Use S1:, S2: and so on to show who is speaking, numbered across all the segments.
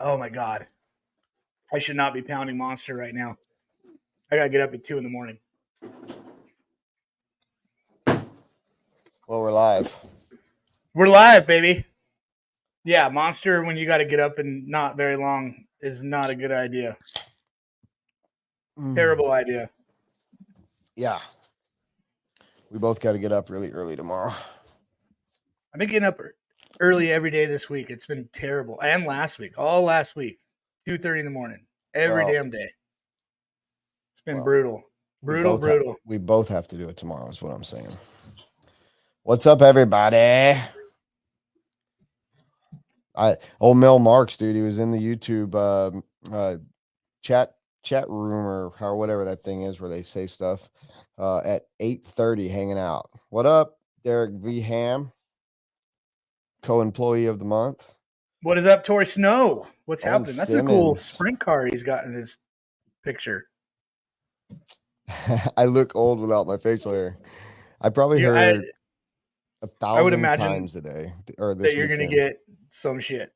S1: Oh my God. I should not be pounding Monster right now. I gotta get up at 2 in the morning.
S2: Well, we're live.
S1: We're live, baby. Yeah, Monster when you got to get up and not very long is not a good idea. Terrible idea.
S2: Yeah. We both got to get up really early tomorrow.
S1: I've been getting up early every day this week. It's been terrible. And last week, all last week, 2:30 in the morning, every damn day. It's been brutal. Brutal.
S2: We both have to do it tomorrow is what I'm saying. What's up, everybody? Old Mel Marks, dude, he was in the YouTube chat room or whatever that thing is where they say stuff at 8:30 hanging out. What up, Derek V. Ham, co-employee of the month?
S1: What is up, Tori Snow? What's happening? That's a cool sprint car he's got in his picture.
S2: I look old without my facial hair. I probably heard 1,000 times a day or this
S1: that you're going to get some shit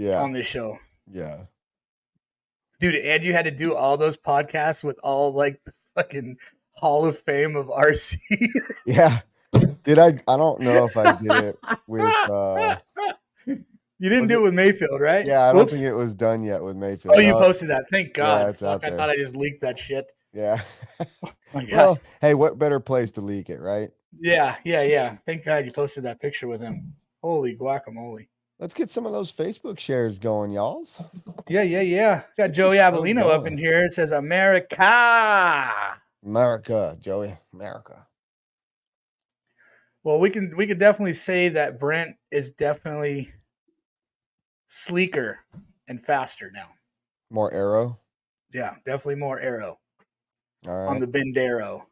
S1: on this show.
S2: Yeah.
S1: Dude, and you had to do all those podcasts with all like the fucking Hall of Fame of RC.
S2: Yeah. Did I don't know if I did it with
S1: you didn't do it with Mayfield, right?
S2: Yeah, I don't think it was done yet with Mayfield.
S1: Oh, you posted that. Thank God.
S2: Yeah, it's
S1: Fuck, I thought I just leaked that shit.
S2: Yeah.
S1: Oh my God.
S2: Well, hey, what better place to leak it, right?
S1: Yeah. Thank God you posted that picture with him. Holy guacamole.
S2: Let's get some of those Facebook shares going, y'alls.
S1: Yeah. It's got Joey Avellino up in here. It says America.
S2: America, Joey. America.
S1: Well, we could definitely say that Brent is definitely sleeker and faster now.
S2: More arrow?
S1: Yeah, definitely more arrow.
S2: All right.
S1: On the Bendero.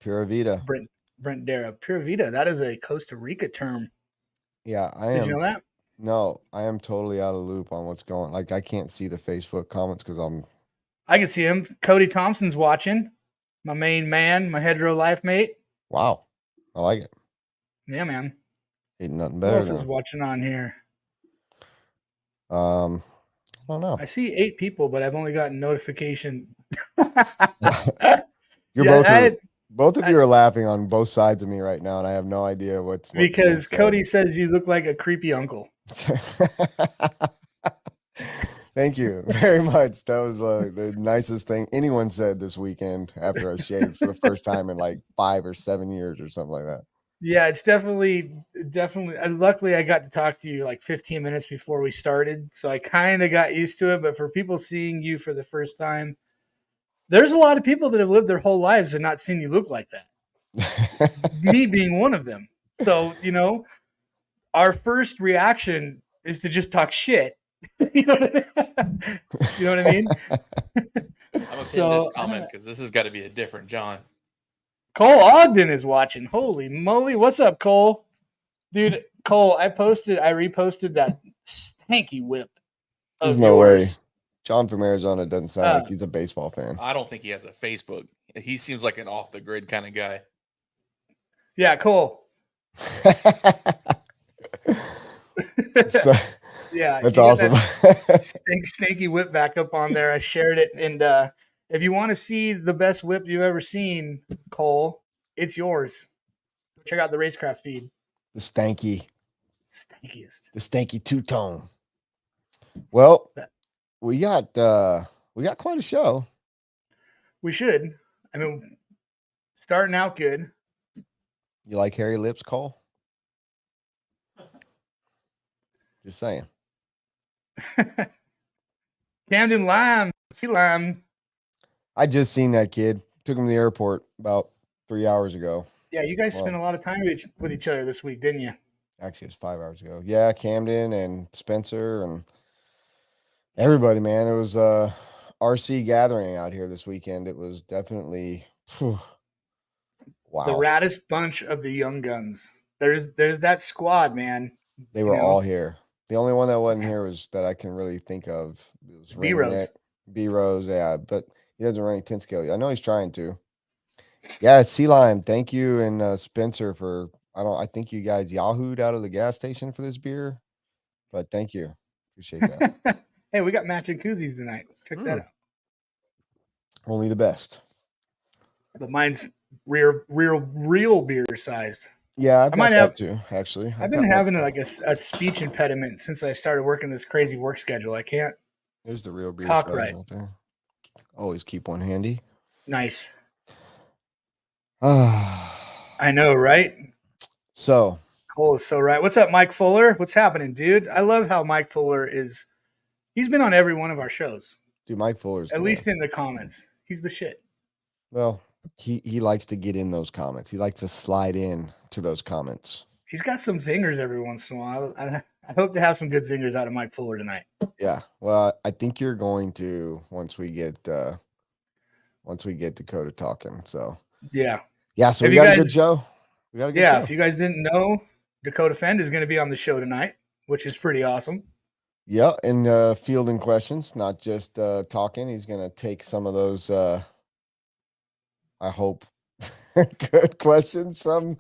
S2: Pura Vida.
S1: Brent Dara. Pura Vida. That is a Costa Rica term.
S2: Yeah, I am.
S1: Did you know that?
S2: No, I am totally out of the loop on what's going on. Like, I can't see the Facebook comments because
S1: I can see him. Cody Thompson's watching. My main man, my hetero life mate.
S2: Wow. I like it.
S1: Yeah, man.
S2: Ain't nothing better.
S1: Who else is watching on here?
S2: I don't know.
S1: I see 8 people, but I've only gotten notification.
S2: Both of you are laughing on both sides of me right now, and I have no idea what's
S1: because Cody says you look like a creepy uncle.
S2: Thank you very much. That was the nicest thing anyone said this weekend after I shaved for the first time in like 5 or 7 years or something like that.
S1: Yeah, it's definitely. Luckily, I got to talk to you like 15 minutes before we started, so I kind of got used to it. But for people seeing you for the first time, there's a lot of people that have lived their whole lives and not seen you look like that. Me being one of them. So, our first reaction is to just talk shit. You know what I mean?
S3: I'm going to pin this comment because this has got to be a different John.
S1: Cole Ogden is watching. Holy moly. What's up, Cole? Dude, Cole, I reposted that stanky whip.
S2: There's no way. John from Arizona doesn't sound like he's a baseball fan.
S3: I don't think he has a Facebook. He seems like an off the grid kind of guy.
S1: Yeah, Cole. Yeah,
S2: that's awesome.
S1: That stinky whip back up on there. I shared it, and if you want to see the best whip you've ever seen, Cole, it's yours. Check out the Racecraft feed.
S2: The stankiest.
S1: The
S2: stanky two-tone. Well, we got quite a show.
S1: We should. I mean, starting out good.
S2: You like hairy lips, Cole? Just saying.
S1: Camden Lime, Sea Lime.
S2: I just seen that kid. Took him to the airport about 3 hours ago.
S1: Yeah, you guys spent a lot of time with each other this week, didn't you?
S2: Actually, it was 5 hours ago. Yeah, Camden and Spencer and everybody, man. It was RC gathering out here this weekend. It was definitely wow.
S1: The raddest bunch of the young guns. There's that squad, man.
S2: They were all here. The only one that wasn't here was that I can really think of. It was B-Rose, yeah, but he doesn't run any 10 scale. I know he's trying to. Yeah, Sea Lime, thank you, and Spencer for I think you guys Yahoo'd out of the gas station for this beer, but thank you. Appreciate that.
S1: Hey, we got matching koozies tonight. Check that out.
S2: Only the best.
S1: But mine's real beer sized.
S2: Yeah, I've
S1: I
S2: got
S1: might
S2: that
S1: have
S2: too, actually.
S1: I've been having like a speech impediment since I started working this crazy work schedule. I can't
S2: There's the real beer
S1: talk
S2: size
S1: right.
S2: out there. Always keep one handy.
S1: Nice.
S2: Ah,
S1: I know, right?
S2: so
S1: Cole is so right. What's up, Mike Fuller? What's happening, dude? I love how Mike Fuller he's been on every one of our shows.
S2: dude, Mike Fuller's
S1: At least in the comments. He's the shit.
S2: Well, he likes to get in those comments. He likes to slide in to those comments.
S1: He's got some zingers every once in a while. I hope to have some good zingers out of Mike Fuller tonight.
S2: Yeah. Well, I think you're going to once we get Dakotah talking. So
S1: yeah.
S2: Yeah, so
S1: if
S2: we got a good show. We got a good show.
S1: If you guys didn't know, Dakotah Phend is going to be on the show tonight, which is pretty awesome.
S2: Yeah, and fielding questions, not just talking. He's going to take some of those I hope good questions from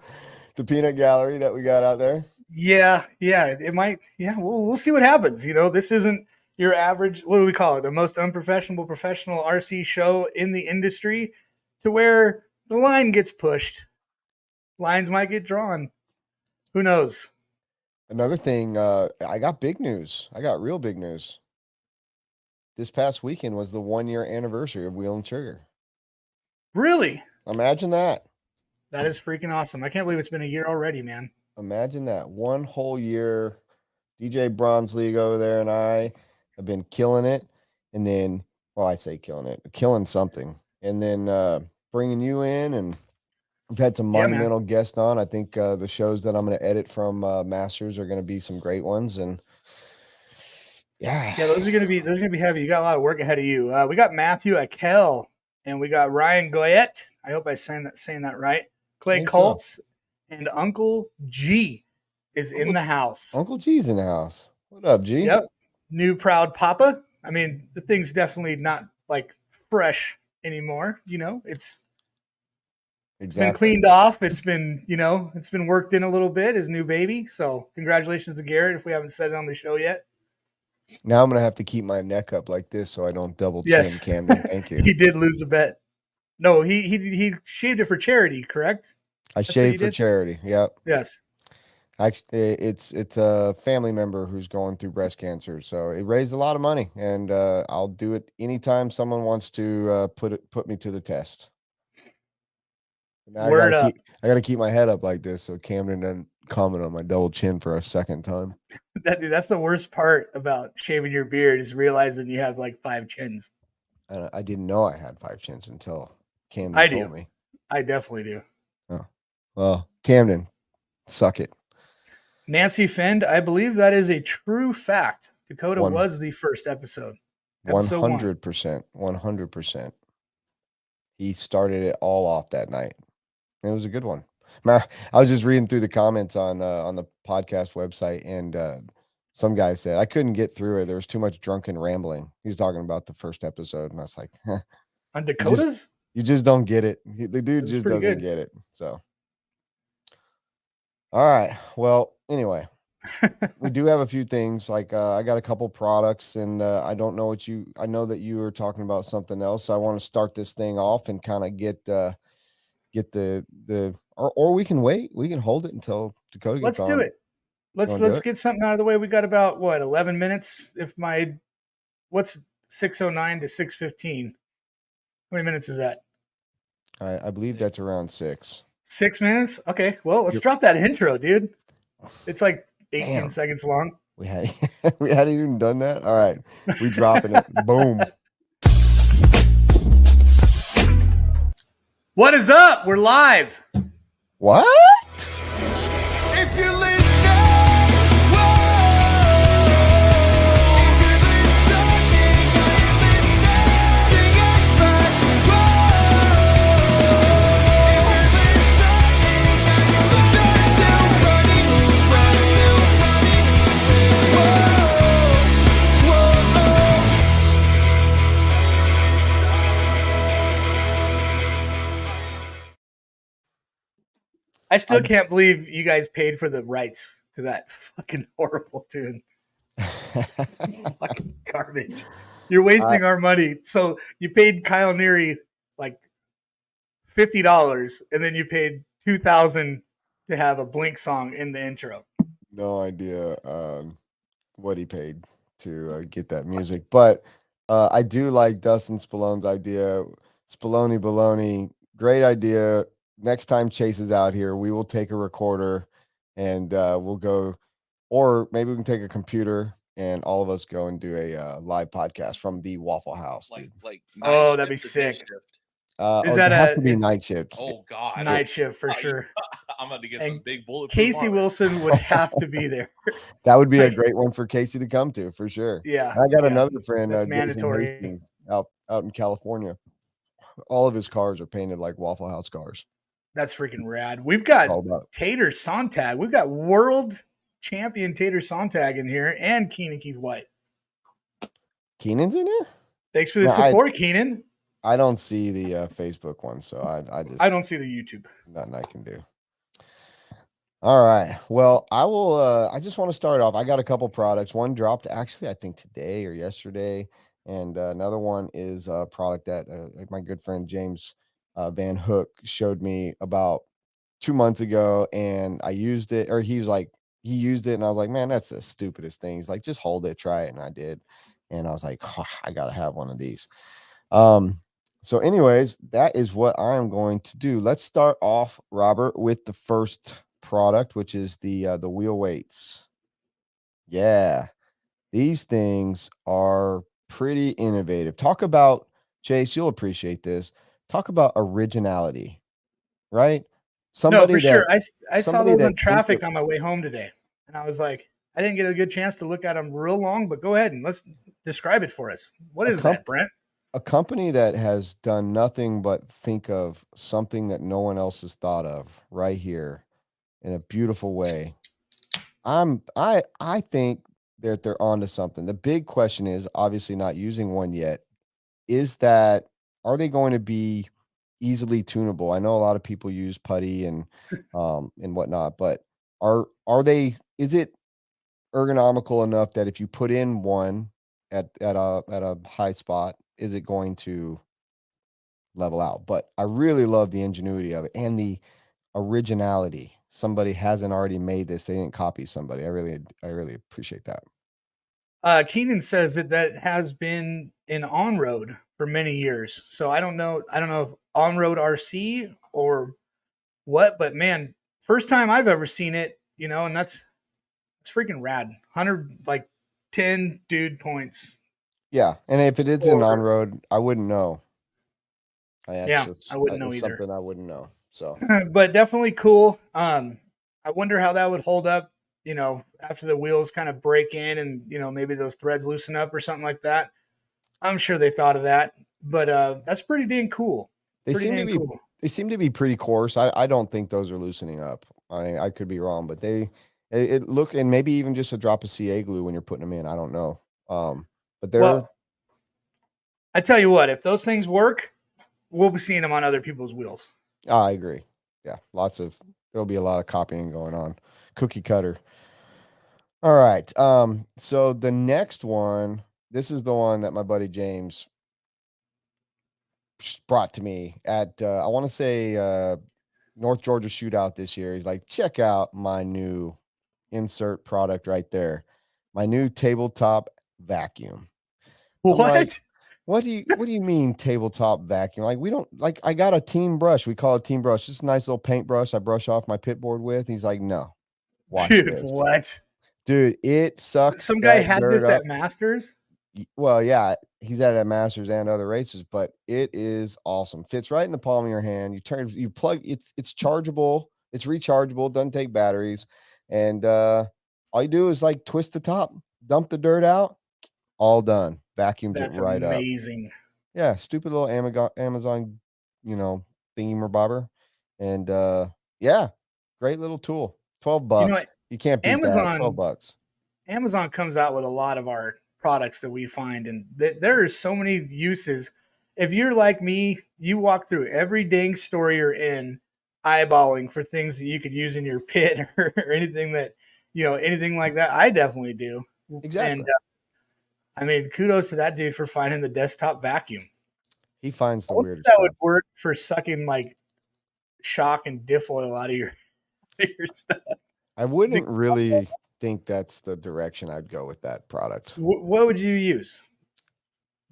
S2: the peanut gallery that we got out there.
S1: Yeah, it might. Yeah, we'll see what happens. This isn't your average. What do we call it? The most unprofessional professional RC show in the industry, to where the line gets pushed. Lines might get drawn. Who knows?
S2: Another thing, I got big news. I got real big news. This past weekend was the 1-year anniversary of Wheel and Trigger.
S1: Really?
S2: Imagine that.
S1: That is freaking awesome. I can't believe it's been a year already, man.
S2: Imagine that. 1 whole year. DJ Bronze League over there and I have been killing it. And then, well, I say killing it, killing something. And then bringing you in, and we've had some monumental guests on. I think the shows that I'm going to edit from Masters are going to be some great ones. And yeah,
S1: those are going to be heavy. You got a lot of work ahead of you. We got Matthew Akel, and we got Ryan Goyette. I hope I'm saying that right. Clay Colts, and Uncle G is in the house.
S2: Uncle G's in the house. What up, G?
S1: Yep. New proud papa. I mean, the thing's definitely not like fresh anymore. It's been cleaned off. It's been, it's been worked in a little bit, his new baby. So congratulations to Garrett if we haven't said it on the show yet.
S2: Now I'm going to have to keep my neck up like this so I don't double chin Camden. Thank you.
S1: He did lose a bet. No, he shaved it for charity, correct?
S2: I shaved for charity. Yep.
S1: Yes.
S2: Actually, it's a family member who's going through breast cancer, so it raised a lot of money, and I'll do it anytime someone wants to put me to the test. Now I got to keep my head up like this so Camden doesn't comment on my double chin for a second time.
S1: That's the worst part about shaving your beard, is realizing you have like 5 chins.
S2: And I didn't know I had 5 chins until Camden told me.
S1: I definitely do.
S2: Oh, well, Camden, suck it.
S1: Nancy Phend, I believe that is a true fact. Dakotah was the first episode.
S2: 100%. 100%. He started it all off that night. It was a good one. I was just reading through the comments on the podcast website, and some guy said, I couldn't get through it. There was too much drunken rambling. He was talking about the first episode, and I was like,
S1: on Dakotah's?
S2: You just don't get it. The dude just doesn't get it. So, all right. Well, anyway, we do have a few things. Like I got a couple products, and I don't know I know that you were talking about something else. So I want to start this thing off and kind of get the or we can wait. We can hold it until Dakotah gets on.
S1: Let's do it. Let's get something out of the way. We got about 11 minutes. What's 6:09 to 6:15? How many minutes is that?
S2: I believe that's around 6.
S1: 6 minutes? Okay. Well, let's drop that intro, dude. It's like 18 seconds long.
S2: We hadn't even done that. All right. We dropping it. Boom.
S1: What is up? We're live.
S2: What?
S4: If you live
S1: I still can't believe you guys paid for the rights to that fucking horrible tune. Fucking garbage. You're wasting our money. So you paid Kyle Neary like $50, and then you paid $2,000 to have a Blink song in the intro.
S2: No idea what he paid to get that music, but I do like Dustin Spallone's idea. Spallone baloney, great idea. Next time Chase is out here, we will take a recorder and we'll go, or maybe we can take a computer and all of us go and do a live podcast from the Waffle House.
S3: Like
S1: oh, that'd be sick.
S2: Is that have to be night shift?
S3: Oh God,
S1: night shift for sure.
S3: I'm about to get some big bulletproof.
S1: Casey Wilson would have to be there.
S2: That would be a great one for Casey to come to for sure.
S1: Yeah,
S2: and I got another friend,
S1: that's
S2: Jason
S1: mandatory.
S2: Hastings, out in California. All of his cars are painted like Waffle House cars.
S1: That's freaking rad. We've got Tater Sontag. We've got world champion Tater Sontag in here, and Keenan Keith White.
S2: Keenan's in here?
S1: Thanks for the support, Keenan.
S2: I don't see the Facebook one, so I
S1: don't see the YouTube.
S2: Nothing I can do. All right. Well, I will. I just want to start off. I got a couple products. One dropped actually, I think today or yesterday, and another one is a product that my good friend James Van Hook showed me about 2 months ago, and I used it. Or he used it, and I was like, man, that's the stupidest thing. He's like, just hold it, try it, and I did, and I was like, oh, I gotta have one of these. So anyways, that is what I'm going to do. Let's start off, Robert, with the first product, which is the wheel weights. Yeah, these things are pretty innovative. Talk about, Chase, you'll appreciate this. Talk about originality, right?
S1: No, for sure. I saw those in traffic on my way home today, and I was like, I didn't get a good chance to look at them real long, but go ahead and let's describe it for us. What is that, Brent?
S2: A company that has done nothing but think of something that no one else has thought of right here in a beautiful way. I think that they're onto something. The big question is, obviously not using one yet, is that are they going to be easily tunable? I know a lot of people use putty and whatnot, but are they, is it ergonomical enough that if you put in one at a high spot, is it going to level out? But I really love the ingenuity of it and the originality. Somebody hasn't already made this. They didn't copy somebody. I really appreciate that.
S1: Keenan says that has been in on-road for many years. So I don't know if on-road RC or what, but man, first time I've ever seen it, and that's freaking rad. 110 dude points.
S2: Yeah, and if it is an on-road, I wouldn't know.
S1: I wouldn't know either.
S2: Something I wouldn't know. So,
S1: but definitely cool. I wonder how that would hold up, after the wheels kind of break in and, maybe those threads loosen up or something like that. I'm sure they thought of that, but that's pretty dang cool.
S2: They seem to be pretty coarse. I don't think those are loosening up. I could be wrong, but it look, and maybe even just a drop of CA glue when you're putting them in. I don't know. But they're,
S1: I tell you what, if those things work, we'll be seeing them on other people's wheels.
S2: I agree. Yeah. There'll be a lot of copying going on. Cookie cutter. All right. So the next one, this is the one that my buddy James brought to me at, I want to say, North Georgia Shootout this year. He's like, check out my new insert product right there. My new tabletop vacuum.
S1: What?
S2: Like, what do you mean tabletop vacuum? Like, we don't, like, I got a team brush. We call it team brush. Just a nice little paintbrush I brush off my pit board with. He's like, no.
S1: Dude, this. What?
S2: Dude, it sucks.
S1: Some guy had this at Masters?
S2: Well, yeah, he's at Masters and other races, but it is awesome. Fits right in the palm of your hand. You plug, it's chargeable, it's rechargeable, doesn't take batteries. And all you do is like twist the top, dump the dirt out, all done. Vacuums it right up.
S1: That's amazing.
S2: Yeah, stupid little Amazon, thingy bobber. And yeah, great little tool. $12. You can't beat that. $12.
S1: Amazon comes out with a lot of our products that we find, and there are so many uses. If you're like me, you walk through every dang store you're in, eyeballing for things that you could use in your pit or anything that, anything like that. I definitely do.
S2: Exactly.
S1: I mean, kudos to that dude for finding the desktop vacuum.
S2: He finds the
S1: I wonder
S2: weirder
S1: if that
S2: stuff.
S1: would work for sucking like shock and diff oil out of your stuff.
S2: I wouldn't really think that's the direction I'd go with that product.
S1: What would you use?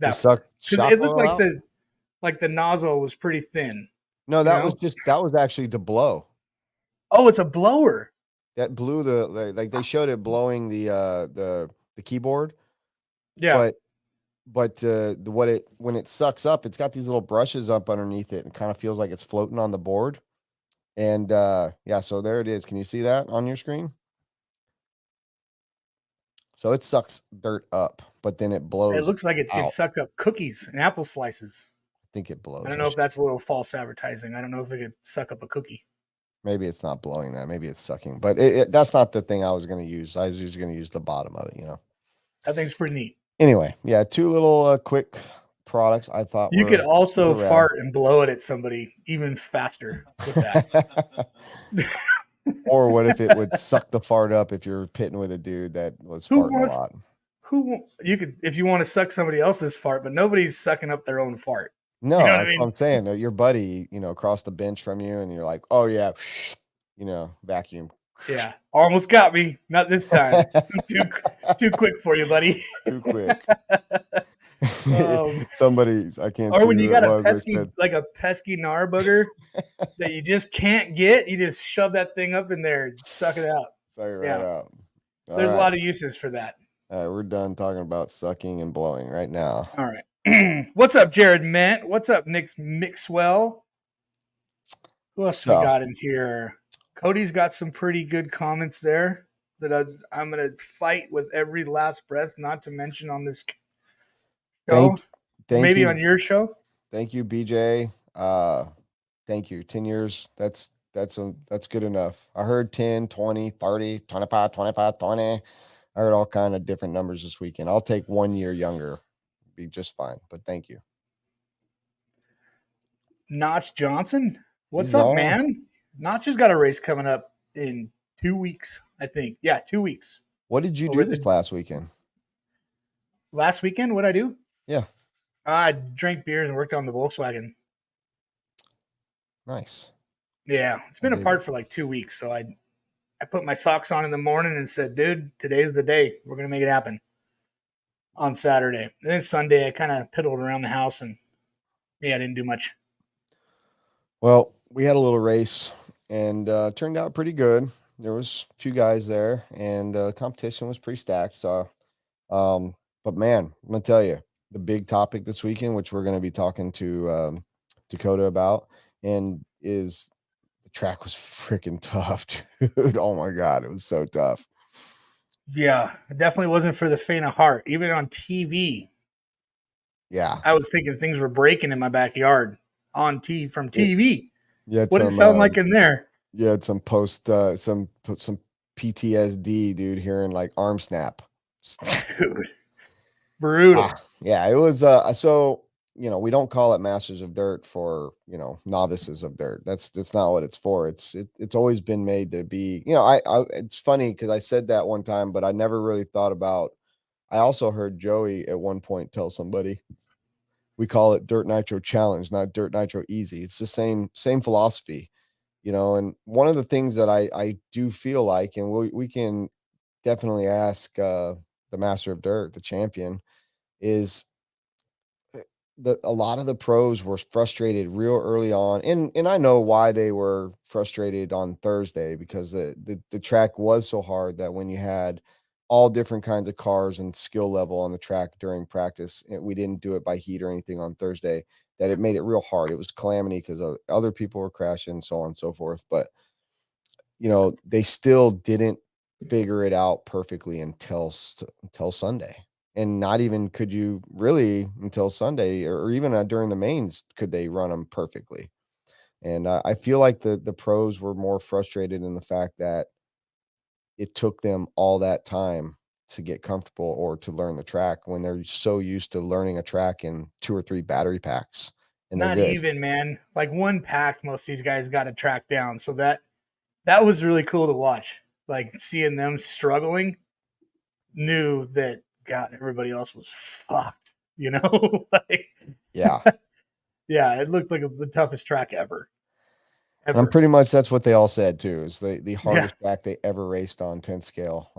S2: To suck
S1: because
S2: shock
S1: it looked
S2: oil
S1: like
S2: out?
S1: the nozzle was pretty thin.
S2: No, that was actually to blow.
S1: Oh, it's a blower.
S2: That blew like they showed it blowing the keyboard.
S1: Yeah.
S2: But when it sucks up, it's got these little brushes up underneath it and kind of feels like it's floating on the board. And yeah, so there it is. Can you see that on your screen? So it sucks dirt up, but then it blows.
S1: It looks like it
S2: out.
S1: sucked up cookies and apple slices.
S2: I think it blows.
S1: I don't know if that's a little false advertising. I don't know if it could suck up a cookie.
S2: Maybe it's not blowing that. Maybe it's sucking. But that's not the thing I was going to use. I was just going to use the bottom of it,
S1: That thing's pretty neat.
S2: Anyway, yeah, two little quick products I thought
S1: you could also fart and blow it at somebody even faster with that.
S2: Or what if it would suck the fart up if you're pitting with a dude that was farting a lot?
S1: You could, if you want to suck somebody else's fart, but nobody's sucking up their own fart.
S2: No, you know what I mean? I'm saying your buddy, across the bench from you, and you're like, oh yeah, vacuum.
S1: Yeah, almost got me. Not this time. too quick for you, buddy.
S2: Too quick. Somebody, I can't.
S1: Or when you got a pesky gnar booger that you just can't get, you just shove that thing up in there, and suck it out.
S2: Suck it right out.
S1: There's a lot of uses for that.
S2: All right, we're done talking about sucking and blowing right now.
S1: All right. What's up, Jared Ment? What's up, Nick Mixwell? Who else we got in here? Cody's got some pretty good comments there that I'm going to fight with every last breath not to mention on this show. Maybe you. On your show.
S2: Thank you, BJ. Thank you. 10 years. That's good enough. I heard 10, 20, 30, 25, 25, 20. I heard all kind of different numbers this weekend. I'll take 1 year younger. Be just fine, but thank you.
S1: Notch Johnson, what's up, man? Notch has got a race coming up in 2 weeks, I think. Yeah, 2 weeks.
S2: What did you do this last weekend?
S1: Last weekend, what'd I do?
S2: Yeah,
S1: I drank beers and worked on the Volkswagen.
S2: Nice.
S1: Yeah, it's been apart for like 2 weeks, so I put my socks on in the morning and said, dude, today's the day. We're gonna make it happen. On Saturday. And then Sunday, I kind of piddled around the house and I didn't do much.
S2: Well, we had a little race and turned out pretty good. There was a few guys there and competition was pretty stacked. So, but man, I'm going to tell you the big topic this weekend, which we're going to be talking to Dakotah about, and is the track was freaking tough, dude. Oh my God. It was so tough.
S1: Yeah, it definitely wasn't for the faint of heart. Even on TV.
S2: Yeah.
S1: I was thinking things were breaking in my backyard from TV.
S2: Yeah.
S1: What did it sound like in there?
S2: Yeah, it's some some PTSD, dude, hearing like arm snap.
S1: Dude. Brutal.
S2: Yeah, it was so we don't call it Masters of Dirt for, novices of dirt. That's not what it's for. It's always been made to be, it's funny because I said that one time, but I never really thought about, I also heard Joey at one point tell somebody, we call it Dirt Nitro Challenge, not Dirt Nitro Easy. It's the same philosophy, and one of the things that I do feel like, and we can definitely ask the Master of Dirt, the champion, is a lot of the pros were frustrated real early on, and I know why they were frustrated on Thursday, because the track was so hard that when you had all different kinds of cars and skill level on the track during practice, and we didn't do it by heat or anything on Thursday, that it made it real hard. It was calamity because other people were crashing, so on and so forth. But they still didn't figure it out perfectly until Sunday. And not even could you really until Sunday or even during the mains could they run them perfectly. And I feel like the pros were more frustrated in the fact that it took them all that time to get comfortable or to learn the track when they're so used to learning a track in 2 or 3 battery packs. And
S1: not even, man. Like 1 pack, most of these guys got a track down. So that was really cool to watch. Like seeing them struggling, knew that God, everybody else was fucked. You know, like
S2: Yeah.
S1: yeah, it looked like the toughest track ever.
S2: And I'm pretty much that's what they all said too. Is the
S1: Yeah.
S2: hardest track they ever raced on 10 scale.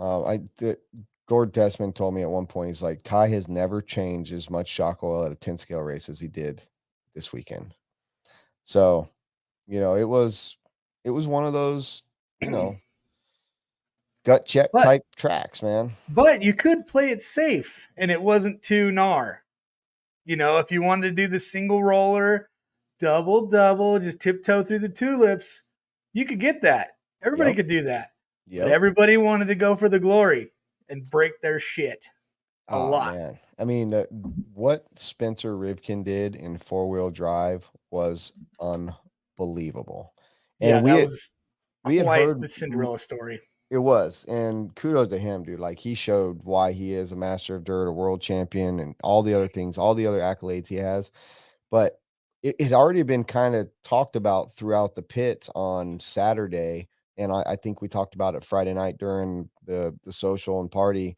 S2: Gord Desmond told me at one point, he's like, Ty has never changed as much shock oil at a 10 scale race as he did this weekend. So, you know, it was one of those, you know, gut check type tracks, man.
S1: But you could play it safe and it wasn't too gnar. You know, if you wanted to do the single roller, double, just tiptoe through the tulips, you could get that. Everybody could do that. But everybody wanted to go for the glory and break their shit a lot.
S2: Man. I mean, what Spencer Rivkin did in 4-wheel drive was unbelievable. And
S1: that was
S2: we had heard
S1: the Cinderella story.
S2: It was, and kudos to him, dude. Like, he showed why he is a master of dirt, a world champion, and all the other things, all the other accolades he has. But it had already been kind of talked about throughout the pits on Saturday, and I think we talked about it Friday night during the social and party,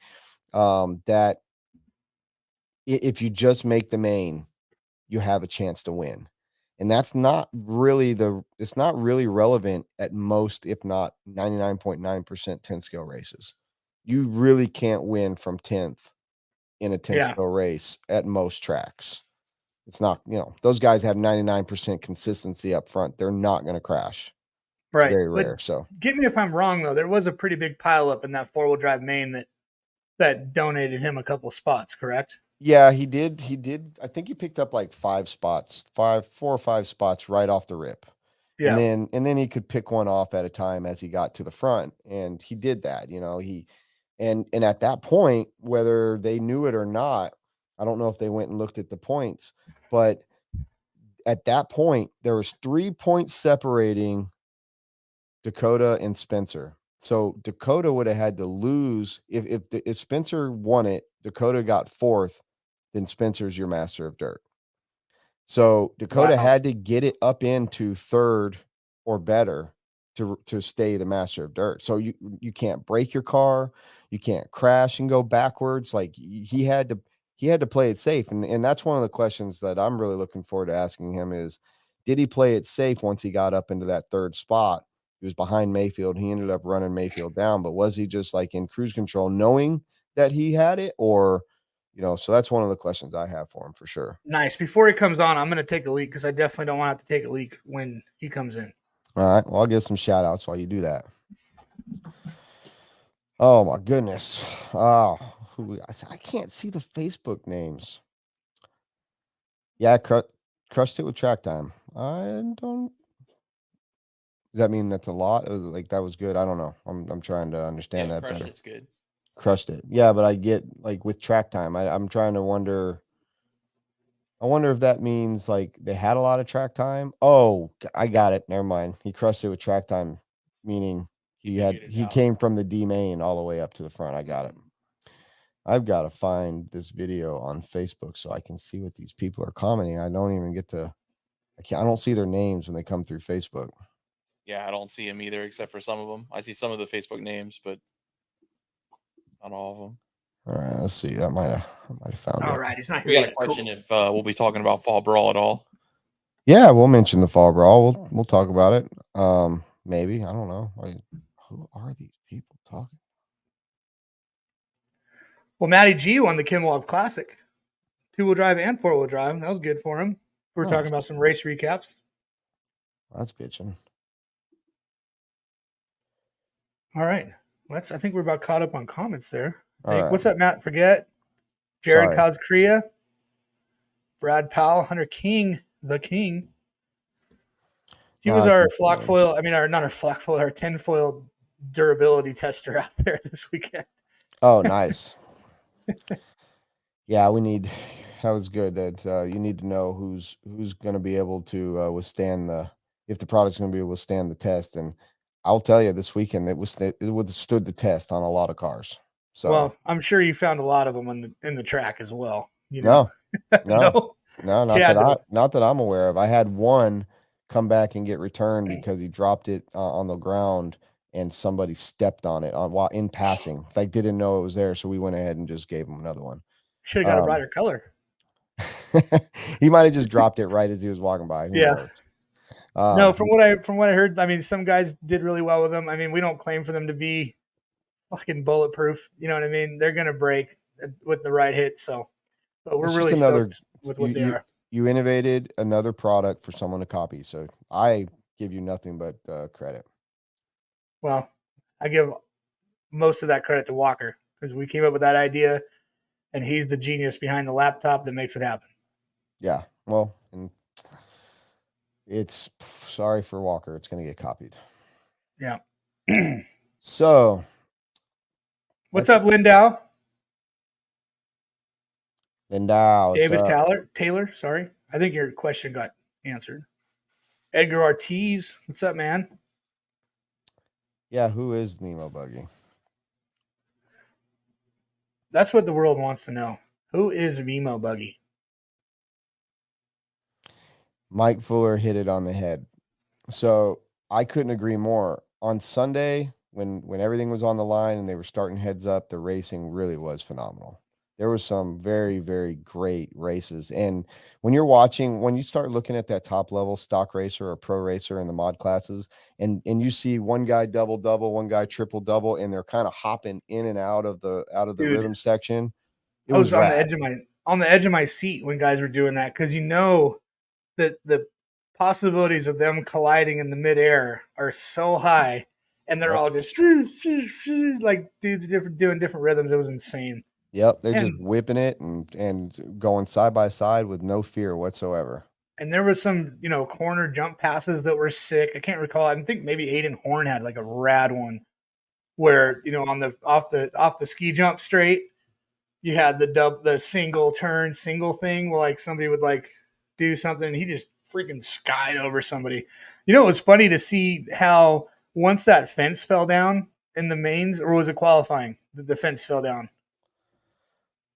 S2: that if you just make the main, you have a chance to win. And that's not really it's not really relevant at most, if not 99.9% 10 scale races. You really can't win from 10th in a 10 scale race at most tracks. It's not, you know, those guys have 99% consistency up front. They're not going to crash.
S1: Right.
S2: It's very rare. So
S1: get me if I'm wrong though. There was a pretty big pile up in that 4-wheel drive main that donated him a couple spots, correct?
S2: Yeah, he did. I think he picked up like 4 or 5 spots right off the rip. Yeah. And then he could pick one off at a time as he got to the front. And he did that, you know, and at that point, whether they knew it or not, I don't know if they went and looked at the points, but at that point, there was 3 points separating Dakotah and Spencer. So Dakotah would have had to lose if Spencer won it, Dakotah got 4th, then Spencer's your master of dirt. So Dakotah had to get it up into 3rd or better to stay the master of dirt. So you can't break your car, you can't crash and go backwards. Like, he had to play it safe. And that's one of the questions that I'm really looking forward to asking him is, did he play it safe once he got up into that 3rd spot? He was behind Mayfield. He ended up running Mayfield down, but was he just like in cruise control knowing that he had it? Or, you know, so that's one of the questions I have for him for sure.
S1: Nice. Before he comes on, I'm going to take a leak because I definitely don't want to have to take a leak when he comes in.
S2: All right. Well, I'll give some shout outs while you do that. Oh my goodness. Oh, I can't see the Facebook names. Yeah, crushed it with track time. I don't. Does that mean that's a lot? It was like, that was good. I don't know. I'm trying to understand that better.
S3: It's good.
S2: Crushed it. Yeah, but I get like with track time. I'm trying to wonder. I wonder if that means like they had a lot of track time. Oh, I got it. Never mind. He crushed it with track time, meaning he came from the D main all the way up to the front. I got it. I've got to find this video on Facebook so I can see what these people are commenting. I don't even get to. I don't see their names when they come through Facebook.
S3: Yeah, I don't see them either, except for some of them. I see some of the Facebook names, but not all of them.
S2: All right, let's see. I might have found it.
S1: All right, he's not here.
S3: We got a question if we'll be talking about Fall Brawl at all.
S2: Yeah, we'll mention the Fall Brawl. We'll talk about it. Maybe, I don't know. Who are these people talking?
S1: Well, Matty G won the Kinwald Classic, 2-wheel drive and 4-wheel drive. That was good for him. We're talking about some race recaps.
S2: That's bitching.
S1: All right. I think we're about caught up on comments there. What's up, Matt? Forget. Jared Kazkria. Brad Powell. Hunter King. The King. He was our flock foil. I mean, not our flock foil, our 10-foil durability tester out there this weekend.
S2: Oh, nice. Yeah, that was good. That you need to know who's going to be able to withstand if the product's going to be able to withstand the test. And I'll tell you, this weekend it withstood the test on a lot of cars. So,
S1: well, I'm sure you found a lot of them in the track as well. You know?
S2: No, not that I'm aware of. I had one come back and get returned because he dropped it on the ground and somebody stepped on it while in passing, like didn't know it was there. So we went ahead and just gave him another one.
S1: Should have got a brighter color.
S2: He might have just dropped it right as he was walking by. Who
S1: Yeah.
S2: knows?
S1: No, from what I heard, I mean, some guys did really well with them. I mean, we don't claim for them to be fucking bulletproof. You know what I mean? They're gonna break with the right hit. So, but we're really stoked with what they are.
S2: You innovated another product for someone to copy. So I give you nothing but credit.
S1: Well, I give most of that credit to Walker because we came up with that idea, and he's the genius behind the laptop that makes it happen.
S2: Yeah. Well, and it's sorry for Walker. It's going to get copied.
S1: Yeah.
S2: So,
S1: what's up, Lindau?
S2: Davis
S1: Taylor. Sorry, I think your question got answered. Edgar Ortiz, what's up, man?
S2: Yeah, who is Nemo Buggy?
S1: That's what the world wants to know. Who is Nemo Buggy?
S2: Mike Fuller hit it on the head. So I couldn't agree more. On Sunday, when everything was on the line and they were starting heads up, the racing really was phenomenal. There was some very, very great races. And when you start looking at that top level stock racer or pro racer in the mod classes, and you see one guy double, one guy triple double, and they're kind of hopping in and out of the rhythm section.
S1: I was on the edge of my seat when guys were doing that, because you know that the possibilities of them colliding in the midair are so high, and they're all just like dudes doing different rhythms. It was insane.
S2: Yep, they're just whipping it and going side by side with no fear whatsoever.
S1: And there was some, corner jump passes that were sick. I can't recall. I think maybe Aiden Horn had like a rad one where, on the off the ski jump straight, you had the single turn, single thing where like somebody would like do something and he just freaking skied over somebody. It was funny to see how once that fence fell down in the mains, or was it qualifying? The fence fell down.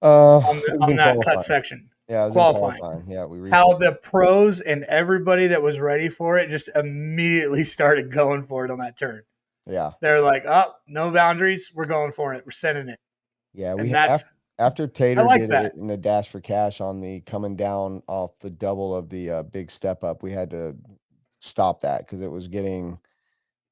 S1: On that cut section.
S2: Yeah, it was qualifying. Yeah,
S1: how the pros and everybody that was ready for it just immediately started going for it on that turn.
S2: Yeah,
S1: they're like, "Oh, no boundaries. We're going for it. We're sending it."
S2: Yeah, after Tater did it in the dash for cash on the coming down off the double of the big step up, we had to stop that because it was getting.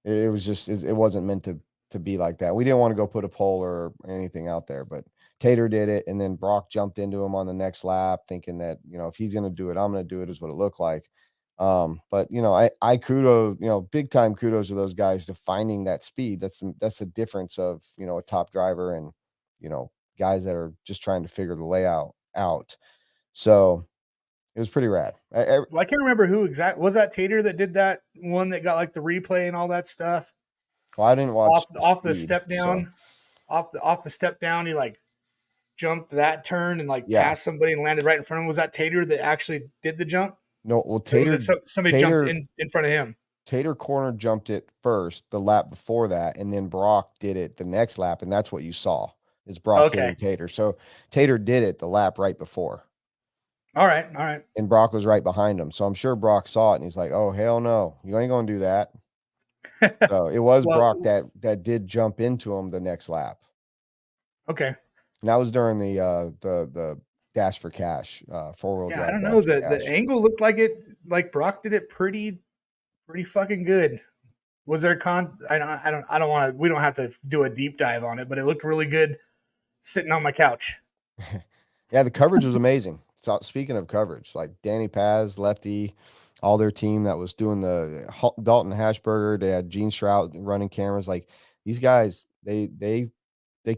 S2: It was just it wasn't meant to be like that. We didn't want to go put a pole or anything out there, but Tater did it, and then Brock jumped into him on the next lap, thinking that if he's going to do it, I'm going to do it, is what it looked like. But I kudos, big time kudos to those guys defining that speed. That's the difference of a top driver and guys that are just trying to figure the layout out. So it was pretty rad.
S1: I can't remember who exactly was that. Tater that did that one that got like the replay and all that stuff.
S2: Well, I didn't watch
S1: off the step down. So. Off the step down, he like jumped that turn and like passed somebody and landed right in front of him. Was that Tater that actually did the jump?
S2: No, well, Tater.
S1: Somebody jumped in front of him.
S2: Tater corner jumped it first, the lap before that, and then Brock did it the next lap, and that's what you saw is Brock hitting Tater. So Tater did it the lap right before.
S1: All right.
S2: And Brock was right behind him, so I'm sure Brock saw it, and he's like, "Oh hell no, you ain't gonna do that." So it was Brock that did jump into him the next lap.
S1: Okay.
S2: And that was during the dash for cash, 4-wheel drive.
S1: I don't know. The angle looked like Brock did it pretty fucking good. Was there I don't want to. We don't have to do a deep dive on it, but it looked really good sitting on my couch.
S2: Yeah, the coverage was amazing. So speaking of coverage, like Danny Paz, Lefty, all their team that was doing the Dalton Hashberger, they had Gene Strout running cameras. Like these guys, they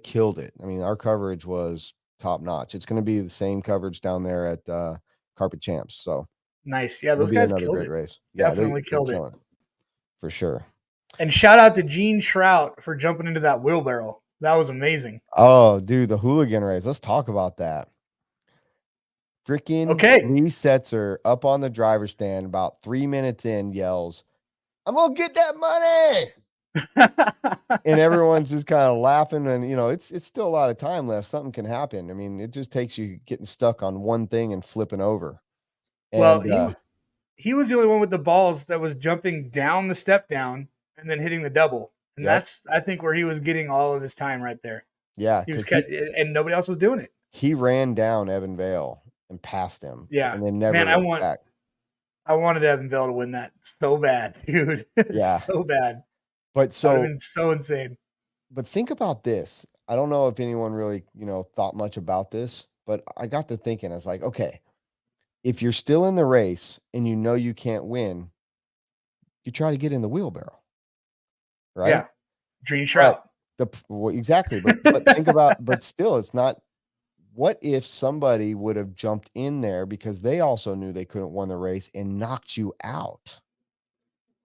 S2: killed it. I mean, our coverage was top notch. It's going to be the same coverage down there at Carpet Champs. So
S1: nice. Yeah, those guys killed it.
S2: Race.
S1: Definitely killed it
S2: for sure.
S1: And shout out to Gene Strout for jumping into that wheelbarrow. That was amazing.
S2: Oh, dude, the hooligan race. Let's talk about that. Freaking Lee Setzer up on the driver's stand about 3 minutes in yells, "I'm gonna get that money." And everyone's just kind of laughing, and it's still a lot of time left. Something can happen. I mean, it just takes you getting stuck on one thing and flipping over. And,
S1: he was the only one with the balls that was jumping down the step down and then hitting the double. And that's, I think, where he was getting all of his time right there.
S2: Yeah,
S1: He was and nobody else was doing it.
S2: He ran down Evan Vale and passed him.
S1: Yeah.
S2: And then never
S1: Man,
S2: looked back.
S1: I wanted Evan Vale to win that so bad, dude.
S2: Yeah.
S1: So bad.
S2: But
S1: that would have been so insane.
S2: But think about this. I don't know if anyone really, thought much about this, but I got to thinking, I was like, okay, if you're still in the race and you can't win, you try to get in the wheelbarrow. Right?
S1: Yeah. Dream shroud.
S2: Exactly. But think about, but still, it's not. What if somebody would have jumped in there because they also knew they couldn't win the race and knocked you out?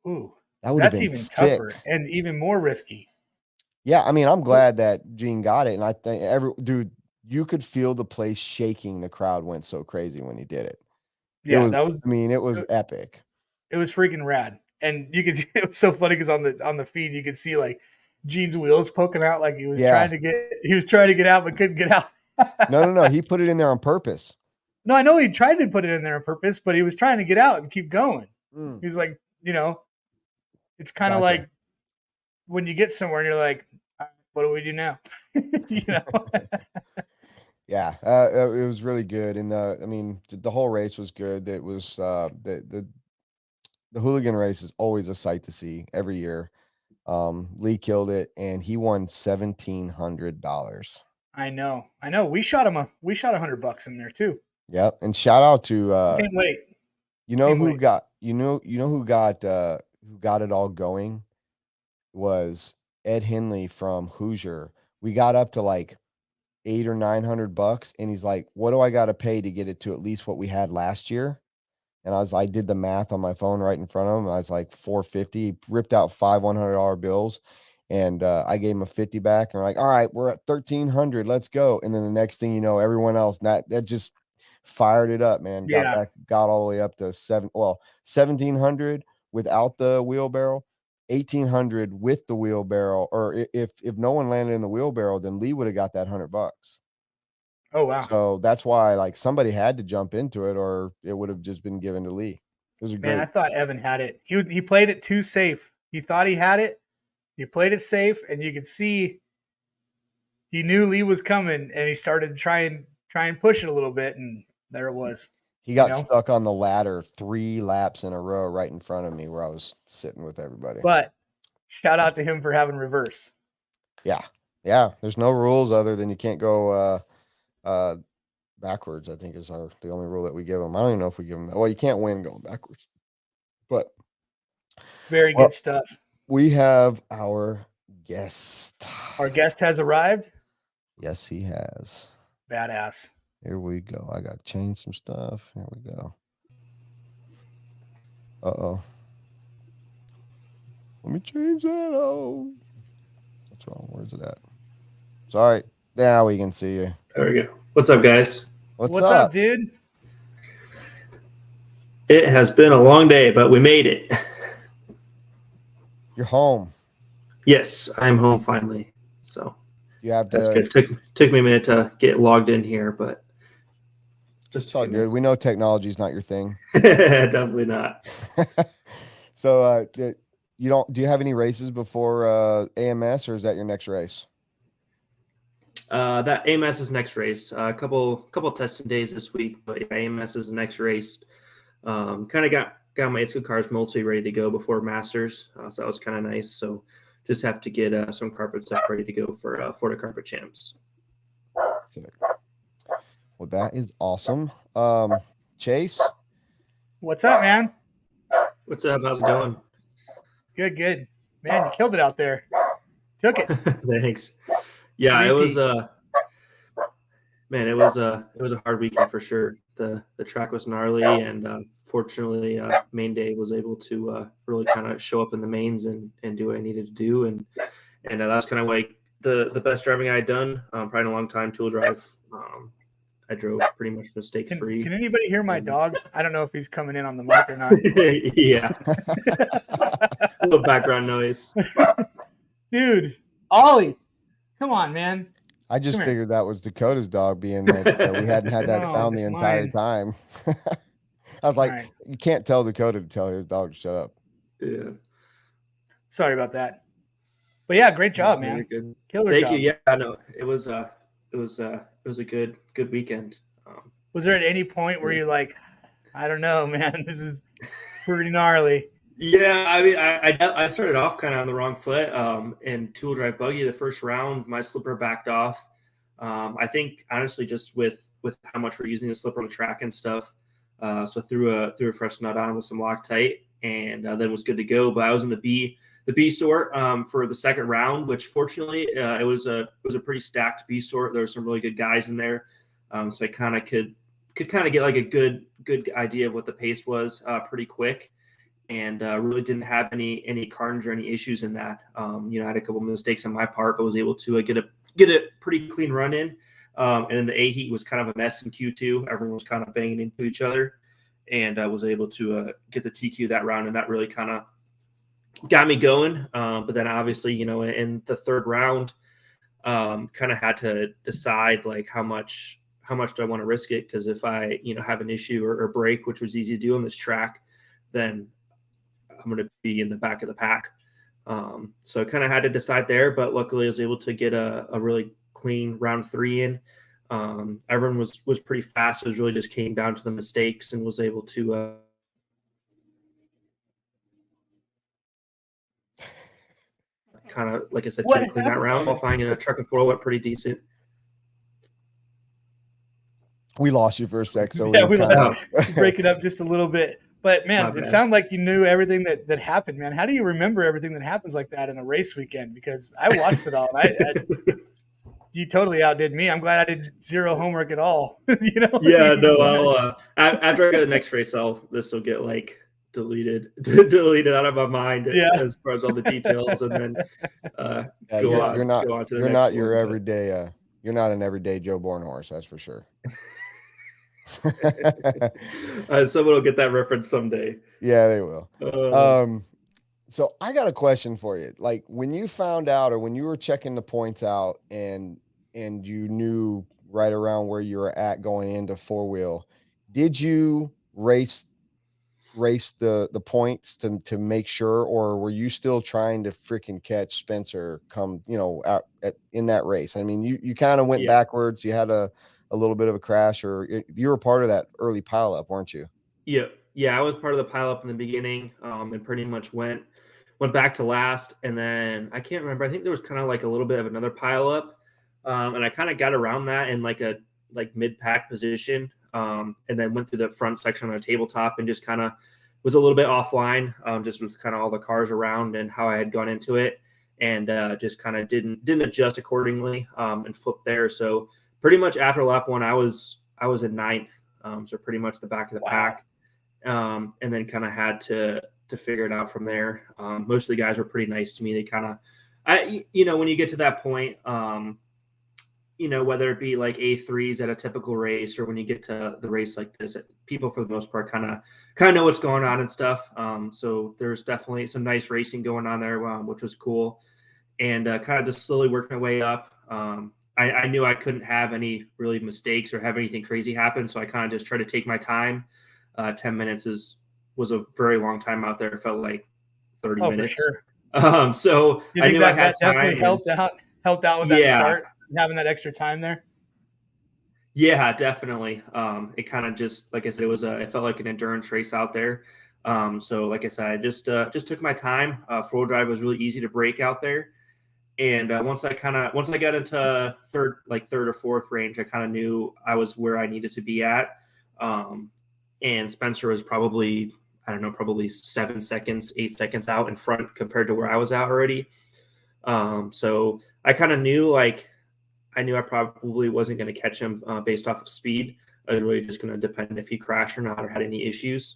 S1: Ooh,
S2: that would have been
S1: even
S2: sick.
S1: tougher and even more risky.
S2: Yeah, I mean, I'm glad that Gene got it, and I think dude, you could feel the place shaking. The crowd went so crazy when he did it.
S1: Yeah,
S2: it was epic.
S1: It was freaking rad, and you could. It was so funny because on the feed you could see like Gene's wheels poking out, like he was trying to get out but couldn't get out.
S2: No. He put it in there on purpose.
S1: No, I know he tried to put it in there on purpose, but he was trying to get out and keep going. He was like, it's kind of like when you get somewhere and you're like, what do we do now?
S2: Yeah, it was really good, and the whole race was good. It was the hooligan race is always a sight to see every year. Lee killed it, and he won $1,700.
S1: I know. We shot $100 in there too.
S2: Yep, and shout out to
S1: can't wait.
S2: Who got it all going was Ed Henley from Hoosier. We got up to like $800 or $900, and he's like, "What do I got to pay to get it to at least what we had last year?" And I did the math on my phone right in front of him. I was like, $450. He ripped out 5 $100 bills, and I gave him a 50 back. And we're like, all right, we're at 1,300. Let's go. And then the next thing you know, everyone else that just fired it up, man. Got all the way up to 1,700 without the wheelbarrow, 1,800 with the wheelbarrow. Or if no one landed in the wheelbarrow, then Lee would have got that $100.
S1: Oh, wow.
S2: So that's why somebody had to jump into it, or it would have just been given to Lee. It was
S1: I thought Evan had it. He played it too safe. He thought he had it. He played it safe, and you could see he knew Lee was coming, and he started to try and push it a little bit, and there it was.
S2: He got stuck on the ladder 3 laps in a row right in front of me where I was sitting with everybody.
S1: But shout out to him for having reverse.
S2: Yeah. There's no rules other than you can't go backwards, I think is the only rule that we give them. I don't even know if we give them that. Well, you can't win going backwards. But
S1: very good stuff.
S2: We have our guest.
S1: Our guest has arrived?
S2: Yes, he has.
S1: Badass.
S2: Here we go. I got to change some stuff. Here we go. Uh-oh. Let me change that. Oh. What's wrong? Where's it at? Sorry. Now we can see you.
S5: There we go. What's up, guys?
S1: What's up, dude?
S5: It has been a long day, but we made it.
S2: You're home.
S5: Yes, I'm home finally. So
S2: you have
S5: that's good. Took me a minute to get logged in here, but
S2: just all good. We know technology is not your thing.
S5: Definitely not.
S2: So do you have any races before AMS, or is that your next race?
S5: That AMS is next race. A couple testing days this week, but yeah, AMS is the next race. Kind of got my ITSCO cars mostly ready to go before Masters, so that was kind of nice. So just have to get some carpet stuff ready to go for Florida Carpet Champs.
S2: Well, that is awesome. Chase,
S1: what's up, man?
S5: What's up? How's it going?
S1: Good. Man, you killed it out there. Took it.
S5: Thanks. Yeah, it was man, it was a hard weekend for sure. The track was gnarly, and fortunately, main day was able to really kind of show up in the mains and do what I needed to do, and that's kind of like the best driving I had done probably in a long time. Tool drive. I drove pretty much mistake free.
S1: Can anybody hear my dog? I don't know if he's coming in on the mic or not.
S5: Yeah, a little background noise.
S1: Dude, Ollie. Come on, man.
S2: I just figured that was Dakotah's dog being that we hadn't had that sound the entire time. I was like, you can't tell Dakotah to tell his dog to shut up.
S5: Yeah.
S1: Sorry about that. But yeah, great job,
S5: Very
S1: man.
S5: good.
S1: Killer
S5: Thank
S1: job.
S5: you. Yeah, I know it was a good weekend.
S1: Was there at any point where
S5: Yeah.
S1: you're like, I don't know, man, this is pretty gnarly?
S5: Yeah, I mean, I started off kind of on the wrong foot. In two-wheel drive buggy, the first round, my slipper backed off. I think honestly, just with how much we're using the slipper on the track and stuff. So threw a fresh nut on with some Loctite, and then was good to go. But I was in the B sort for the second round, which fortunately it was a pretty stacked B sort. There were some really good guys in there, so I kind of could kind of get like a good idea of what the pace was pretty quick. And really didn't have any carnage or any issues in that. I had a couple of mistakes on my part, but was able to get a pretty clean run in. And then the A heat was kind of a mess in Q2. Everyone was kind of banging into each other, and I was able to get the TQ that round, and that really kind of got me going. But then obviously, in the third round, kind of had to decide like how much do I want to risk it? Because if I have an issue or break, which was easy to do on this track, then I'm going to be in the back of the pack. So I kind of had to decide there, but luckily I was able to get a really clean round 3 in. Everyone was pretty fast. It was really just came down to the mistakes, and was able to kind of, like I said, get a clean that round. Qualifying in a truck and 4 went pretty decent.
S2: We lost you for a sec, so
S1: yeah, we break it up just a little bit. But man, it sounded like you knew everything that happened, man. How do you remember everything that happens like that in a race weekend? Because I watched it all. You totally outdid me. I'm glad I did zero homework at all.
S5: Yeah, no. I'll after I get the next race, this will get like deleted out of my mind as far as all the details, and then go on to the
S2: you're
S5: next
S2: not
S5: one,
S2: your everyday. You're not an everyday Joe Born horse, that's for sure.
S5: Someone will get that reference someday.
S2: Yeah, they will. So I got a question for you. Like when you found out, or when you were checking the points out, and you knew right around where you were at going into 4-wheel, did you race the points to make sure, or were you still trying to freaking catch Spencer come out in that race? I mean, you kind of went backwards. You had a little bit of a crash, or you were part of that early pileup, weren't you?
S5: Yeah, I was part of the pileup in the beginning, and pretty much went back to last, and then I can't remember. I think there was kind of like a little bit of another pileup, and I kind of got around that in like a mid-pack position, and then went through the front section on the tabletop and just kind of was a little bit offline, just with kind of all the cars around and how I had gone into it, and just kind of didn't adjust accordingly, and flipped there. So pretty much after lap 1, I was in 9th, so pretty much the back of the pack, and then kind of had to figure it out from there. Most of the guys were pretty nice to me. They kind of, when you get to that point, whether it be like A3s at a typical race, or when you get to the race like this, people for the most part kind of know what's going on and stuff. So there's definitely some nice racing going on there, which was cool, and kind of just slowly worked my way up. I knew I couldn't have any really mistakes or have anything crazy happen, so I kind of just tried to take my time. 10 minutes was a very long time out there. It felt like 30 minutes.
S1: For sure.
S5: So I knew I had time.
S1: Definitely helped out with that start, having that extra time there.
S5: Yeah, definitely. It kind of just, like I said, it felt like an endurance race out there. So like I said, I just took my time. 4-wheel drive was really easy to break out there. And once I got into third or fourth range, I kind of knew I was where I needed to be at. And Spencer was probably 7 seconds, 8 seconds out in front compared to where I was at already. So I kind of knew, I probably wasn't going to catch him based off of speed. I was really just going to depend if he crashed or not, or had any issues.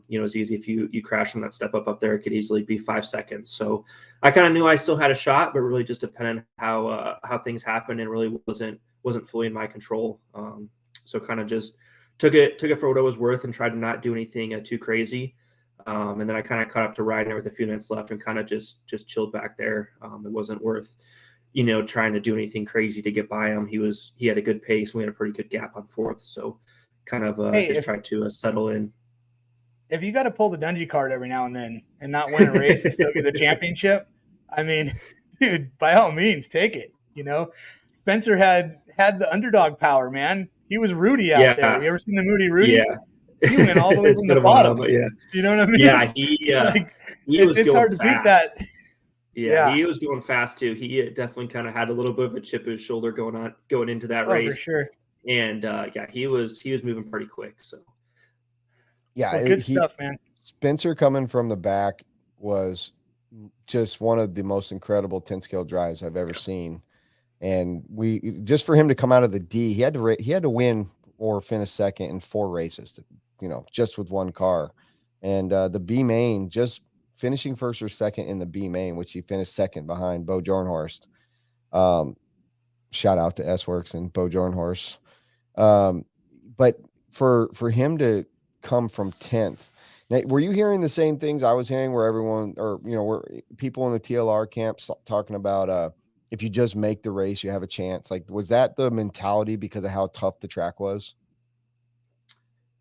S5: It's easy if you crash on that step up there, it could easily be 5 seconds. So I kind of knew I still had a shot, but really just depended on how things happened, and really wasn't fully in my control. So kind of just took it for what it was worth, and tried to not do anything too crazy. And then I kind of caught up to Ryder with a few minutes left, and kind of just chilled back there. It wasn't worth, trying to do anything crazy to get by him. He had a good pace, and we had a pretty good gap on 4th. So kind of just tried to settle in.
S1: If you got to pull the Dungey card every now and then and not win a race and still get the championship, I mean, dude, by all means, take it. You know, Spencer had the underdog power, man. He was Rudy out there. You ever seen the movie Rudy?
S5: Yeah.
S1: He went all the way
S5: It's
S1: from
S5: been
S1: the
S5: a while,
S1: bottom.
S5: but yeah.
S1: You know what I mean?
S5: Yeah,
S1: Like,
S5: he was
S1: it's
S5: going
S1: hard to
S5: fast.
S1: beat that.
S5: Yeah, he was going fast too. He definitely kind of had a little bit of a chip in his shoulder going into that race.
S1: For sure.
S5: And yeah, he was moving pretty quick. So
S2: yeah,
S1: well, good stuff, man.
S2: Spencer coming from the back was just one of the most incredible 10 scale drives I've ever seen. And just for him to come out of the D, he had to win or finish second in 4 races, just with one car. And the B main, just finishing first or second in the B main, which he finished second behind Bo Jornhorst. Shout out to S-Works and Bo Jornhorst. But for him to come from 10th, now, were you hearing the same things I was hearing, where everyone, or where people in the TLR camps talking about if you just make the race, you have a chance? Like, was that the mentality because of how tough the track was?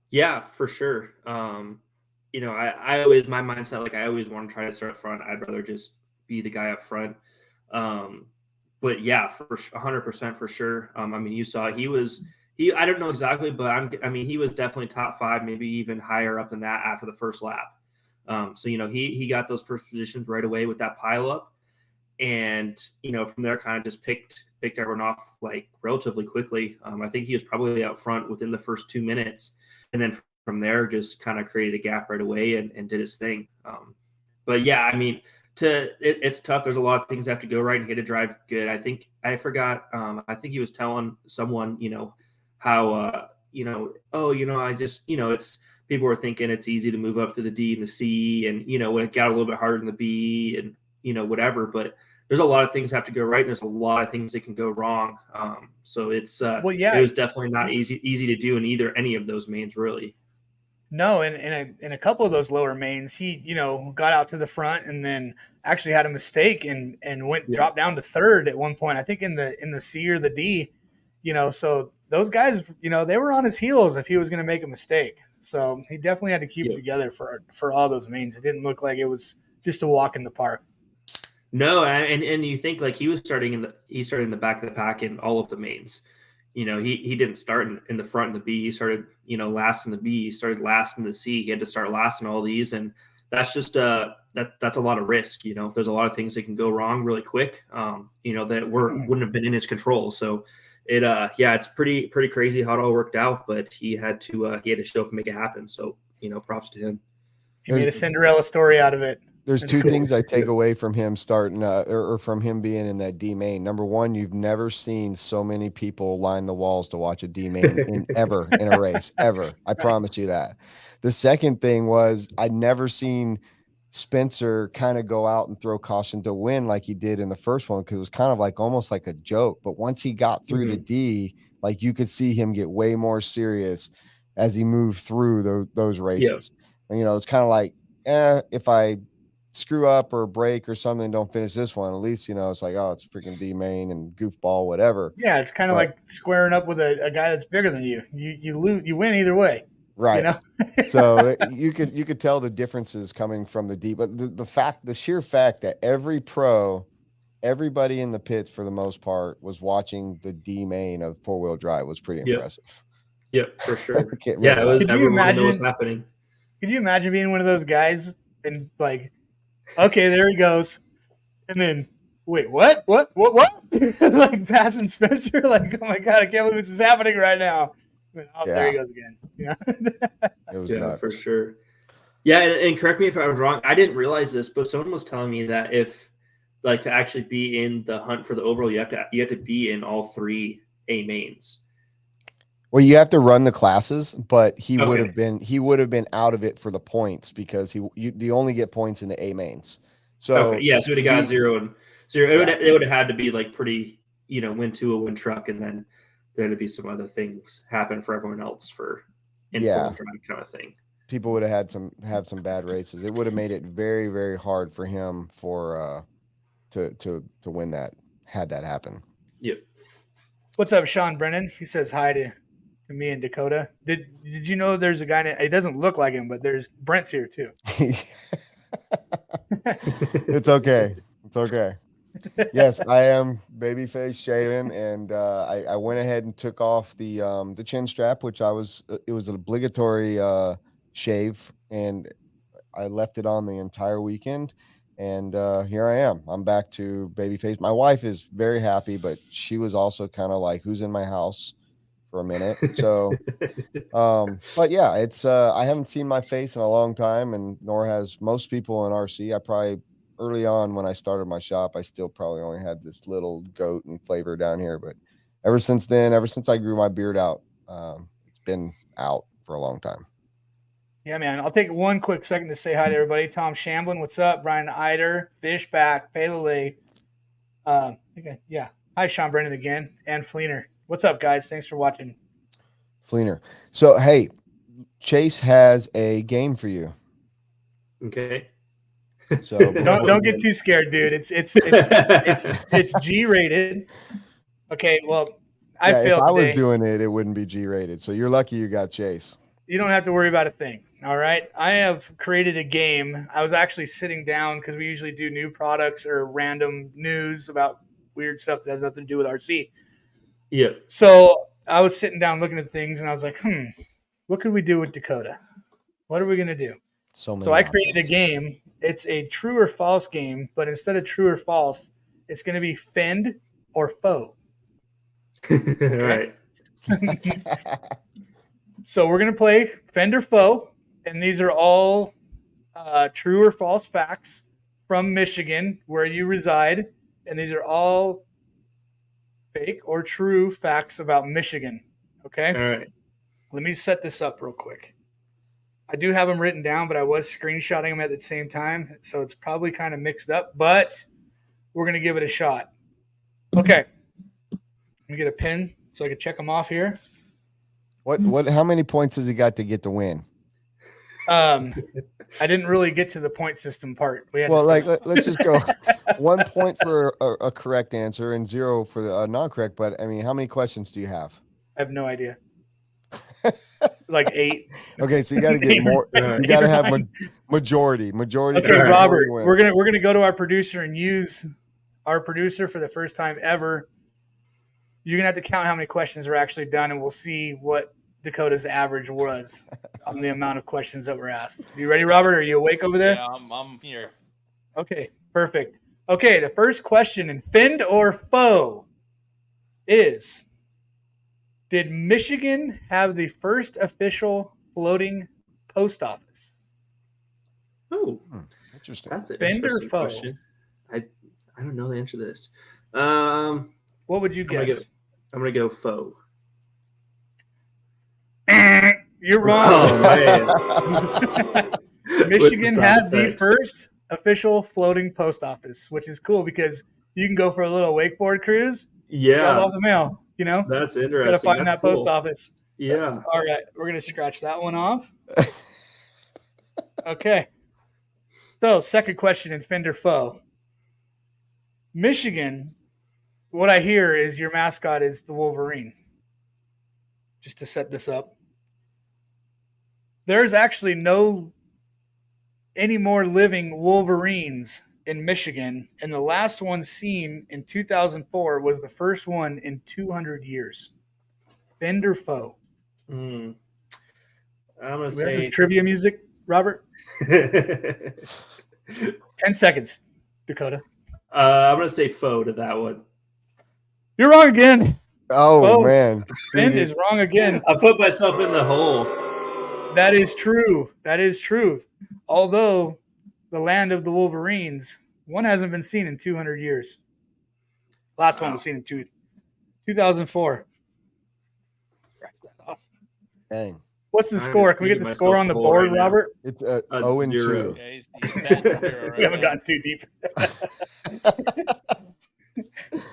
S5: Yeah, for sure. I always, my mindset, like I always want to try to start up front. I'd rather just be the guy up front. But yeah, for 100% for sure. I mean, you saw I don't know exactly, but he was definitely top 5, maybe even higher up than that after the first lap. So, he got those first positions right away with that pile up. And, from there kind of just picked everyone off like relatively quickly. I think he was probably out front within the first 2 minutes. And then from there, just kind of created a gap right away and did his thing. But yeah, I mean, it's tough. There's a lot of things that have to go right and he had to drive good. I think he was telling someone, how, I just, it's, people were thinking it's easy to move up to the D and the C, and, when it got a little bit harder in the B and, whatever, but there's a lot of things that have to go right. And there's a lot of things that can go wrong. So it's, it was definitely not easy to do in any of those mains, really.
S1: No, and in a couple of those lower mains, he got out to the front and then actually had a mistake and dropped down to 3rd at one point. I think in the C or the D, So those guys, they were on his heels if he was going to make a mistake. So he definitely had to keep it together for all those mains. It didn't look like it was just a walk in the park.
S5: No, and you think like he started in the back of the pack in all of the mains. He didn't start in the front in the B. He started, last in the B. He started last in the C. He had to start last in all these, and that's just that's a lot of risk. There's a lot of things that can go wrong really quick. That wouldn't have been in his control. So it's pretty crazy how it all worked out. But he had to show up and make it happen. So props to him.
S1: He made a Cinderella story out of it.
S2: There's two things I take away from him starting or from him being in that D main. Number one, you've never seen so many people line the walls to watch a D main ever in a race, ever. I promise you that. The second thing was I'd never seen Spencer kind of go out and throw caution to win like he did in the first one, because it was kind of like almost like a joke. But once he got through the D, like you could see him get way more serious as he moved through those races. And, it's kind of like, if I screw up or break or something, don't finish this one, at least it's like, oh, it's freaking D main and goofball, whatever.
S1: Yeah, it's kind of like squaring up with a guy that's bigger than you. You lose, you win either way,
S2: right? So you could tell the differences coming from the D. But the sheer fact that everybody in the pits for the most part was watching the D main of 4-wheel drive was pretty impressive.
S5: Yep, for sure.
S2: It was.
S5: Could you imagine what's happening?
S1: Could you imagine being one of those guys and like, okay, there he goes, and then wait, what? Like passing Spencer, like, oh my god, I can't believe this is happening right now. There he goes again.
S2: It was nuts.
S5: For sure. Yeah, and correct me if I was wrong. I didn't realize this, but someone was telling me that if, like, to actually be in the hunt for the overall, you have to be in all 3 A mains.
S2: Well, you have to run the classes, but he would have been out of it for the points, because you only get points in the A mains. So
S5: so he would have got 0 and 0. It would have had to be like pretty, win 2 a win truck, and then there'd be some other things happen for everyone else for drive kind of thing.
S2: People would have had some bad races. It would have made it very, very hard for him to win that, had that happen.
S5: Yep.
S1: What's up, Sean Brennan? He says hi to me and Dakota. Did you know there's a guy? It doesn't look like him, but there's Brent's here too.
S2: It's okay. Yes, I am babyface shaven, and I went ahead and took off the chin strap, which it was an obligatory shave, and I left it on the entire weekend. And here I am. I'm back to babyface. My wife is very happy, but she was also kind of like, "Who's in my house?" for a minute. So, but yeah, it's I haven't seen my face in a long time, and nor has most people in RC. I probably early on when I started my shop, I still probably only had this little goat and flavor down here, but ever since then, ever since I grew my beard out, it's been out for a long time.
S1: Yeah, man. I'll take one quick second to say hi to everybody. Tom Shamblin, what's up? Brian Eider, Fishback, Palele. Yeah. Hi, Sean Brennan again, and Fleener. What's up, guys? Thanks for watching.
S2: Fleener. So, hey, Chase has a game for you.
S5: Okay.
S2: So
S1: don't get too scared, dude. It's G rated. Okay, well, I failed
S2: if I
S1: today.
S2: was doing it, it wouldn't be G rated. So you're lucky you got Chase.
S1: You don't have to worry about a thing. All right. I have created a game. I was actually sitting down because we usually do new products or random news about weird stuff that has nothing to do with RC.
S5: Yeah.
S1: So I was sitting down looking at things and I was like, what could we do with Dakotah? What are we going to do? So I created a game. It's a true or false game, but instead of true or false, it's going to be Phend or foe.
S5: Right.
S1: So we're going to play Phend or foe, and these are all true or false facts from Michigan, where you reside, and these are all fake or true facts about Michigan. Okay?
S5: All right.
S1: Let me set this up real quick. I do have them written down, but I was screenshotting them at the same time, so it's probably kind of mixed up, but we're going to give it a shot. Okay. Let me get a pen so I can check them off here.
S2: How many points has he got to get the win?
S1: I didn't really get to the point system part.
S2: Let's just go 1 point for a correct answer and 0 for a non-correct. But I mean, how many questions do you have?
S1: I have no idea. Like 8.
S2: Okay, so you got to get more. You got to have majority.
S1: Okay, Robert, we're gonna go to our producer and use our producer for the first time ever. You're gonna have to count how many questions were actually done, and we'll see what Dakotah's average was on the amount of questions that were asked. You ready, Robert? Are you awake over there?
S3: Yeah, I'm here.
S1: Okay, perfect. Okay, the first question in Phend or foe is: did Michigan have the first official floating post office?
S5: Oh,
S2: interesting.
S5: That's an
S1: Phend or
S5: interesting
S1: foe?
S5: question. I don't know the answer to this.
S1: What would you guess?
S5: I'm gonna go foe.
S1: You're wrong.
S5: Oh,
S1: Michigan had the first official floating post office, which is cool because you can go for a little wakeboard cruise, drop off the mail. You know,
S5: that's interesting.
S1: Got to find
S5: that's
S1: that
S5: cool.
S1: post office.
S5: Yeah.
S1: All right, we're gonna scratch that one off. Okay. So, second question in Phend or foe. Michigan, what I hear is your mascot is the Wolverine. Just to set this up. There's actually no any more living Wolverines in Michigan, and the last one seen in 2004 was the first one in 200 years. Phend or foe?
S5: I'm gonna
S1: Do we have
S5: say
S1: some trivia music, Robert? 10 seconds, Dakotah.
S5: I'm gonna say foe to that one.
S1: You're wrong again.
S2: Oh, man.
S1: Phend is wrong again.
S5: I put myself in the hole.
S1: That is true. That is true. Although the land of the Wolverines, one hasn't been seen in 200 years. Last one was seen in 2004. Scratch that off.
S2: Dang.
S1: What's the score? Can we get the score on the board, Robert?
S2: It's 0-2.
S3: Yeah, he's batting 0
S1: We haven't gotten too deep.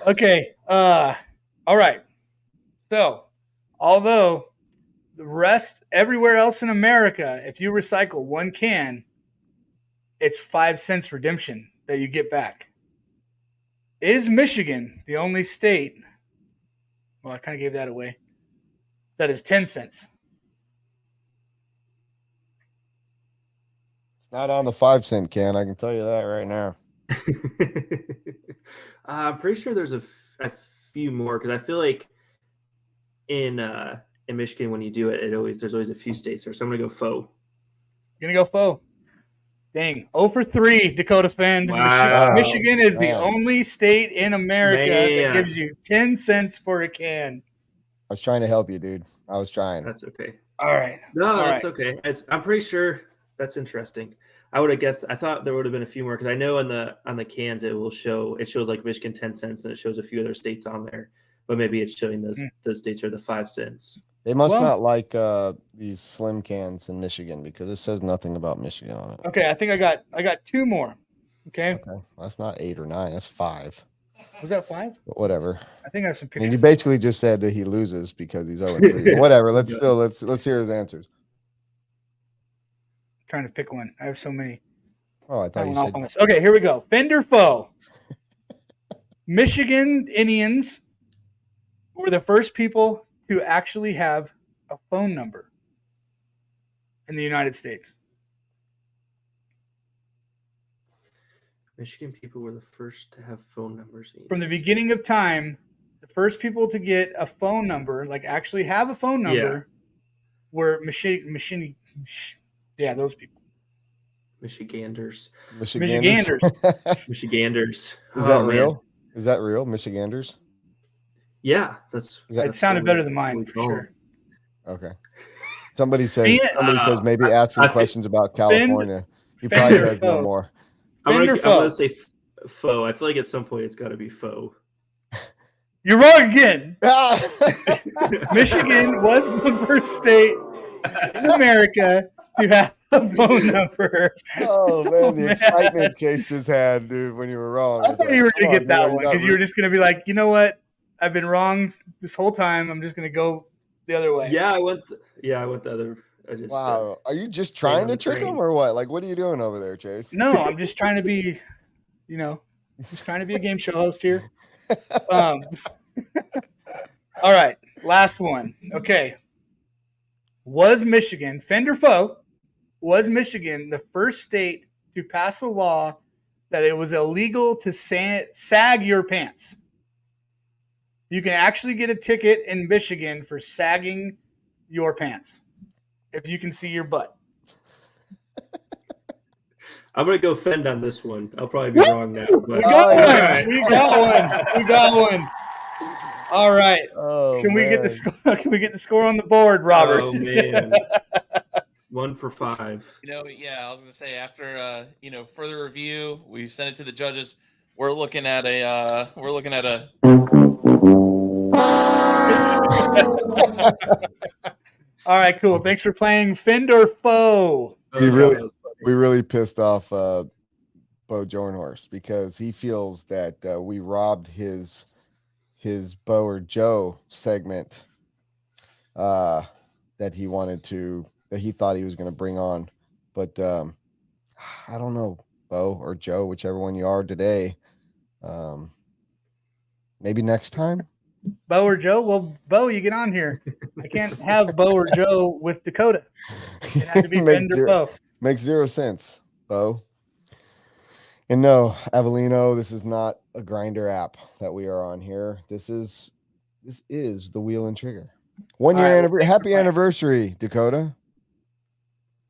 S1: Okay. All right. So, although the rest, everywhere else in America, if you recycle one can, it's 5 cents redemption that you get back. Is Michigan the only state? Well, I kind of gave that away. That is 10 cents.
S2: It's not on the 5 cent can. I can tell you that right now.
S5: I'm pretty sure there's a few more because I feel like in Michigan when you do it, there's always a few states there. So I'm gonna go faux.
S1: Gonna go faux. Dang, 0 for 3, Dakotah Phend.
S5: Wow.
S1: Michigan is the
S2: Man.
S1: only state in America that
S5: Man.
S1: gives you 10 cents for a can.
S2: I was trying to help you, dude. I was trying.
S5: That's okay.
S1: All right.
S5: No,
S1: All
S5: that's
S1: right.
S5: okay. I'm pretty sure that's interesting. I would have guessed. I thought there would have been a few more because I know on the cans it shows like Michigan 10 cents and it shows a few other states on there, but maybe it's showing those states are the 5 cents.
S2: They must not like these slim cans in Michigan because it says nothing about Michigan on it.
S1: Okay, I think I got 2 more. Okay.
S2: Well, that's not 8 or 9. That's 5.
S1: Was that 5?
S2: But whatever.
S1: I think I have some
S2: I
S1: pictures.
S2: mean, you basically just said that he loses because he's 0-3. Whatever. Let's hear his answers.
S1: I'm trying to pick one. I have so many.
S2: Oh, I thought you said.
S1: Okay, here we go. Phend or faux? Michigan Indians were the first people to actually have a phone number in the United States.
S5: Michigan people were the first to have phone numbers.
S1: From the beginning of time, the first people to get a phone number, like actually have a phone number, were those people.
S5: Michiganders.
S1: Michiganders.
S5: Michiganders.
S2: Is that real? Is that real? Michiganders?
S5: Yeah,
S1: It sounded better than mine for sure.
S2: Okay. Somebody says maybe asking questions about California. He
S1: Phend
S2: probably
S1: or
S2: does know
S1: faux?
S2: more.
S5: I'm gonna say faux. I feel like at some point it's got to be faux.
S1: You're wrong again. Michigan was the first state in America to have a phone number.
S2: Oh man, the excitement Chase just had, dude, when you were wrong.
S1: I thought you were going to get that one because you were just going to be like, you know what? I've been wrong this whole time. I'm just going to go the other way.
S5: Yeah, I went the other.
S2: Wow. Are you just trying to trick him or what? Like, what are you doing over there, Chase?
S1: No, I'm just trying to be, just trying to be a game show host here. All right. Last one. Okay. Was Michigan, Phend or faux, was Michigan the first state to pass a law that it was illegal to sag your pants? You can actually get a ticket in Michigan for sagging your pants if you can see your butt.
S5: I'm going to go Phend on this one. I'll probably be wrong now. But...
S1: We got one. All right.
S2: Oh,
S1: Can we get the score? Can we get the score on the board, Robert?
S5: Oh man. 1 for 5.
S3: I was going to say after further review, we sent it to the judges. We're looking at a
S1: All right, cool. Thanks for playing Phend or faux.
S2: We really pissed off Bo Jornhorst because he feels that we robbed his Bo or Joe segment that he thought he was going to bring on. But I don't know, Bo or Joe, whichever one you are today. Maybe next time.
S1: Bo or Joe? Well, Bo, you get on here. I can't have Bo or Joe with Dakotah. It had to be Phend or Bo.
S2: Makes 0 sense, Bo. And no, Avellino, this is not a grinder app that we are on here. This is the Wheel and Trigger. 1 year anniversary. Happy anniversary, Dakotah.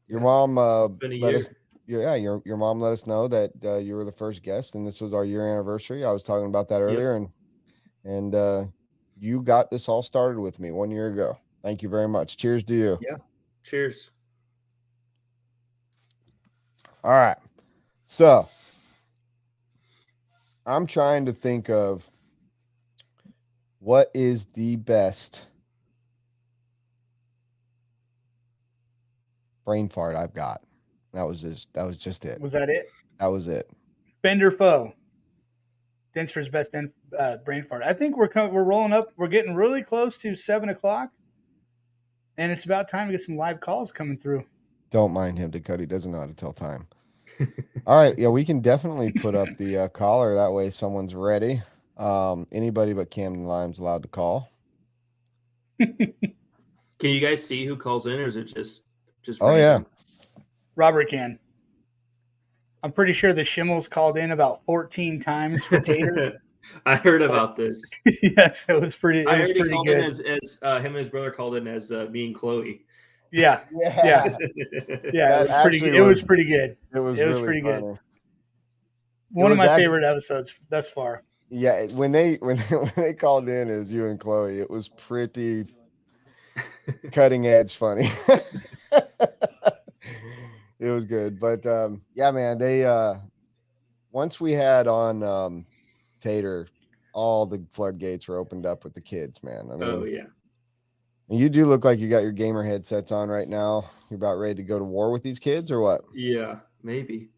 S2: Your mom let us. Your mom let us know that you were the first guest, and this was our year anniversary. I was talking about that earlier, and you got this all started with me 1 year ago. Thank you very much. Cheers to you.
S5: Yeah. Cheers.
S2: All right. So I'm trying to think of what is the best brain fart I've got. That was just it.
S1: Was that it?
S2: That was it.
S1: Phend or faux? Densford's best brain fart. I think we're rolling up. We're getting really close to 7:00, and it's about time to get some live calls coming through.
S2: Don't mind him, Dakota. He doesn't know how to tell time. All right. Yeah, we can definitely put up the caller. That way someone's ready. Anybody but Camden Lime's allowed to call.
S5: Can you guys see who calls in, or is it just
S2: Oh, yeah.
S1: Robert can. I'm pretty sure the Schimmels called in about 14 times for Tater.
S5: I heard about this.
S1: Yes, it was pretty. It
S5: I
S1: was
S5: heard he
S1: pretty
S5: called
S1: good.
S5: in as him and his brother called in as me and Chloe.
S1: Yeah,
S2: Yeah.
S1: yeah.
S2: That
S1: It was pretty.
S2: actually
S1: It was
S2: was-
S1: pretty good.
S2: It was
S1: It was
S2: really
S1: pretty good.
S2: funny.
S1: One of
S2: was
S1: my favorite episodes thus far.
S2: Yeah, when they called in as you and Chloe, it was pretty cutting edge funny. It was good. But yeah, man, they once we had on Tater, all the floodgates were opened up with the kids, man. I mean,
S5: Oh yeah.
S2: you do look like you got your gamer headsets on right now. You're about ready to go to war with these kids or what?
S5: Yeah, maybe.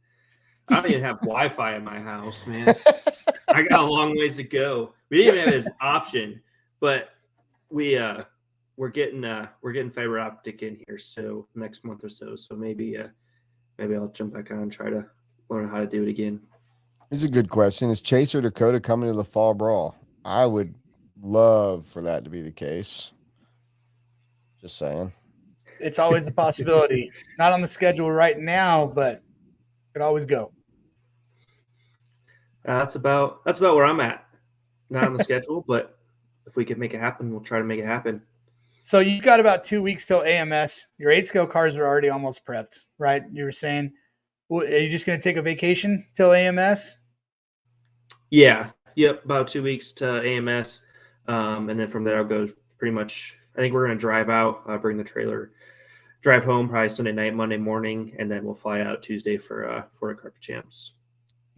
S5: I don't even have Wi-Fi in my house, man. I got a long ways to go. We didn't even have it as an option, but we're getting fiber optic in here so next month or so. So maybe I'll jump back on and try to learn how to do it again.
S2: Here's a good question. Is Chase or Dakotah coming to the fall brawl? I would love for that to be the case. Just saying.
S1: It's always a possibility. Not on the schedule right now, but could always go.
S5: That's about where I'm at. Not on the schedule, but if we can make it happen, we'll try to make it happen.
S1: So you've got about 2 weeks till AMS. Your 8-scale cars are already almost prepped, right? You were saying, well, are you just going to take a vacation till AMS?
S5: Yeah. Yep. About 2 weeks to AMS. And then from there, I'll go pretty much. I think we're going to drive out, bring the trailer, drive home probably Sunday night, Monday morning, and then we'll fly out Tuesday for a Carpet Champs.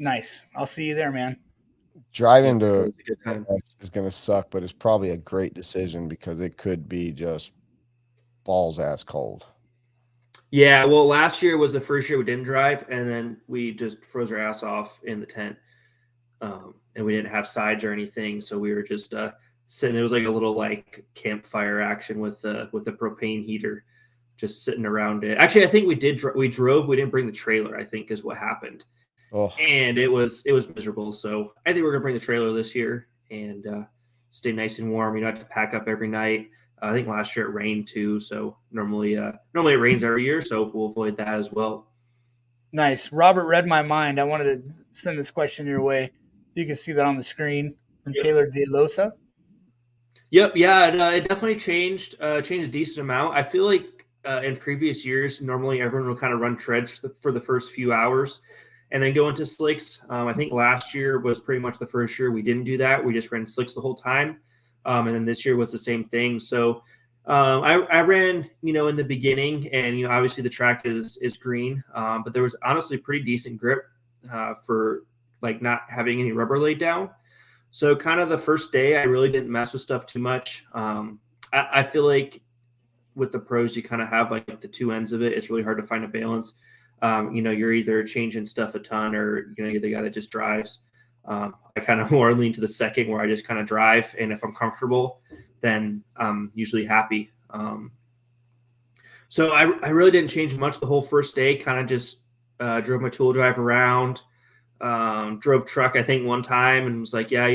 S1: Nice. I'll see you there, man.
S2: Driving
S5: It
S2: to
S5: was a good time.
S2: is going to suck, but it's probably a great decision because it could be just balls ass cold.
S5: Yeah, well, last year was the first year we didn't drive, and then we just froze our ass off in the tent, and we didn't have sides or anything, so we were just sitting. It was like a little like campfire action with the propane heater, just sitting around it. Actually, I think we drove. We didn't bring the trailer, I think, is what happened.
S2: Oh.
S5: And it was miserable. So I think we're gonna bring the trailer this year and stay nice and warm. You don't have to pack up every night. I think last year it rained too. So normally it rains every year. So we'll avoid that as well.
S1: Nice. Robert read my mind. I wanted to send this question your way. You can see that on the screen from Taylor De Losa.
S5: Yep. Yeah. It definitely changed a decent amount. I feel like in previous years, normally everyone will kind of run treads for the first few hours and then go into slicks. I think last year was pretty much the first year we didn't do that. We just ran slicks the whole time. And then this year was the same thing. So I ran, in the beginning, and obviously the track is green, but there was honestly pretty decent grip for like not having any rubber laid down. So kind of the first day, I really didn't mess with stuff too much. I feel like with the pros, you kind of have like the two ends of it. It's really hard to find a balance. You're either changing stuff a ton or you're the guy that just drives. I kind of more lean to the second, where I just kind of drive, and if I'm comfortable, then I'm usually happy. So I really didn't change much the whole first day. Kind of just drove my tool drive around, drove truck I think one time, and was like, yeah,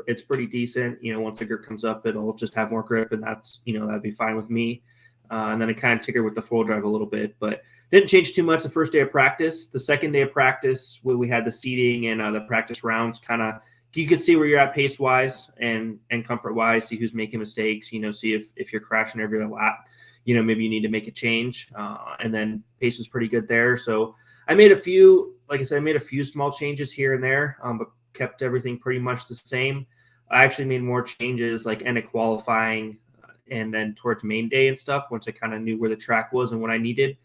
S5: it's pretty decent. Once the grip comes up, it'll just have more grip, and that's that'd be fine with me. And then I kind of tinkered with the four-wheel drive a little bit, but didn't change too much the first day of practice. The second day of practice, where we had the seating and the practice rounds, kind of you could see where you're at pace-wise and comfort-wise, see who's making mistakes, see if you're crashing every lap, maybe you need to make a change. And then pace was pretty good there. So I made a few, like I said, small changes here and there, but kept everything pretty much the same. I actually made more changes like end of qualifying and then towards main day and stuff once I kind of knew where the track was and what I needed.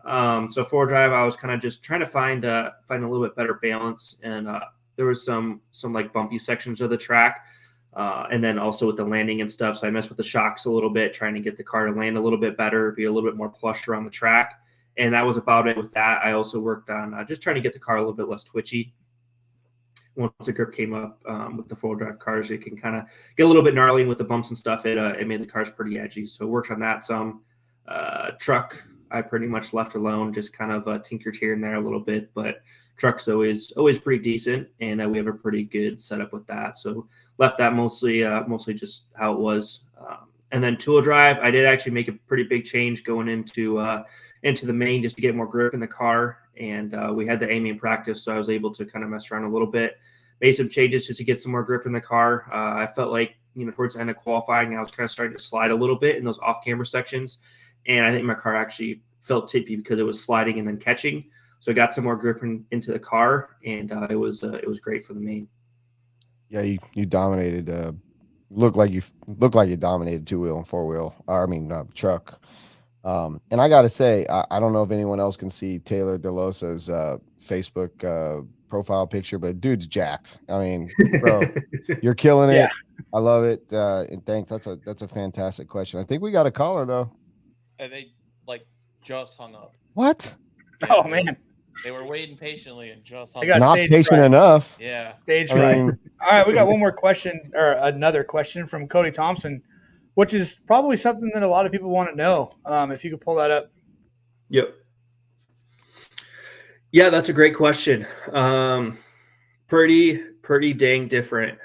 S5: So four drive, I was kind of just trying to find a little bit better balance, and there was some like bumpy sections of the track, and then also with the landing and stuff. So I messed with the shocks a little bit, trying to get the car to land a little bit better, be a little bit more plush around the track, and that was about it with that. I also worked on just trying to get the car a little bit less twitchy. Once the grip came up with the four-wheel drive cars, it can kind of get a little bit gnarly with the bumps and stuff. It made the cars pretty edgy, so worked on that some. Truck, I pretty much left alone, just kind of tinkered here and there a little bit, but truck's always pretty decent, and we have a pretty good setup with that. So left that mostly just how it was. And then two-wheel drive, I did actually make a pretty big change going into the main just to get more grip in the car. And we had the aiming practice, so I was able to kind of mess around a little bit, made some changes just to get some more grip in the car. I felt like, towards the end of qualifying, I was kind of starting to slide a little bit in those off-camera sections. And I think my car actually felt tippy because it was sliding and then catching. So I got some more grip into the car, and it was great for the main.
S2: Yeah, you dominated. Looked like you dominated 2-wheel and 4-wheel. Truck. And I got to say, I don't know if anyone else can see Taylor DeLosa's Facebook profile picture, but dude's jacked. I mean, bro, you're killing it.
S1: Yeah.
S2: I love it. And thanks. That's a fantastic question. I think we got a caller though.
S3: And they just hung up.
S2: What?
S3: Yeah,
S1: Oh man,
S3: they were waiting patiently and just hung
S1: They got
S3: up.
S2: Not
S1: stage
S2: patient
S1: fright.
S2: enough.
S3: Yeah.
S1: Stage
S2: I
S1: right.
S2: mean,
S1: All right, we got one more question, or another question from Cody Thompson, which is probably something that a lot of people want to know. If you could pull that up.
S5: Yep. Yeah, that's a great question. Pretty dang different.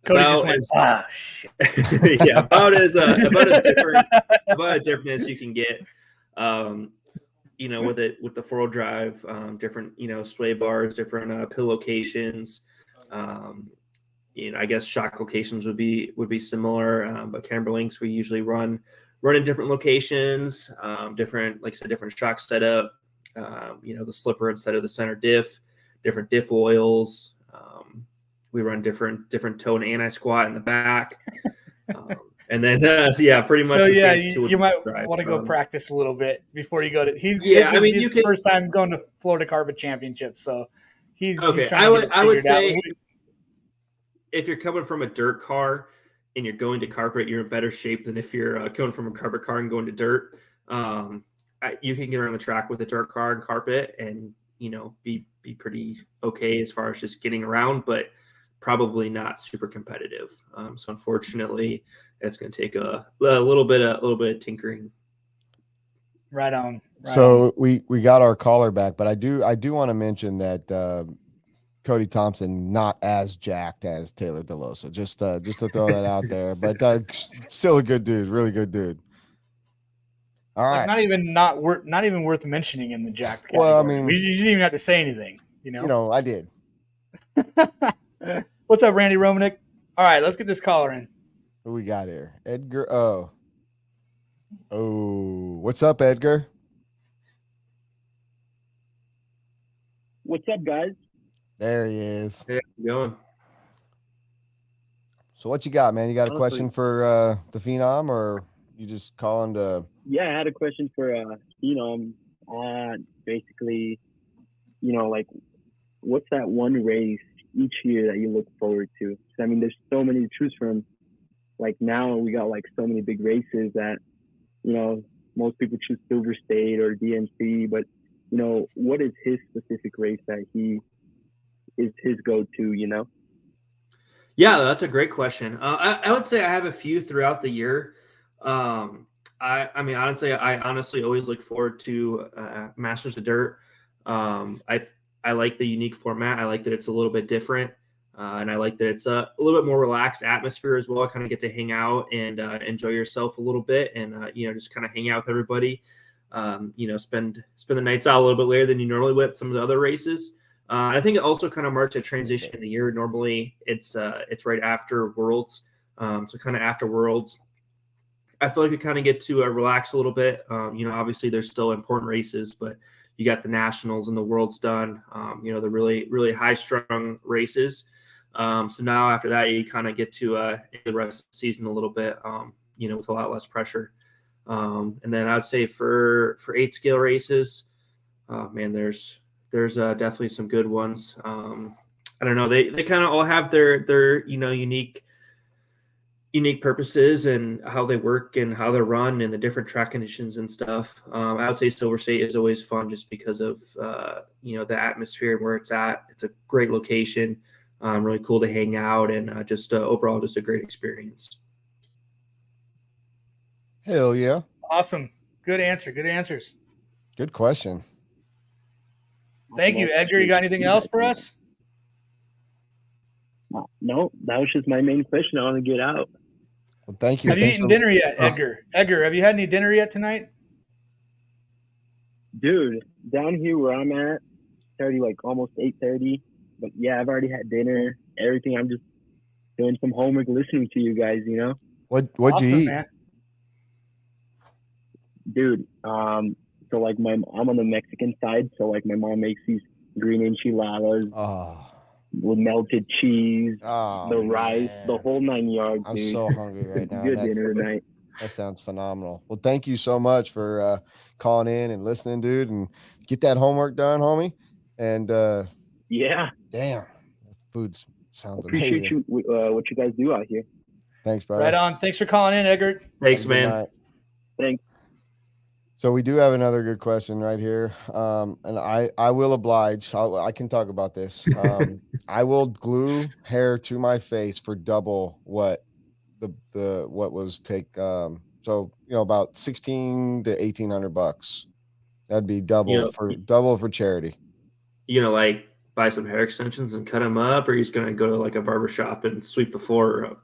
S1: Cody just went, shit.
S5: Yeah, about as different as you can get. With the 4-wheel drive, different sway bars, different pill locations. I guess shock locations would be similar, but camber links we usually run in different locations, different shock setup. The slipper instead of the center diff, different diff oils. We run different tone anti-squat in the back. And then, pretty much.
S1: So yeah, you might want to go practice a little bit before you go to. It's his first time going to Florida Carpet Championship, so he's trying to
S5: I would say
S1: out.
S5: If you're coming from a dirt car and you're going to carpet, you're in better shape than if you're coming from a carpet car and going to dirt. You can get around the track with a dirt car and carpet, and be pretty okay as far as just getting around, but probably not super competitive. So unfortunately, it's going to take a little bit of tinkering.
S1: Right on.
S2: So we got our caller back, but I do want to mention that Cody Thompson not as jacked as Taylor DeLosa. Just to throw that out there, but still a good dude, really good dude. All right,
S1: not even worth mentioning in the jack category.
S2: Well, I mean,
S1: you didn't even have to say anything.
S2: I did.
S1: What's up, Randy Romanek? All right, let's get this caller in.
S2: Who we got here? Edgar. Oh, what's up, Edgar?
S6: What's up, guys?
S2: There he is.
S5: Hey, how's it going?
S2: So what you got, man? You got a question for the Phenom, or you just calling to?
S6: Yeah, I had a question for Phenom. Basically, what's that one race each year that you look forward to? I mean, there's so many to choose from. Like now we got so many big races that, most people choose Silver State or DMC, but what is his specific race that he is his go-to,
S5: Yeah, that's a great question. I would say I have a few throughout the year. I honestly always look forward to Masters of Dirt. I like the unique format. I like that it's a little bit different. And I like that it's a little bit more relaxed atmosphere as well. I kind of get to hang out and enjoy yourself a little bit, and just kind of hang out with everybody. Spend the nights out a little bit later than you normally would at some of the other races. I think it also kind of marks a transition in the year. Normally, it's right after Worlds, so kind of after Worlds, I feel like we kind of get to relax a little bit. Obviously there's still important races, but you got the Nationals and the Worlds done. The really really high strung races. So now after that, you kind of get to the rest of the season a little bit, with a lot less pressure. And then I'd say for 8 scale races, there's definitely some good ones. I don't know. They kind of all have their unique purposes and how they work and how they're run and the different track conditions and stuff. I would say Silver State is always fun just because of the atmosphere and where it's at. It's a great location. Really cool to hang out, and overall just a great experience.
S2: Hell yeah.
S1: Awesome. Good answer. Good answers.
S2: Good question.
S1: Thank you, Edgar. You got anything else for us?
S6: No, that was just my main question. I want to get out.
S2: Well, thank you.
S1: Have you eaten dinner yet, Edgar? Edgar, have you had any dinner yet tonight?
S6: Dude, down here where I'm at, it's already like almost 8:30. But yeah, I've already had dinner, everything. I'm just doing some homework, listening to you guys. You know.
S2: What'd
S1: Awesome,
S2: you eat,
S1: man?
S6: Dude, so like I'm on the Mexican side, so like my mom makes these green enchiladas with melted cheese, the rice, the whole 9 yards.
S2: I'm
S6: dude.
S2: so hungry right
S6: It's
S2: now.
S6: good dinner tonight.
S2: That sounds phenomenal. Well, thank you so much for calling in and listening, dude, and get that homework done, homie. And
S6: yeah,
S2: damn, food sounds
S6: appreciate
S2: amazing.
S6: you what you guys do out here.
S2: Thanks, brother.
S1: Right on. Thanks for calling in, Edgar.
S5: Thanks, man.
S2: Night.
S6: Thanks.
S2: So we do have another good question right here, and I will oblige. I can talk about this. I will glue hair to my face for double what what was take. So about 16 to 1800 bucks. That'd be double for charity.
S5: Like buy some hair extensions and cut them up, or he's gonna go to like a barber shop and sweep the floor.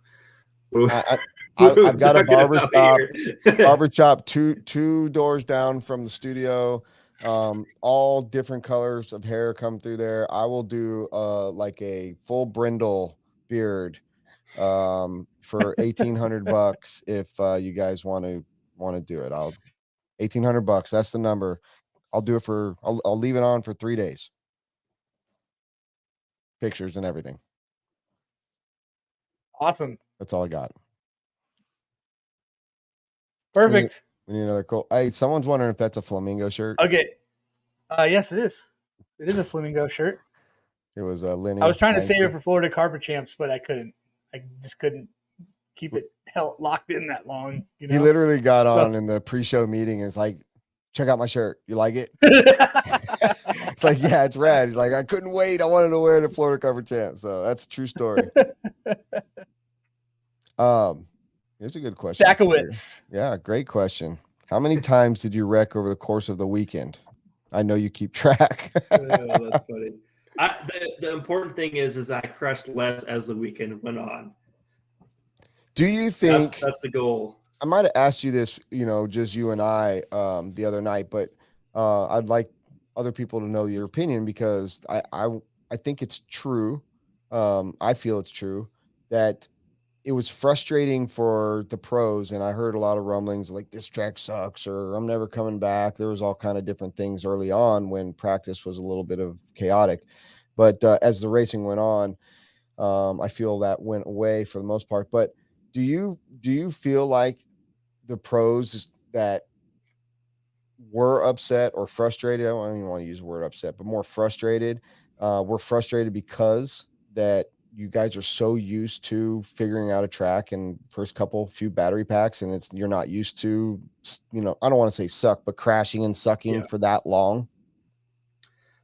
S2: I've got a barber shop two doors down from the studio. All different colors of hair come through there. I will do like a full brindle beard for 1800 bucks if you guys want to do it. 1800 bucks. That's the number. I'll do it I'll leave it on for 3 days. Pictures and everything.
S1: Awesome.
S2: That's all I got.
S1: Perfect.
S2: We need another cool. Hey, someone's wondering if that's a flamingo shirt.
S1: Okay. Yes, it is. It is a flamingo shirt.
S2: It was Lenny.
S1: I was trying to save it for Florida Carpet Champs, but I couldn't. I just couldn't keep it locked in that long. You know?
S2: He literally got on in the pre-show meeting and is like, check out my shirt. You like it? It's like, yeah, it's rad. He's like, I couldn't wait. I wanted to wear the Florida Carpet Champ. So that's a true story. Here's a good question.
S1: Dakowitz.
S2: Yeah, great question. How many times did you wreck over the course of the weekend? I know you keep track.
S5: Oh, that's funny. The important thing is I crushed less as the weekend went on.
S2: Do you think
S5: that's the goal?
S2: I might have asked you this, just you and I the other night, but I'd like other people to know your opinion because I think it's true. I feel it's true that it was frustrating for the pros, and I heard a lot of rumblings like this track sucks or I'm never coming back. There was all kind of different things early on when practice was a little bit of chaotic, but as the racing went on, I feel that went away for the most part. But do you feel like the pros that were upset or frustrated, I don't even want to use the word upset, but more frustrated, were frustrated because that you guys are so used to figuring out a track and first few battery packs, and you're not used to, I don't want to say suck, but crashing and sucking for that long?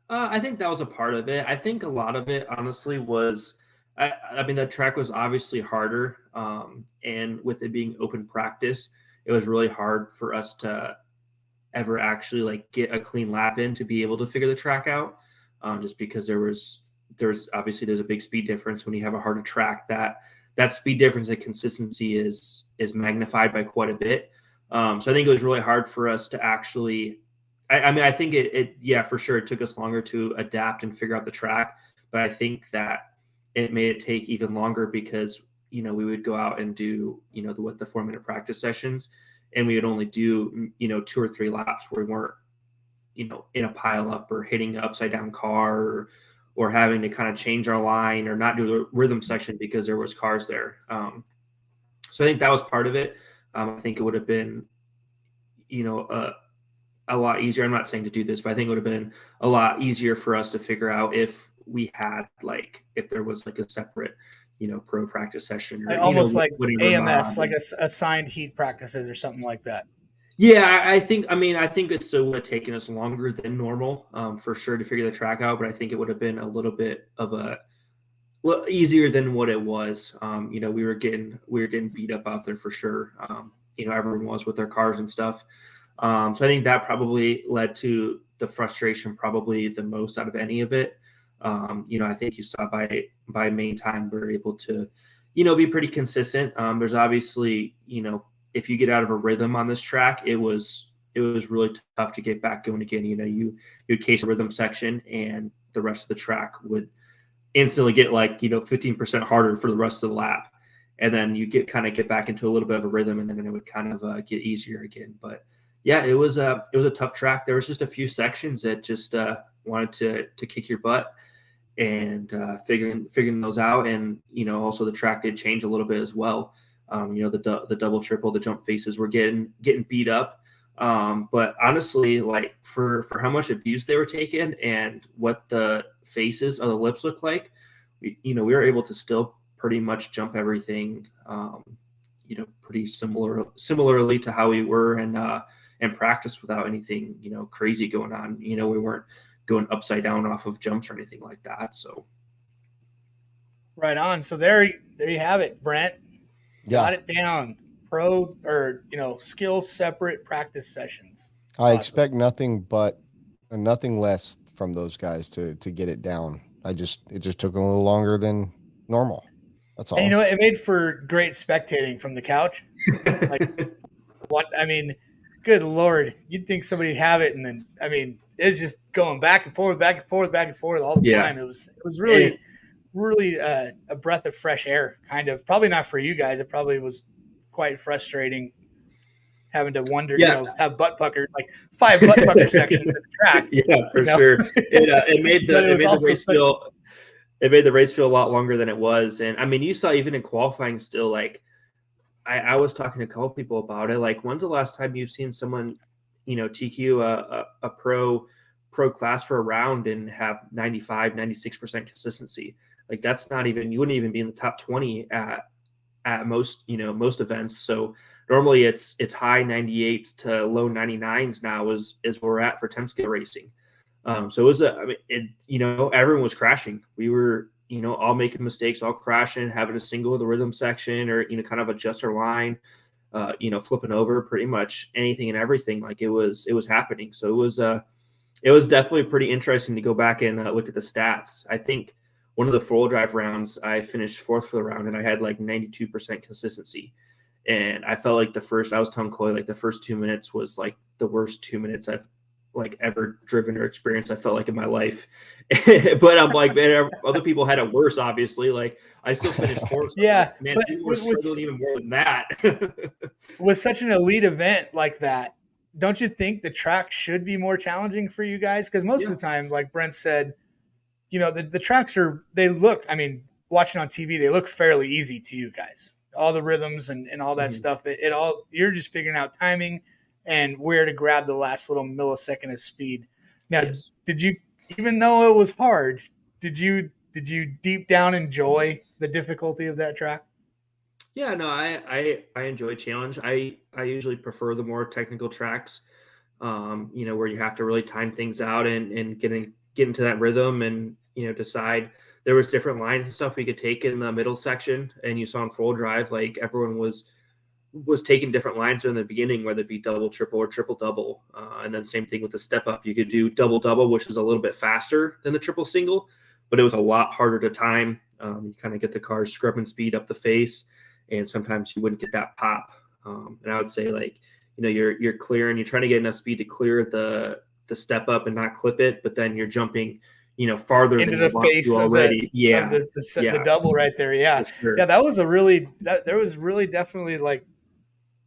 S5: I think that was a part of it. I think a lot of it, honestly, was, I mean, that track was obviously harder. And with it being open practice, it was really hard for us to ever actually like get a clean lap in to be able to figure the track out. Just because there's a big speed difference when you have a harder track. That speed difference and consistency is magnified by quite a bit. So I think it was really hard for us to actually. I think it for sure it took us longer to adapt and figure out the track, but I think that it made it take even longer because we would go out and do the 4-minute practice sessions, and we would only do 2 or 3 laps where we weren't in a pile up or hitting an upside down car or having to kind of change our line or not do the rhythm section because there was cars there. So I think that was part of it. I think it would have been, a lot easier. I'm not saying to do this, but I think it would have been a lot easier for us to figure out if we had if there was like a separate, pro practice session or
S1: almost like AMS, like assigned heat practices or something like that.
S5: Yeah, I think it still would have taken us longer than normal, for sure, to figure the track out. But I think it would have been a little bit easier than what it was. We were getting beat up out there for sure. Everyone was with their cars and stuff. So I think that probably led to the frustration probably the most out of any of it. I think you saw by main time we were able to, be pretty consistent. There's obviously, if you get out of a rhythm on this track, it was really tough to get back going again. You'd case a rhythm section, and the rest of the track would instantly get 15% harder for the rest of the lap, and then you get back into a little bit of a rhythm, and then it would kind of get easier again. But yeah, it was a tough track. There was just a few sections that just wanted to kick your butt, and figuring those out. And also the track did change a little bit as well. The double, triple, the jump faces were getting beat up. But honestly, for how much abuse they were taking and what the faces or the lips look like, we were able to still pretty much jump everything, pretty similarly to how we were and practice without anything, crazy going on. We weren't going upside down off of jumps or anything like that. So
S1: right on. So there you have it, Brent. Got it down. Pro or skill separate practice sessions.
S2: I expect nothing less from those guys to get it down. It just took them a little longer than normal. That's all.
S1: And it made for great spectating from the couch. Good Lord, you'd think somebody'd have it, and then it's just going back and forth all the time. It was really a breath of fresh air, kind of. Probably not for you guys. It probably was quite frustrating having to wonder, have butt pucker, 5 butt pucker sections of the track.
S5: Yeah, for sure. It made the race feel a lot longer than it was. And you saw even in qualifying still, I was talking to a couple people about it. When's the last time you've seen someone, TQ a pro class for a round and have 95, 96% consistency? That's not even, you wouldn't even be in the top 20 at most events. So normally it's high 98s to low 99s now is where we're at for 10 scale racing. So it was everyone was crashing. We were, all making mistakes, all crashing, having to single the rhythm section or, kind of adjust our line, flipping over pretty much anything and everything. It was happening. So it was definitely pretty interesting to go back and look at the stats. I think one of the 4-wheel drive rounds, I finished 4th for the round, and I had 92% consistency. And I felt I was telling Chloe, the first 2 minutes was the worst 2 minutes I've ever driven or experienced, I felt in my life. But I'm man, other people had it worse, obviously. I still finished 4th. So
S1: yeah.
S5: Man, people were struggling even more than that.
S1: With such an elite event like that, don't you think the track should be more challenging for you guys? Because most of the time, like Brent said, the tracks watching on TV, they look fairly easy to you guys. All the rhythms and all that stuff, you're just figuring out timing and where to grab the last little millisecond of speed. Now, did you, even though it was hard, did you deep down enjoy the difficulty of that track?
S5: Yeah, no, I enjoy challenge. I usually prefer the more technical tracks, where you have to really time things out and get into that rhythm and, decide. There was different lines and stuff we could take in the middle section, and you saw in full drive, everyone was taking different lines in the beginning, whether it be double, triple, or triple double. And then same thing with the step up. You could do double double, which is a little bit faster than the triple single, but it was a lot harder to time. You kind of get the car scrubbing speed up the face, and sometimes you wouldn't get that pop. And I would say you're clearing, you're trying to get enough speed to clear the step up and not clip it, but then you're jumping farther
S1: into the face already. The double right there. Yeah. Sure. Yeah. That was there was really definitely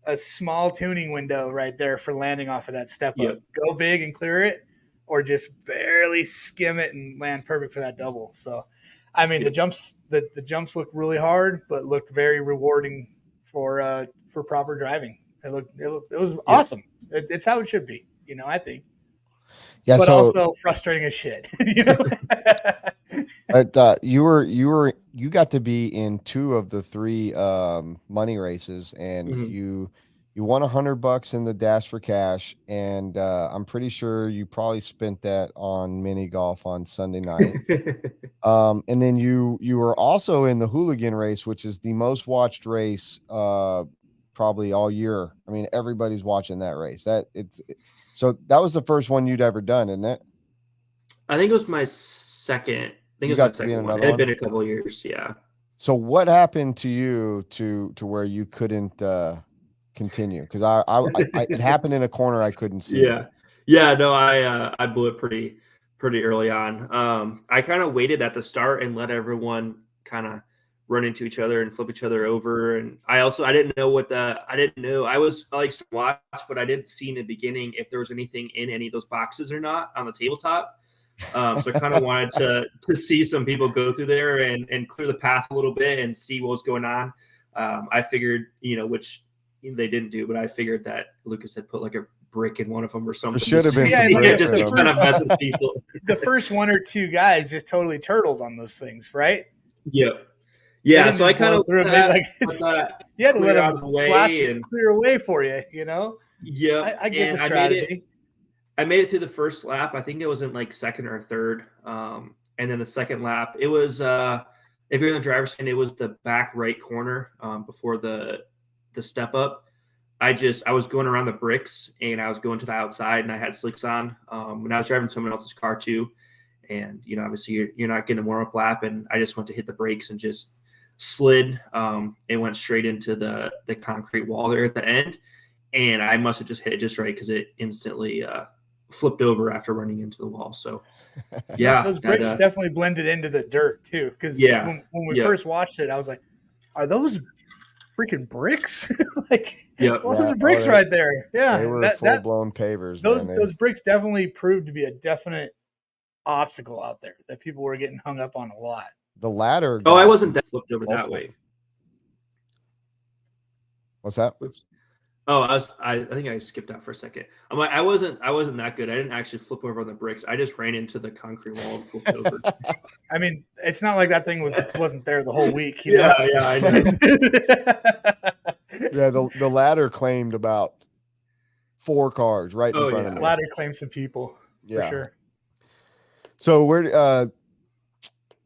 S1: a small tuning window right there for landing off of that step up. Go big and clear it, or just barely skim it and land perfect for that double. So, the jumps look really hard, but looked very rewarding for proper driving. It was awesome. It's how it should be, I think. Yeah, but also frustrating as shit.
S2: But you got to be in 2 of the 3 money races, and you won $100 in the Dash for Cash, and I'm pretty sure you probably spent that on mini golf on Sunday night. And then you were also in the hooligan race, which is the most watched race probably all year. Everybody's watching that race. So that was the first one you'd ever done, isn't it?
S5: I think it was my second. I think it was my second one. It had been a couple of years, yeah.
S2: So what happened to you to where you couldn't continue? Because it happened in a corner I couldn't see.
S5: Yeah. No, I blew it pretty early on. I kind of waited at the start and let everyone kind of run into each other and flip each other over. And I didn't know I was like to watch, but I didn't see in the beginning if there was anything in any of those boxes or not on the tabletop. So I kind of wanted to see some people go through there and clear the path a little bit and see what was going on. I figured, which they didn't do, but I figured that Lucas had put like a brick in one of them or something.
S2: There should have been some
S1: brick
S5: just to kind of mess with people.
S1: The first one or two guys just totally turtled on those things, right?
S5: Yep. Yeah, so I kind of
S1: threw them like you had to let them blast and clear away for you,
S5: Yeah,
S1: I get the strategy.
S5: I made it through the first lap. I think it was in like second or third. And then the second lap, it was if you're in the driver's seat, it was the back right corner before the step up. I was going around the bricks and I was going to the outside and I had slicks on. When I was driving someone else's car too. And obviously you're not getting a warm-up lap, and I just went to hit the brakes and just slid. It went straight into the concrete wall there at the end. And I must have just hit it just right because it instantly flipped over after running into the wall. So yeah,
S1: those bricks definitely blended into the dirt too. Because when we first watched it, I was like, "Are those freaking bricks?" Those are bricks right there. Yeah,
S2: they were full blown pavers.
S1: Those bricks definitely proved to be a definite obstacle out there that people were getting hung up on a lot.
S2: The ladder.
S5: Oh, I wasn't that flipped over that way.
S2: What's that?
S5: Oops. Oh, I think I skipped out for a second. I'm like, I wasn't that good. I didn't actually flip over on the bricks. I just ran into the concrete wall and flipped over.
S1: I mean, it's not like that thing wasn't there the whole week.
S5: Yeah, I know.
S2: Yeah, the ladder claimed about 4 cars right in front of me.
S1: The ladder claimed some people for sure.
S2: So where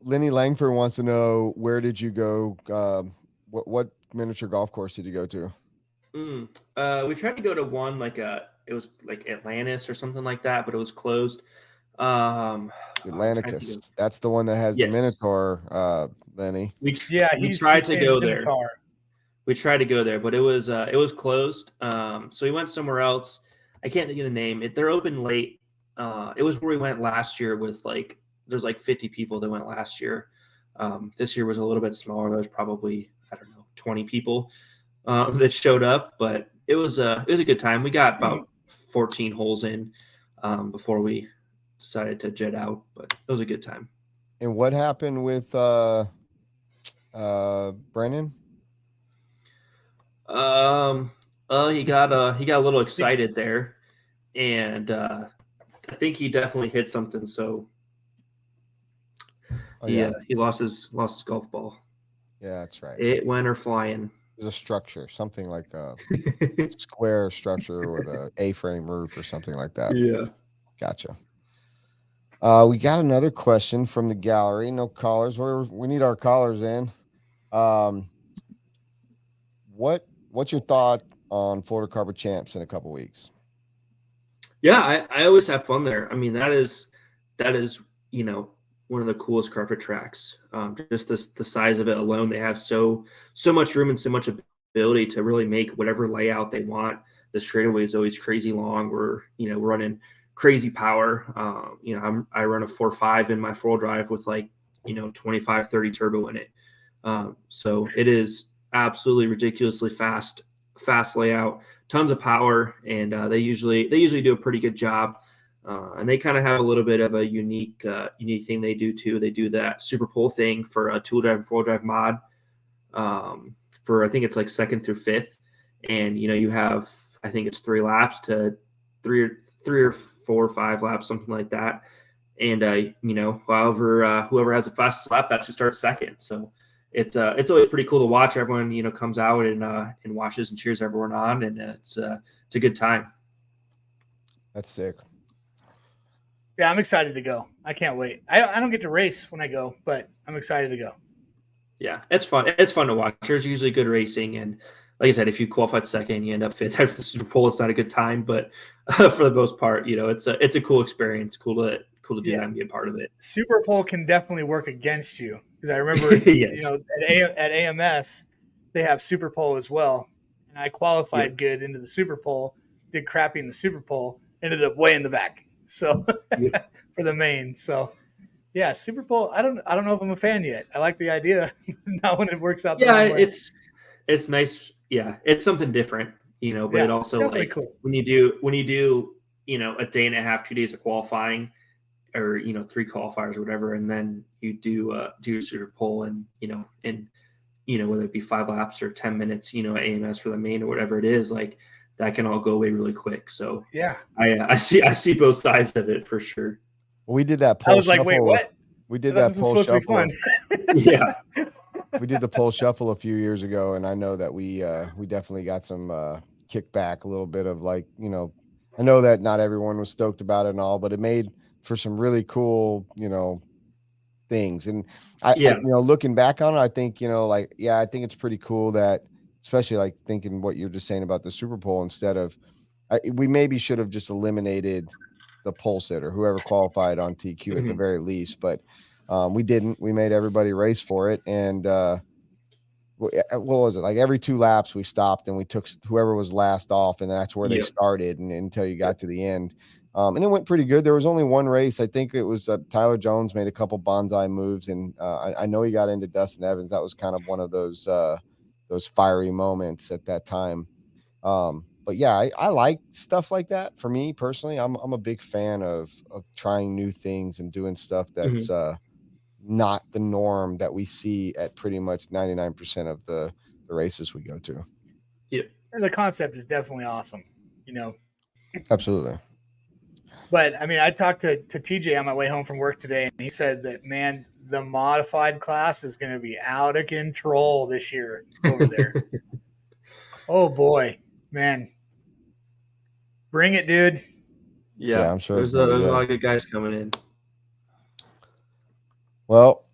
S2: Lenny Langford wants to know, where did you go? What miniature golf course did you go to?
S5: We tried to go to one it was like Atlantis or something like that, but it was closed.
S2: Atlanticus. That's the one that has the Minotaur, Lenny.
S5: We tried to go there. We tried to go there, but it was closed. So we went somewhere else. I can't think of the name. They're open late. It was where we went last year with there's 50 people that went last year. This year was a little bit smaller. There was probably, 20 people that showed up, but it was a good time. We got about 14 holes in before we decided to jet out, but it was a good time.
S2: And what happened with Brennan?
S5: He got a little excited there, and I think he definitely hit something. So he lost his golf ball.
S2: Yeah, that's right.
S5: It went flying.
S2: It was a structure, something like a square structure with a A-frame roof or something like that.
S5: Yeah,
S2: gotcha. We got another question from the gallery. No callers. We need our callers in. What's your thought on Florida Carpet Champs in a couple weeks?
S5: Yeah, I always have fun there. I mean, that is one of the coolest carpet tracks. Just the size of it alone, they have so much room and so much ability to really make whatever layout they want. The straightaway is always crazy long. We're running crazy power. I run a 4.5 in my 4-wheel drive with 25-30 turbo in it. So it is absolutely ridiculously fast layout, tons of power, and they usually do a pretty good job. And they kind of have a little bit of a unique thing they do too. They do that super pull thing for a 2-wheel drive and 4-wheel drive mod for I think it's 2nd through 5th, and you have, I think it's 3 laps to 3 or 4 or 5 laps, something like that. And whoever has the fastest lap, that's who starts second. So it's always pretty cool to watch. Everyone comes out and watches and cheers everyone on, and it's a good time.
S2: That's sick.
S1: Yeah, I'm excited to go. I can't wait. I don't get to race when I go, but I'm excited to go.
S5: Yeah, it's fun. It's fun to watch. There's usually good racing, and like I said, if you qualify second, you end up 5th after the Super Bowl. It's not a good time, but for the most part, it's a cool experience. Cool to do that and be a part of it.
S1: Super Bowl can definitely work against you because I remember,
S5: Yes.
S1: at AMS they have Super Pole as well, and I qualified
S5: Yep.
S1: good into the Super Pole, did crappy in the Super Pole, ended up way in the back. So
S5: Yep.
S1: for the main, so yeah, Super Pole. I don't know if I'm a fan yet. I like the idea, not when it works out the
S5: Yeah,
S1: wrong way.
S5: it's nice. Yeah, it's something different, but it
S1: Yeah,
S5: also
S1: definitely
S5: like
S1: cool.
S5: when you do a day and a half, 2 days of qualifying, or 3 qualifiers or whatever, and then you do your Super Pole, and whether it be 5 laps or 10 minutes, at AMS for the main or whatever it is, like that can all go away really quick. So
S1: Yeah,
S5: I see both sides of it for sure.
S2: We did that
S1: I
S2: pole
S1: was like, wait,
S2: shuffle.
S1: what?
S2: We
S1: I
S2: did
S1: thought
S2: that
S1: this was
S2: pole
S1: supposed to be
S2: shuffle.
S1: fun.
S5: Yeah.
S2: We did the pole shuffle a few years ago, and I know that we definitely got some kickback, a little bit of like, I know that not everyone was stoked about it and all, but it made for some really cool, things. And I looking back on it, I think, I think it's pretty cool that, especially like thinking what you're just saying about the Super Bowl, instead of, we maybe should have just eliminated the pole sitter, whoever qualified on TQ at the very least, but we didn't. We made everybody race for it, and what was it, like every 2 laps we stopped and we took whoever was last off, and that's where they started, and until you got to the end. And it went pretty good. There was only one race. I think it was Tyler Jones made a couple bonsai moves, and I know he got into Dustin Evans. That was kind of one of those fiery moments at that time. But yeah, I like stuff like that. For me personally, I'm a big fan of trying new things and doing stuff that's not the norm that we see at pretty much 99% of the races we go to.
S5: Yeah.
S1: And the concept is definitely awesome,
S2: Absolutely.
S1: But I mean, I talked to TJ on my way home from work today, and he said that, man, the modified class is going to be out of control this year over there. Oh boy, man, bring it, dude.
S5: Yeah,
S2: I'm sure
S5: there's a lot of good guys coming in.
S2: Well,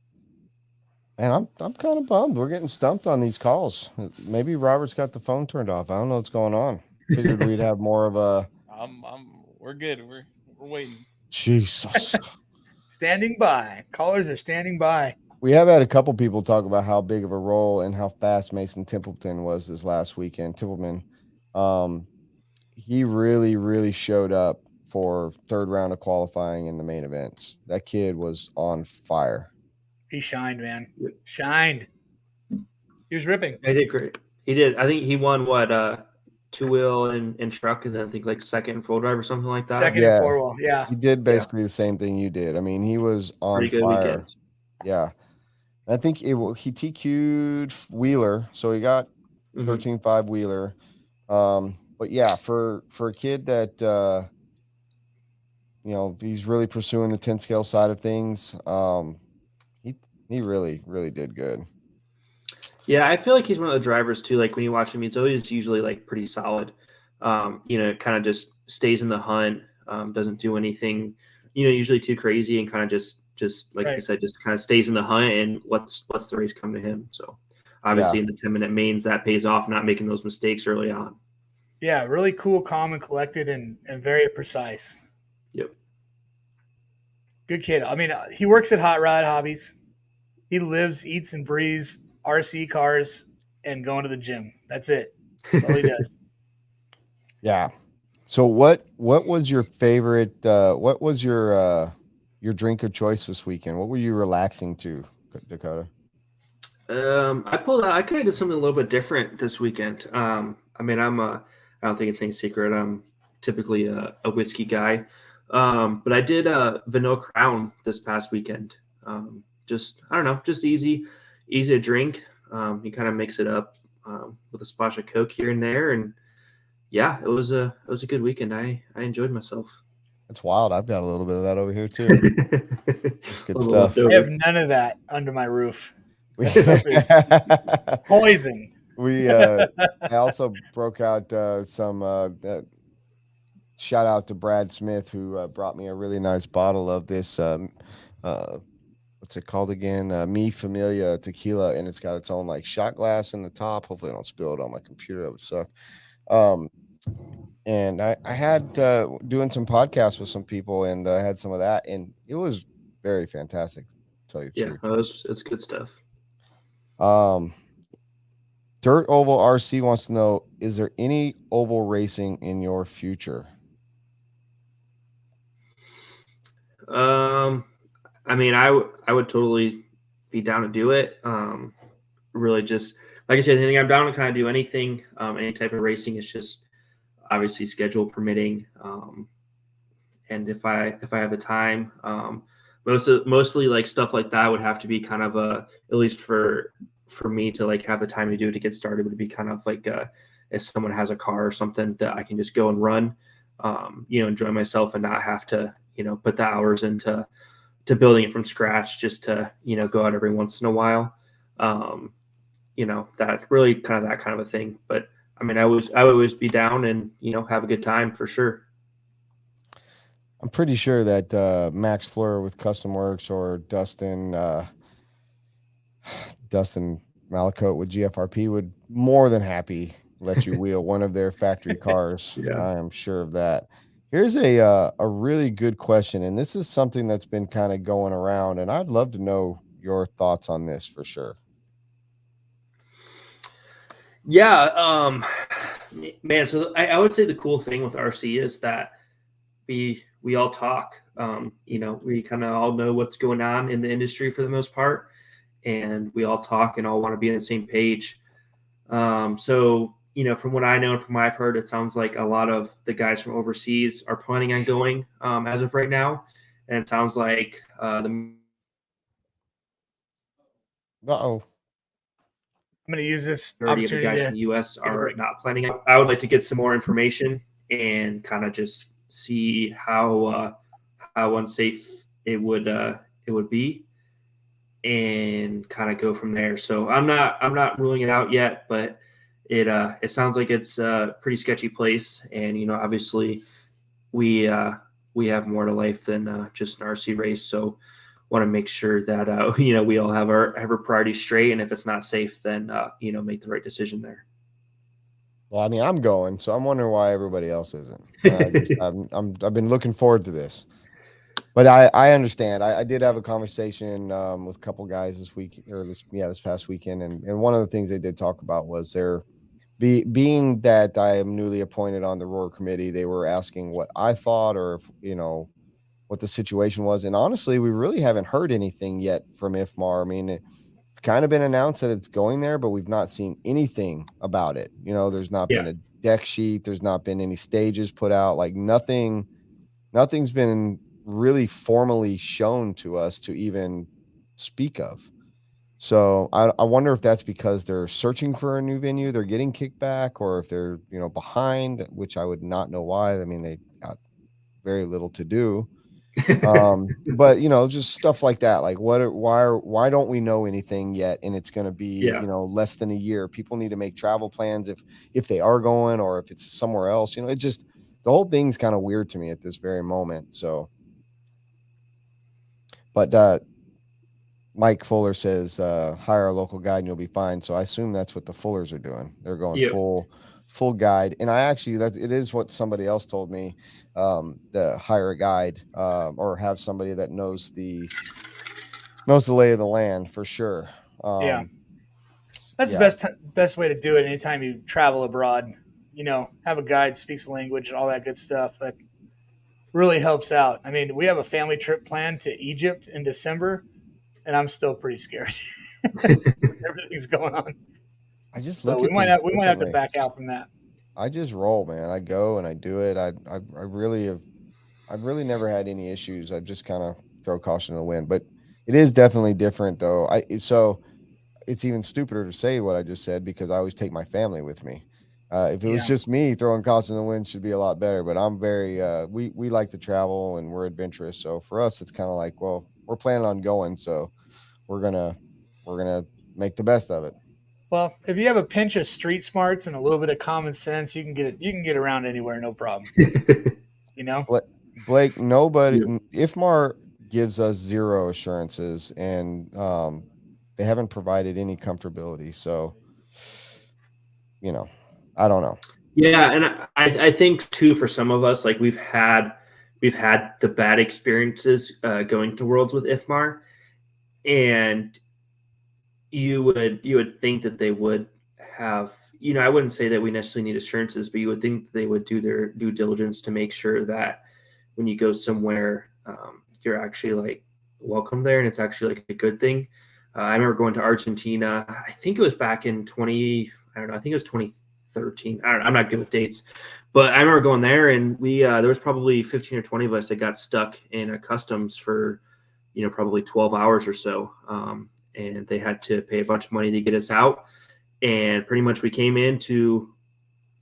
S2: and I'm kind of bummed. We're getting stumped on these calls. Maybe Robert's got the phone turned off. I don't know what's going on. Figured we'd have more of a.
S3: We're good. We're waiting.
S2: Jesus.
S1: Standing by. Callers are standing by.
S2: We have had a couple people talk about how big of a role and how fast Mason Templeton was this last weekend. Templeman, he really, really showed up for 3rd round of qualifying in the main events. That kid was on fire.
S1: He shined, man. Shined. He was ripping.
S5: He did great. He did. I think he won 2-wheel and truck, and then I think like 2nd and 4-while drive or something like that.
S1: Second and 4-wheel, yeah.
S2: He did basically the same thing you did. I mean, he was on
S5: pretty good
S2: fire.
S5: Weekend.
S2: Yeah. I think he TQ'd Wheeler, so he got 13.5 Wheeler. But yeah, for a kid that he's really pursuing the 10 scale side of things, he really, really did good.
S5: Yeah, I feel like he's one of the drivers too. Like when you watch him, he's always usually like pretty solid. Kind of just stays in the hunt, doesn't do anything, usually too crazy, and kind of just like I said, just kind of stays in the hunt and lets the race come to him. So obviously in the 10-minute mains, that pays off, not making those mistakes early on.
S1: Yeah, really cool, calm, and collected, and very precise.
S5: Yep.
S1: Good kid. I mean, he works at Hot Rod Hobbies. He lives, eats, and breathes RC cars and going to the gym. That's it. That's all he does.
S2: Yeah. So what was your favorite? What was your drink of choice this weekend? What were you relaxing to, Dakotah?
S5: I kind of did something a little bit different this weekend. I mean, I don't think it's any secret. I'm typically a whiskey guy. But I did Vanilla Crown this past weekend. Just, I don't know, just easy to drink. You kind of mix it up with a splash of Coke here and there, and yeah, it was a good weekend. I enjoyed myself.
S2: That's wild. I've got a little bit of that over here too. That's good stuff.
S1: I have none of that under my roof. Poison.
S2: I also broke out some shout out to Brad Smith, who brought me a really nice bottle of this what's it called again? Mi Familia tequila, and it's got its own like shot glass in the top. Hopefully I don't spill it on my computer. That would suck. And I had doing some podcasts with some people, and I had some of that, and it was very fantastic. tell you the truth.
S5: It's good stuff.
S2: Dirt Oval RC wants to know, is there any oval racing in your future?
S5: I mean, I would totally be down to do it. Really, just like I said, anything I'm down to kind of do anything, any type of racing. It's just obviously schedule permitting, and if I have the time, mostly like stuff like that would have to be kind of at least for me to like have the time to do it to get started, would be kind of like if someone has a car or something that I can just go and run, enjoy myself and not have to put the hours into building it from scratch, just to go out every once in a while. That really kind of a thing. But I mean, I would always be down and have a good time for sure.
S2: I'm pretty sure that Max Fleur with Custom Works or Dustin Malacote with GFRP would more than happy let you wheel one of their factory cars.
S5: Yeah.
S2: I am sure of that. Here's a really good question, and this is something that's been kind of going around, and I'd love to know your thoughts on this for sure.
S5: Yeah, man. So I would say the cool thing with RC is that we all talk. We kind of all know what's going on in the industry for the most part, and we all talk and all want to be on the same page. So from what I know and from what I've heard, it sounds like a lot of the guys from overseas are planning on going as of right now, and it sounds like
S1: I'm going to use this
S5: majority of the guys from the U.S. are not planning. I would like to get some more information and kind of just see how unsafe it would be, and kind of go from there. So I'm not ruling it out yet, but it sounds like it's a pretty sketchy place, and obviously we have more to life than just an RC race. So want to make sure that we all have our priorities straight, and if it's not safe, then make the right decision there.
S2: Well, I mean, I'm going, so I'm wondering why everybody else isn't. I've been looking forward to this, but I understand. I did have a conversation with a couple guys this past weekend, and one of the things they did talk about was being that I am newly appointed on the Roar committee. They were asking what I thought, or if, what the situation was, and honestly, we really haven't heard anything yet from IFMAR. I mean, it's kind of been announced that it's going there, but we've not seen anything about it. There's not been a deck sheet. There's not been any stages put out. Like nothing's been really formally shown to us to even speak of. So I wonder if that's because they're searching for a new venue, they're getting kickback, or if they're, behind, which I would not know why. I mean, they got very little to do. But just stuff like that. Like why don't we know anything yet? And it's going to be, less than a year. People need to make travel plans if they are going, or if it's somewhere else. It just, the whole thing's kind of weird to me at this very moment. So, but Mike Fuller says hire a local guide and you'll be fine. So I assume that's what the Fullers are doing. They're going full guide. And it is what somebody else told me, the hire a guide, or have somebody that knows the lay of the land for sure.
S1: That's the best way to do it. Anytime you travel abroad, have a guide, speaks the language, all that good stuff. That really helps out. I mean, we have a family trip planned to Egypt in December, and I'm still pretty scared. Everything's going on.
S2: I just
S1: so we might have to back out from that.
S2: I just roll, man. I go and I do it. I've really never had any issues. I just kind of throw caution to the wind, but it is definitely different though. So it's even stupider to say what I just said, because I always take my family with me. If it was just me, throwing caution to the wind should be a lot better, but I'm very, we like to travel and we're adventurous. So for us, it's kind of like, well, we're planning on going. So we're going to make the best of it.
S1: Well, if you have a pinch of street smarts and a little bit of common sense, you can get around anywhere, no problem.
S2: Blake, nobody, IFMAR gives us zero assurances, and they haven't provided any comfortability. So, I don't know.
S5: Yeah, and I think too, for some of us, like we've had the bad experiences going to Worlds with IFMAR, and you would think that they would have, I wouldn't say that we necessarily need assurances, but you would think that they would do their due diligence to make sure that when you go somewhere, you're actually like welcome there, and it's actually like a good thing. I remember going to Argentina. I think it was back in I don't know. I think it was 2013. I don't know. I'm not good with dates, but I remember going there, and we there was probably 15 or 20 of us that got stuck in customs for probably 12 hours or so, and they had to pay a bunch of money to get us out. And pretty much we came into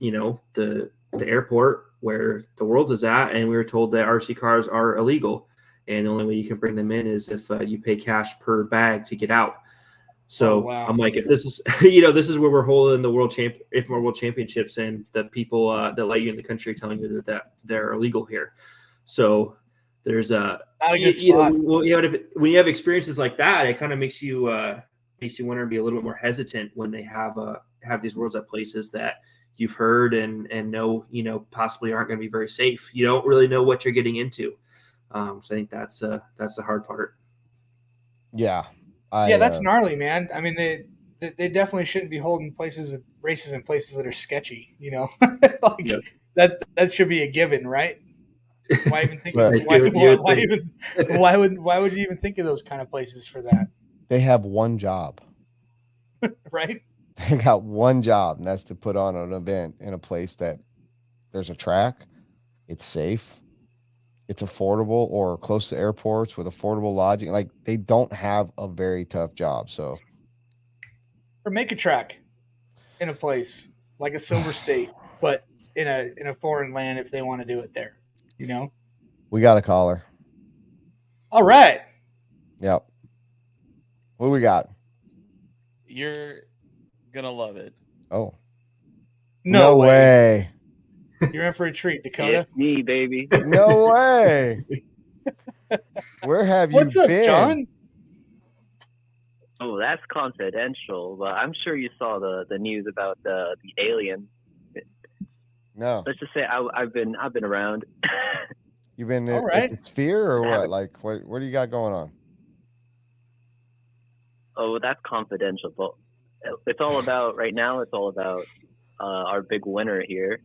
S5: the airport where the world is at, and we were told that RC cars are illegal, and the only way you can bring them in is if you pay cash per bag to get out. So
S1: wow.
S5: I'm like, if this is this is where we're holding the world championships, and the people that let you in the country are telling you that they're illegal here. So there's a
S1: not a good spot.
S5: when you have experiences like that, it kind of makes you want to be a little bit more hesitant when they have these worlds at places that you've heard and know possibly aren't going to be very safe. You don't really know what you're getting into. So I think that's the hard part.
S2: Yeah.
S1: That's gnarly, man. I mean, they definitely shouldn't be holding races in places that are sketchy. That should be a given, right? Why even think? Why would you even think of those kind of places for that?
S2: They have one job,
S1: right?
S2: They got one job, and that's to put on an event in a place that there's a track, it's safe, it's affordable, or close to airports with affordable lodging. Like, they don't have a very tough job. So,
S1: or make a track in a place like a Silver State, but in a foreign land if they want to do it there.
S2: We got a caller.
S1: All right.
S2: Yep. What do we got?
S3: You're gonna love it.
S2: Oh.
S1: No
S2: way.
S1: You're in for a treat, Dakotah.
S6: It's me, baby.
S2: No way. Where have you been?
S1: What's up, John?
S7: Oh, that's confidential, but I'm sure you saw the news about the alien.
S2: No.
S7: Let's just say I've been around.
S2: You've been
S1: All right.
S2: at the Sphere or what? Like, what do you got going on?
S7: Oh, that's confidential, but it's all about right now. It's all about our big winner here.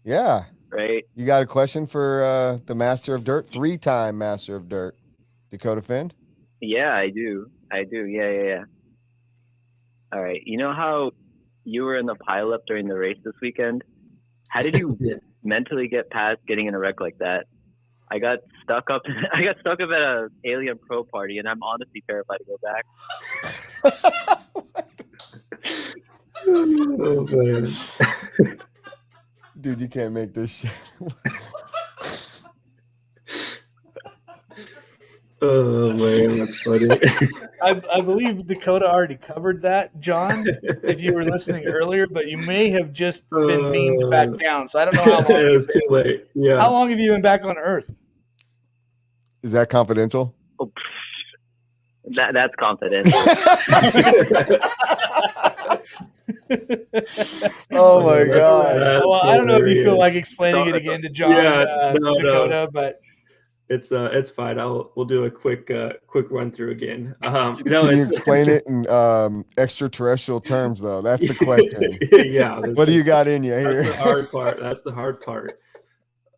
S2: Yeah.
S7: Right.
S2: You got a question for the Master of Dirt, 3-time Master of Dirt, Dakotah Phend?
S7: Yeah, I do. Yeah. All right. You know how you were in the pileup during the race this weekend? How did you mentally get past getting in a wreck like that? I got stuck up at a alien pro party, and I'm honestly terrified to go back.
S5: Oh man.
S2: Dude, you can't make this shit.
S5: Oh man, that's funny.
S1: I believe Dakotah already covered that, John, if you were listening earlier, but you may have just been beamed back down. So I don't know how long.
S5: It was too late. Yeah.
S1: How long have you been back on Earth?
S2: Is that confidential?
S7: Oh, that's confidential.
S2: Oh my god!
S1: Well, I don't know if you feel like explaining it again to John, Dakotah, but
S5: it's fine. We'll do a quick run through again.
S2: Can you explain it in extraterrestrial terms, though? That's the question.
S5: Yeah.
S2: What do you got in you here?
S5: That's the hard part. That's the hard part.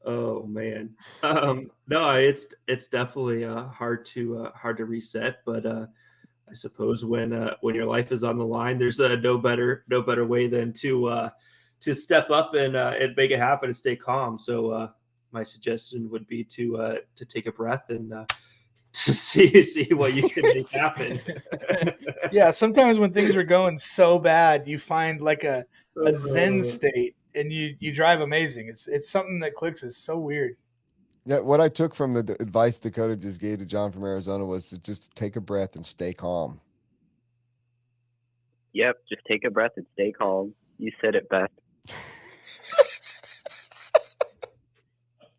S5: Oh man. No, it's definitely hard to reset, but I suppose when your life is on the line, there's no better way than to step up and make it happen and stay calm. So my suggestion would be to take a breath and to see what you can make happen.
S1: Yeah, sometimes when things are going so bad, you find like a Zen state, and you drive amazing. It's something that clicks. It's so weird.
S2: Yeah, what I took from the advice Dakotah just gave to John from Arizona was to just take a breath and stay calm.
S7: Yep, just take a breath and stay calm. You said it best.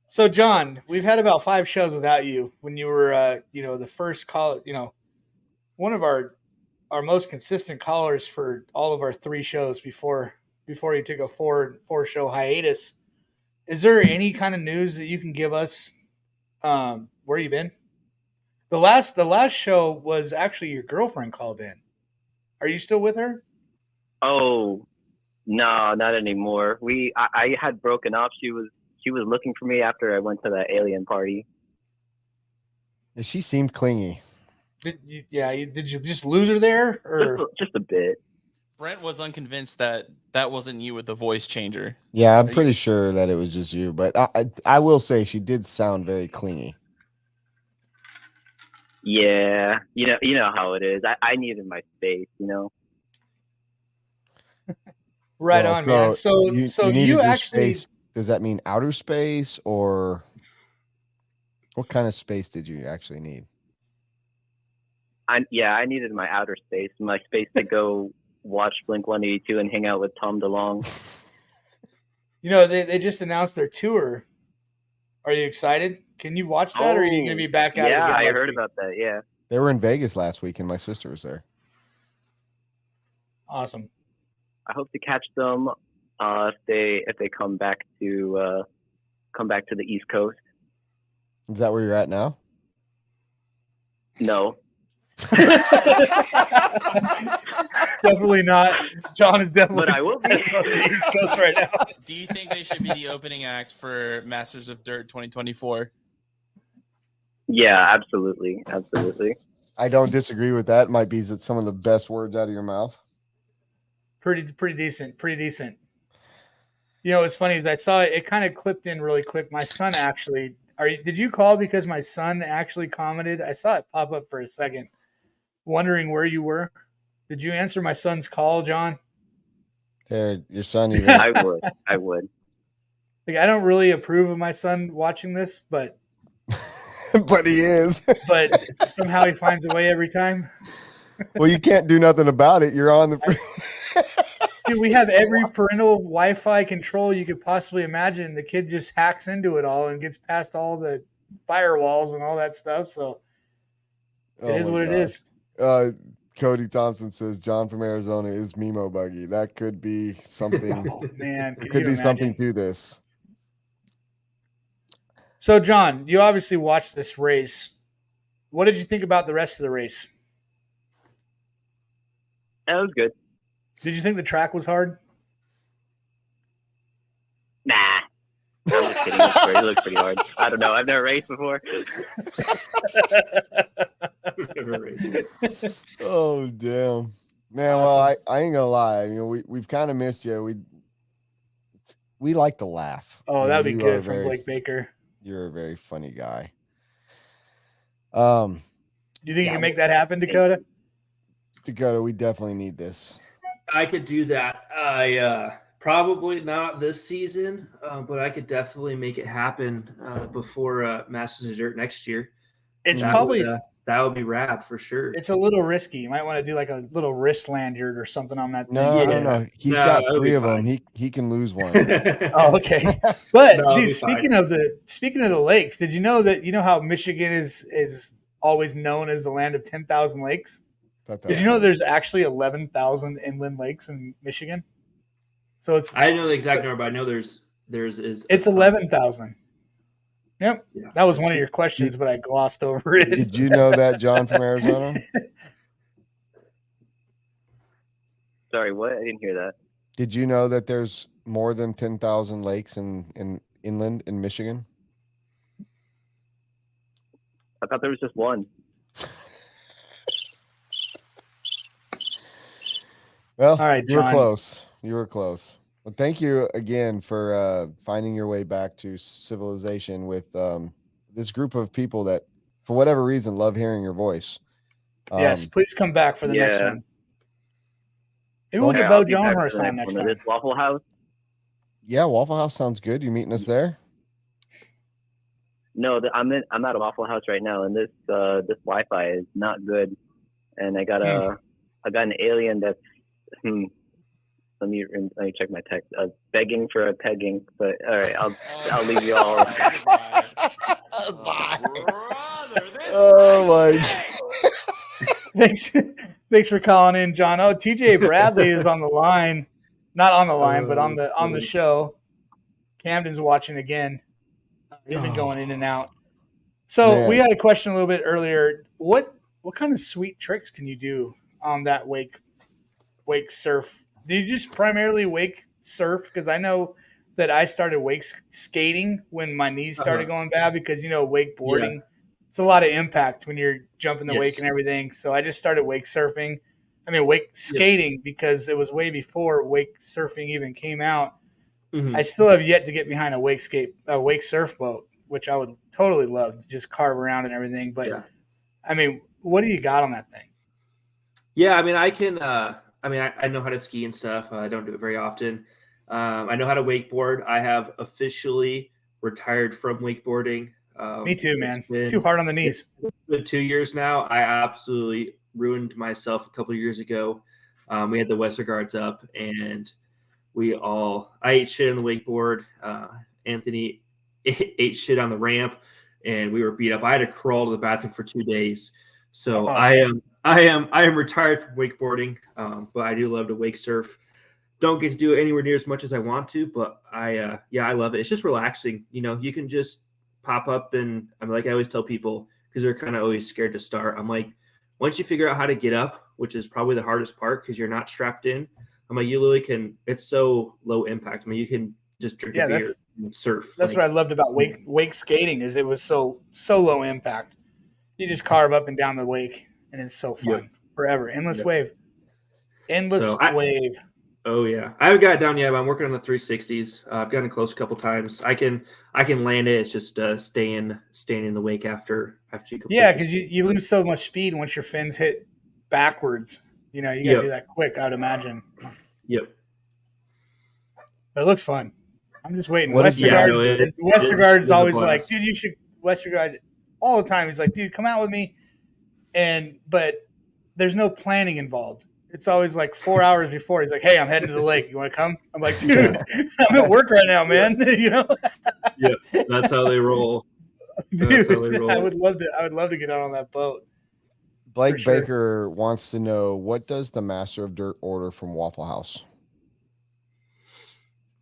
S1: So, John, we've had about 5 shows without you. When you were, the first call, one of our most consistent callers for all of our 3 shows before you took a 4 show hiatus. Is there any kind of news that you can give us? Where you been? The last show was actually your girlfriend called in. Are you still with her?
S7: Oh, no, not anymore. I had broken up. She was looking for me after I went to that alien party.
S2: She seemed clingy.
S1: Did you just lose her there, or
S7: Just a bit.
S3: Brent was unconvinced that wasn't you with the voice changer.
S2: Yeah, I'm pretty sure that it was just you, but I will say she did sound very clingy.
S7: Yeah, you know how it is. I needed my space,
S1: right on, man. So you actually
S2: space. Does that mean outer space, or what kind of space did you actually need?
S7: I needed my outer space, my space to go watch Blink-182 and hang out with Tom DeLonge.
S1: they just announced their tour. Are you excited? Can you watch that, or are you going to be back out of the galaxy?
S7: Yeah, I heard about that. Yeah,
S2: they were in Vegas last week, and my sister was there.
S1: Awesome.
S7: I hope to catch them if they come back to the East Coast.
S2: Is that where you're at now?
S7: No.
S1: Definitely not. John is definitely
S7: But I will be
S1: on the East Coast right now.
S3: Do you think they should be the opening act for Masters of Dirt 2024?
S7: Yeah, absolutely.
S2: I don't disagree with that. It might be some of the best words out of your mouth.
S1: Pretty decent. What's funny is I saw it kind of clipped in really quick. My son actually, did you call because my son actually commented? I saw it pop up for a second, wondering where you were. Did you answer my son's call, John?
S2: There, your son even.
S7: I would.
S1: Like, I don't really approve of my son watching this, but
S2: but he is.
S1: But somehow he finds a way every time.
S2: Well, you can't do nothing about it. You're on the.
S1: Dude, we have every parental Wi-Fi control you could possibly imagine. The kid just hacks into it all and gets past all the firewalls and all that stuff. So it is what it is.
S2: Cody Thompson says John from Arizona is Mimo Buggy. That could be something.
S1: Oh, man,
S2: it could be something to this.
S1: So, John, you obviously watched this race. What did you think about the rest of the race?
S7: That was good.
S1: Did you think the track was hard?
S7: Nah. I'm just kidding. It looks pretty hard. I don't know. I've never raced before.
S2: Oh, damn. Man,
S1: awesome.
S2: Well, I ain't gonna lie. We've kind of missed you. We like to laugh.
S1: Oh, that'd be good from Blake Baker.
S2: You're a very funny guy.
S1: Do you think you can make that happen, Dakotah?
S2: Dakotah, we definitely need this.
S5: I could do that. I probably not this season, but I could definitely make it happen before Masters of Dirt next year.
S1: It's probably
S5: that would be rad for sure.
S1: It's a little risky. You might want to do like a little wrist lanyard or something on that.
S2: No. He's got 3 of them. He can lose one.
S1: Oh, okay. But dude, speaking of the lakes, did you know how Michigan is always known as the land of 10,000 lakes? Did you know there's actually 11,000 inland lakes in Michigan? So
S5: I don't know the exact number, but I know there's
S1: it's 11,000. Yep. Yeah. That was one of your questions, but I glossed over it.
S2: Did you know that, John from Arizona?
S7: Sorry, what? I didn't hear that.
S2: Did you know that there's more than 10,000 lakes in inland in Michigan?
S7: I thought there was just one.
S2: Well,
S1: all right, John.
S2: You were close. Well, thank you again for finding your way back to civilization with this group of people that, for whatever reason, love hearing your voice.
S1: Yes, please come back for the next one. Maybe we'll get Bo Johnhurst on next time.
S7: Waffle House?
S2: Yeah, Waffle House sounds good. You meeting us there?
S7: No, I'm at a Waffle House right now, and this Wi-Fi is not good. And I got an alien that's let me check my text. Begging for a pegging, but all right, I'll leave you all.
S2: Bye. Oh my!
S1: Thanks for calling in, John. Oh, TJ Bradley is on the line, not on the line, but on the show. Camden's watching again. He's been going in and out. So we
S2: Man.
S1: had a question a little bit earlier. What kind of sweet tricks can you do on that wake surf? Do you just primarily wake surf? Because I know that I started wake skating when my knees started going bad because wakeboarding, it's a lot of impact when you're jumping the wake and everything. So I just started wake surfing. I mean wake skating because it was way before wake surfing even came out. I still have yet to get behind a wake surf boat, which I would totally love to just carve around and everything. But I mean, what do you got on that thing?
S5: Yeah, I mean, I can. I know how to ski and stuff. I don't do it very often. I know how to wakeboard. I have officially retired from wakeboarding.
S1: Me too, man. It's too hard on the knees.
S5: It's been 2 years now. I absolutely ruined myself a couple of years ago. We had the Westergaards up, and I ate shit on the wakeboard. Anthony ate shit on the ramp, and we were beat up. I had to crawl to the bathroom for 2 days. So I am retired from wakeboarding, but I do love to wake surf. Don't get to do it anywhere near as much as I want to, but I love it. It's just relaxing. You can just pop up, and I'm like I always tell people because they're kind of always scared to start. I'm like, once you figure out how to get up, which is probably the hardest part because you're not strapped in. I'm like, you literally can. It's so low impact. I mean, you can just drink a beer and surf.
S1: That's what I loved about wake skating is it was so low impact. You just carve up and down the wake, and it's so fun forever. Endless wave. Wave.
S5: Oh yeah, I haven't got it down yet. But I'm working on the 360s. I've gotten close a couple times. I can land it. It's just staying in the wake after you.
S1: Yeah, because you lose so much speed once your fins hit backwards. You gotta do that quick. I'd imagine.
S5: Yep.
S1: But it looks fun. I'm just waiting.
S5: Westergaard's
S1: Westergaard's always like, dude, you should Westergaard all the time. He's like, dude, come out with me. But there's no planning involved. It's always like 4 hours before. He's like, hey, I'm heading to the lake. You want to come? I'm like, dude, I'm at work right now, man.
S5: Yeah, that's how they roll.
S1: Dude, I would love to get out on that boat.
S2: Blake Baker wants to know, what does the Master of Dirt order from Waffle House?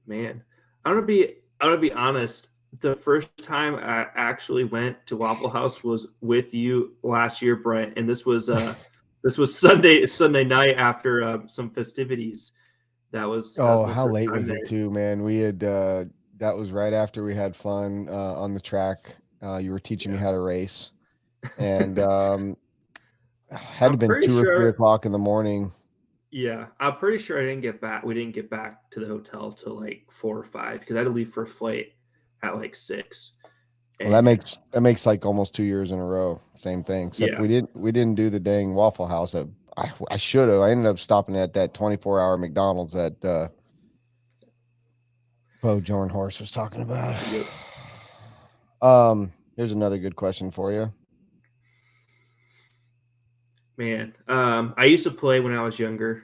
S5: Man, I'm gonna be honest. The first time I actually went to Waffle House was with you last year, Brent, and this was Sunday night after some festivities. That was
S2: how late was it too, man? We had that was right after we had fun on the track. You were teaching me how to race, and had to been 2 or 3 o'clock in the morning.
S5: Yeah, I'm pretty sure we didn't get back to the hotel till like 4 or 5 because I had to leave for a flight at like 6.
S2: Well, that makes like almost 2 years in a row. Same thing. Except we didn't do the dang Waffle House. I should have. I ended up stopping at that 24-hour McDonald's that Bo Jorn Horse was talking about. Yep. Here's another good question for you.
S5: Man, I used to play when I was younger.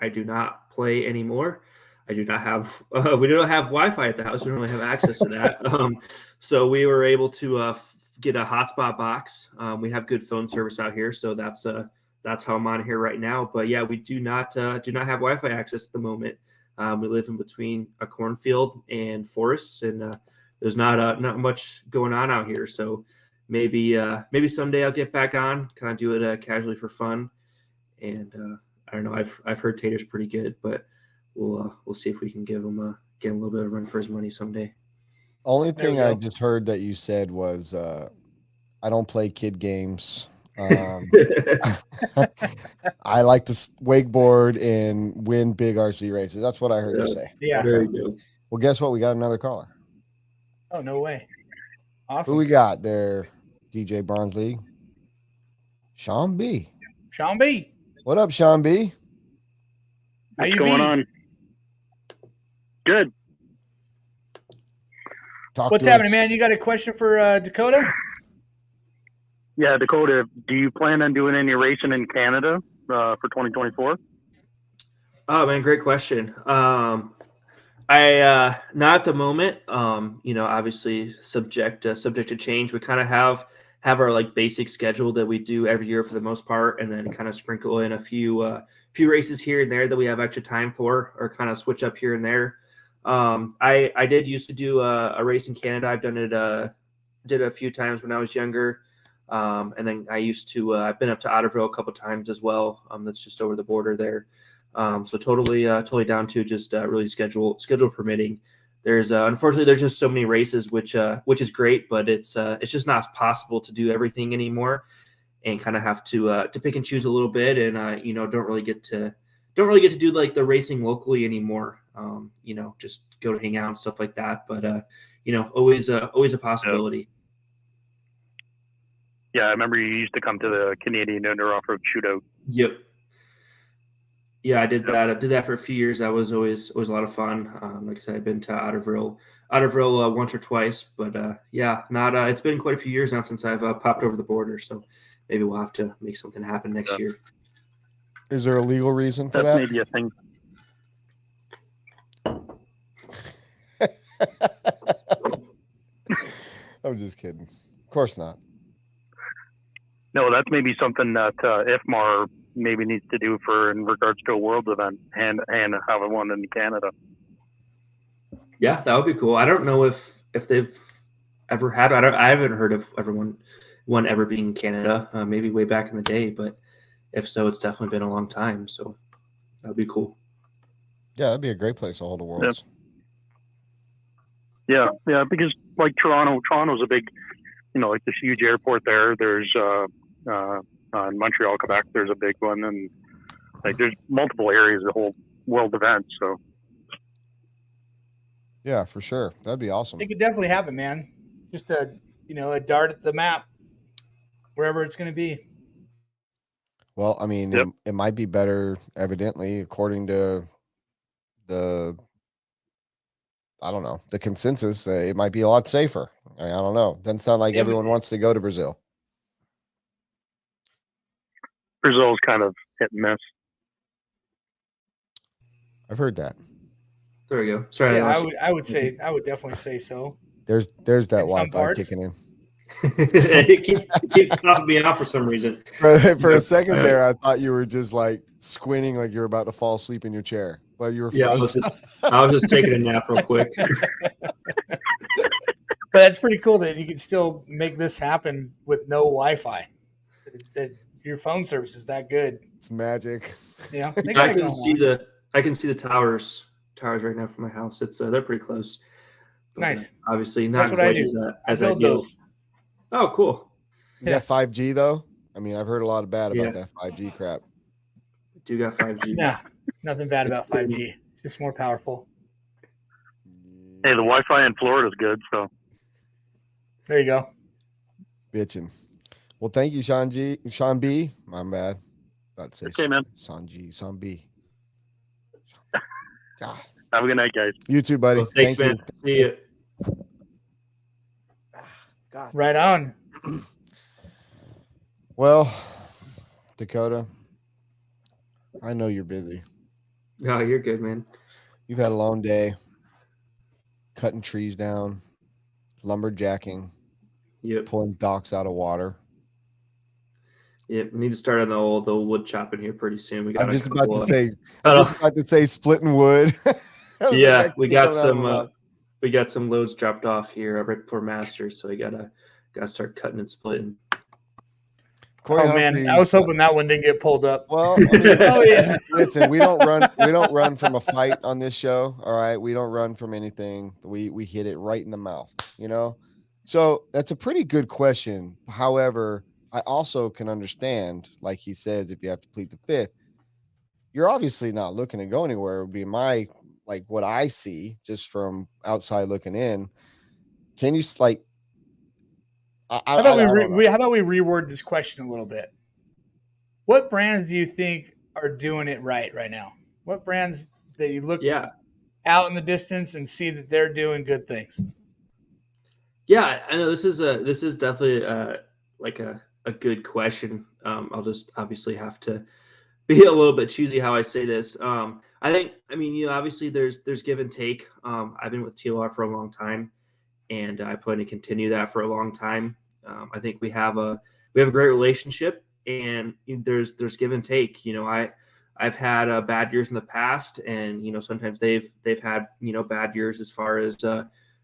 S5: I do not play anymore. I do not have. We don't have Wi-Fi at the house. We don't really have access to that. So we were able to get a hotspot box. We have good phone service out here, so that's how I'm on here right now. But yeah, we do not have Wi-Fi access at the moment. We live in between a cornfield and forests, and there's not much going on out here. So maybe someday I'll get back on, kind of do it casually for fun. And I don't know. I've heard Tater's pretty good, but we'll see if we can get him a little bit of a run for his money someday.
S2: Only thing I just heard that you said was I don't play kid games. I like to wakeboard and win big RC races. That's what I heard you say.
S1: Yeah.
S5: Very good.
S2: Well, guess what? We got another caller.
S1: Oh, no way. Awesome.
S2: Who we got there, DJ Bronze League? Sean B.
S1: Sean B.
S2: What up, Sean B?
S6: What's going on? Good.
S1: What's happening, man? You got a question for Dakotah?
S6: Yeah, Dakotah, do you plan on doing any racing in Canada for 2024?
S5: Oh man, great question. I not at the moment. Obviously subject to change. We kind of have our like basic schedule that we do every year for the most part, and then kind of sprinkle in a few races here and there that we have extra time for, or kind of switch up here and there. I did used to do a race in Canada. I've done it did it a few times when I was younger. And then I used to, I've been up to Otterville a couple times as well. That's just over the border there. So totally down to just really schedule permitting. There's unfortunately there's just so many races, which is great, but it's just not possible to do everything anymore, and kind of have to pick and choose a little bit, and don't really get to do like the racing locally anymore. Just go to hang out and stuff like that. But always a possibility.
S8: Yeah, I remember you used to come to the Canadian Indoor Off-Road Shootout.
S5: Yep. Yeah, I did that. I did that for a few years. That was always a lot of fun. Like I said, I've been to Otterville once or twice, but not. It's been quite a few years now since I've popped over the border. So maybe we'll have to make something happen next year.
S2: Is there a legal reason for
S8: That's
S2: that?
S8: maybe a thing.
S2: I'm just kidding. Of course not.
S8: No, that's maybe something that IFMAR maybe needs to do in regards to a world event and have one in Canada.
S5: Yeah, that would be cool. I don't know if they've ever had. I haven't heard of one ever being in Canada. Maybe way back in the day, but if so, it's definitely been a long time. So that would be cool.
S2: Yeah, that'd be a great place to hold a Worlds.
S8: Yeah, because like Toronto's a big, like this huge airport there. There's in Montreal, Quebec, there's a big one, and like there's multiple areas that hold world events. So
S2: yeah, for sure, that'd be awesome.
S1: It could definitely happen, man. Just a dart at the map, wherever it's going to be.
S2: Well, I mean, it might be better, evidently, according to the consensus. It might be a lot safer. I don't know. Doesn't sound like everyone wants to go to Brazil.
S8: Brazil's kind of hit and miss.
S2: I've heard that.
S5: There we go. Sorry.
S1: Yeah, I would definitely say so.
S2: There's that Wi-Fi kicking in.
S5: It keeps cutting me out for some reason.
S2: For a second there, I thought you were just like squinting, like you're about to fall asleep in your chair. But you were frozen.
S5: I was just taking a nap real quick.
S1: But that's pretty cool that you can still make this happen with no Wi-Fi. That your phone service is that good.
S2: It's magic.
S1: Yeah,
S5: I can see the towers right now from my house. It's they're pretty close. But,
S1: nice.
S5: Obviously, not
S1: that's what I
S5: quite
S1: do.
S5: as
S1: I build
S5: ideal.
S1: those.
S5: Oh, cool.
S2: Yeah, 5G though. I mean, I've heard a lot of bad about
S5: Yeah.
S2: that 5G crap.
S5: Do got 5G?
S1: Nah, nothing bad about 5G. It's just more powerful.
S8: Hey, the Wi-Fi in Florida is good, so
S1: there you go.
S2: Bitching. Well, thank you, Sean B. My bad. About to say
S8: okay, man.
S2: Sean B. God.
S8: Have a good night, guys.
S2: You too, buddy.
S5: Well, thanks, man. See you.
S2: God.
S1: Right on.
S2: Well, Dakotah, I know you're busy.
S5: No, you're good, man.
S2: You've had a long day, cutting trees down, lumberjacking, pulling docks out of water.
S5: Yeah, we need to start on the old wood chopping here pretty soon. We got.
S2: I'm just about to say splitting wood.
S5: Yeah, we got some loads dropped off here right before Masters, so we gotta start cutting and splitting.
S2: Corey
S1: man, I was hoping that one didn't get pulled up.
S2: Well, I mean, listen, we don't run from a fight on this show. All right, we don't run from anything. We hit it right in the mouth. So that's a pretty good question. However, I also can understand, like he says, if you have to plead the fifth, you're obviously not looking to go anywhere. Would be what I see just from outside looking in. Can you
S1: how about we reword this question a little bit? What brands do you think are doing it right now? What brands that you look out in the distance and see that they're doing good things?
S5: Yeah, I know this is definitely a good question. I'll just obviously have to be a little bit choosy how I say this. Obviously there's give and take. I've been with TLR for a long time, and I plan to continue that for a long time. I think we have a great relationship, and there's give and take. I've had bad years in the past, and sometimes they've had bad years as far as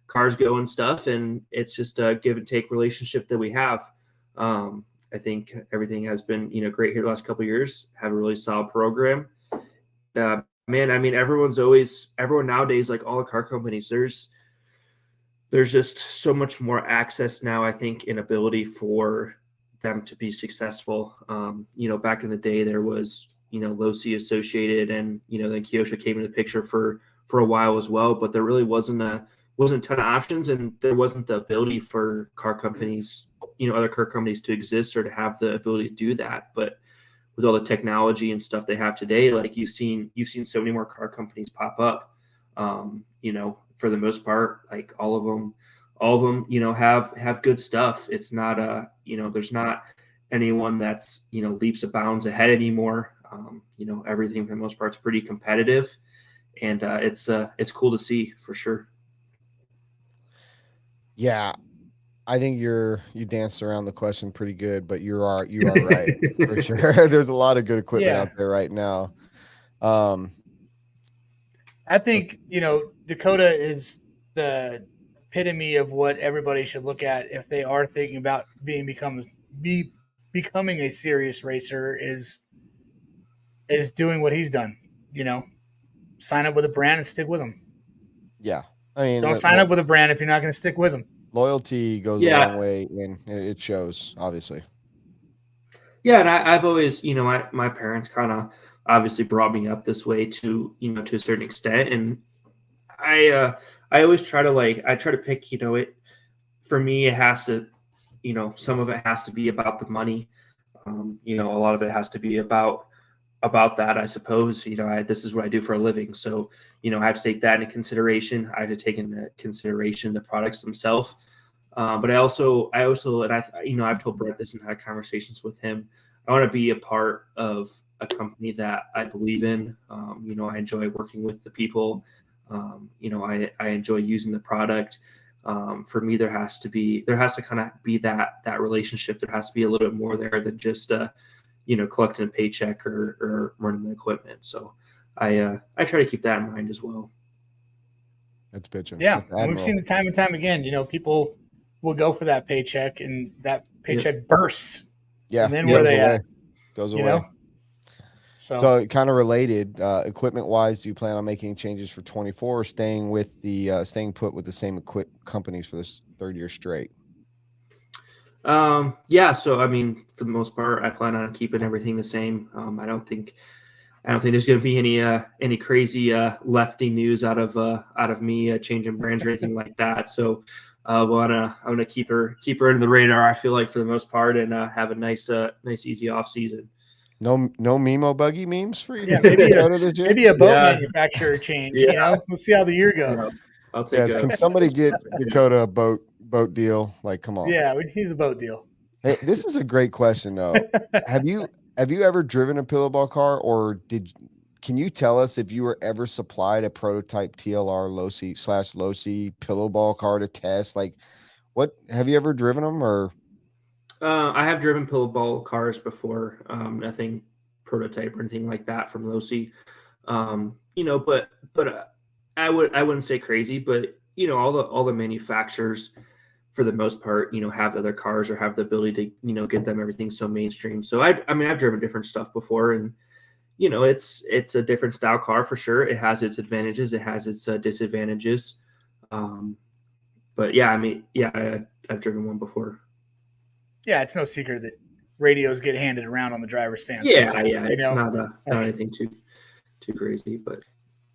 S5: cars go and stuff, and it's just a give and take relationship that we have. I think everything has been, great here the last couple of years. Have a really solid program. Man, I mean, everyone nowadays, like all the car companies, there's just so much more access now, I think, in ability for them to be successful. Back in the day, there was, Losi associated, and, then Kyosho came into the picture for a while as well, but there really wasn't a ton of options, and there wasn't the ability for car companies, other car companies to exist or to have the ability to do that. But with all the technology and stuff they have today, like you've seen so many more car companies pop up. For the most part, like all of them, have good stuff. It's not there's not anyone that's, leaps and bounds ahead anymore. Everything for the most part is pretty competitive, and it's cool to see for sure.
S2: Yeah, I think you danced around the question pretty good, but you are right for sure. There's a lot of good equipment out there right now.
S1: I think, Dakotah is the epitome of what everybody should look at if they are thinking about becoming a serious racer, is doing what he's done. Sign up with a brand and stick with them.
S2: Yeah. I mean,
S1: don't sign up with a brand if you're not going to stick with them.
S2: Loyalty goes a long way, and it shows, obviously.
S5: Yeah, and I've always, my parents kind of obviously brought me up this way to a certain extent, and I always try to pick, it for me, it has to, some of it has to be about the money. A lot of it has to be about that, I suppose. This is what I do for a living, so I have to take that into consideration. I have to take into consideration the products themselves. But I also, and I've told Brent this and had conversations with him. I want to be a part of a company that I believe in. I enjoy working with the people. I enjoy using the product. For me, there has to kind of be that relationship. There has to be a little bit more there than just collecting a paycheck or running the equipment. So I try to keep that in mind as well.
S2: That's bitching.
S1: Yeah, we've seen it time and time again. People will go for that paycheck, and that paycheck bursts.
S2: Yeah,
S1: and then where they at?
S2: Goes away. So kind of related, equipment wise, do you plan on making changes for 24, or staying put with the same companies for this third year straight?
S5: Yeah. So I mean, for the most part, I plan on keeping everything the same. I don't think there's going to be any crazy lefty news out of me changing brands or anything like that. So I'm gonna keep her under the radar, I feel like, for the most part, and have a nice easy off season.
S2: No Mimo buggy memes for you.
S1: Yeah, maybe a boat manufacturer change. We'll see how the year goes.
S5: I'll take
S2: Can somebody get Dakotah a boat deal? Like, come on.
S1: Yeah, he's a boat deal.
S2: Hey, this is a great question though. Have you ever driven a pillowball car, or can you tell us if you were ever supplied a prototype TLR Losi pillowball car to test? Like, what have you ever driven them, or? I
S5: have driven pillowball cars before. Nothing prototype or anything like that from Losi. But I wouldn't say crazy, but all the manufacturers, for the most part, have other cars or have the ability to get them everything so mainstream. So I mean, I've driven different stuff before, and it's a different style car for sure. It has its advantages, it has its disadvantages. But yeah, I mean, yeah, I've driven one before.
S1: Yeah, it's no secret that radios get handed around on the driver's stand.
S5: Yeah, it's not anything too crazy, but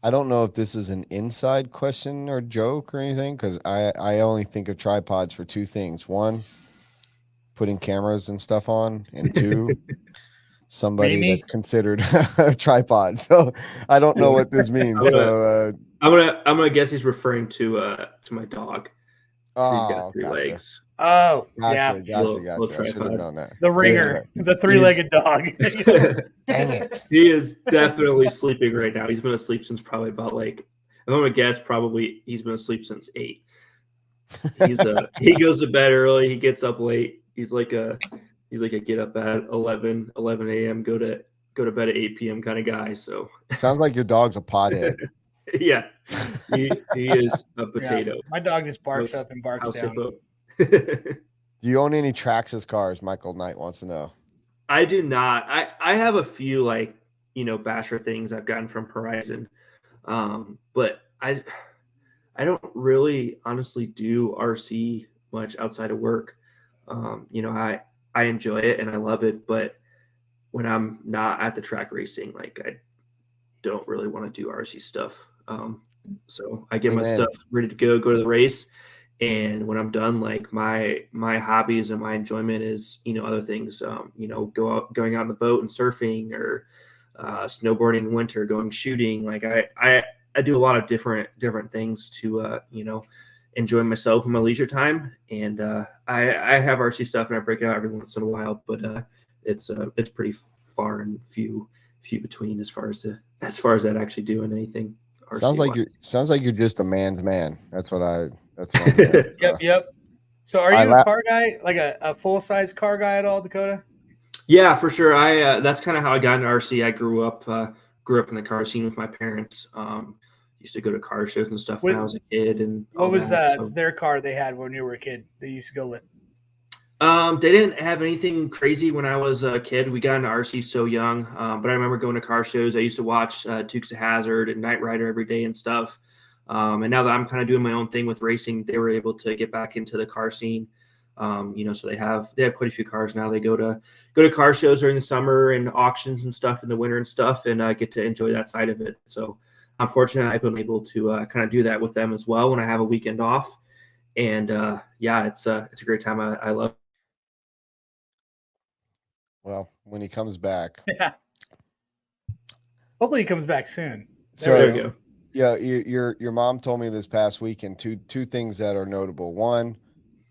S2: I don't know if this is an inside question or joke or anything, because I only think of tripods for two things: one, putting cameras and stuff on, and two, somebody that's considered a tripod. So I don't know what this means. I'm
S5: gonna guess he's referring to my dog. He's got three legs.
S1: Oh,
S2: gotcha. I should have known that.
S1: The ringer, the three-legged dog.
S2: Dang it.
S5: He is definitely sleeping right now. He's been asleep since probably about I'm gonna guess probably he's been asleep since 8. He goes to bed early. He gets up late. He's like a get up at 11 a.m. go to bed at 8 p.m. kind of guy. So
S2: sounds like your dog's a pothead.
S5: Yeah, He is a potato.
S1: Yeah, my dog just barks up and barks
S5: House
S1: down.
S2: Do you own any Traxxas cars? Michael Knight wants to know.
S5: I do not. I have a few basher things I've gotten from Horizon, but I don't really honestly do RC much outside of work. I enjoy it and I love it, but when I'm not at the track racing, like I don't really want to do RC stuff. So I get my stuff ready to go to the race. And when I'm done, like my hobbies and my enjoyment is, other things, going out on the boat and surfing or snowboarding in winter, going shooting. Like I do a lot of different things to, enjoy myself in my leisure time. And I have RC stuff and I break it out every once in a while, but it's pretty far and few between as far as that actually doing anything.
S2: Sounds like you're just a man's man. That's what I'm
S1: Yep. So are you a car guy, like a full-size car guy at all, Dakotah?
S5: Yeah, for sure. That's kind of how I got into RC. I grew up in the car scene with my parents. Used to go to car shows and stuff when I was a kid. And
S1: what was their car they had when you were a kid they used to go with?
S5: They didn't have anything crazy when I was a kid. We got into RC so young, but I remember going to car shows. I used to watch Dukes of Hazzard and Knight Rider every day and stuff. And now that I'm kind of doing my own thing with racing, they were able to get back into the car scene. So they have quite a few cars now. They go to car shows during the summer and auctions and stuff in the winter and stuff, and get to enjoy that side of it. So I'm fortunate I've been able to kind of do that with them as well when I have a weekend off. And it's a great time. I love.
S2: Well, when he comes back.
S1: Yeah. Hopefully he comes back soon.
S5: There we go.
S2: Yeah, your mom told me this past weekend two things that are notable. One,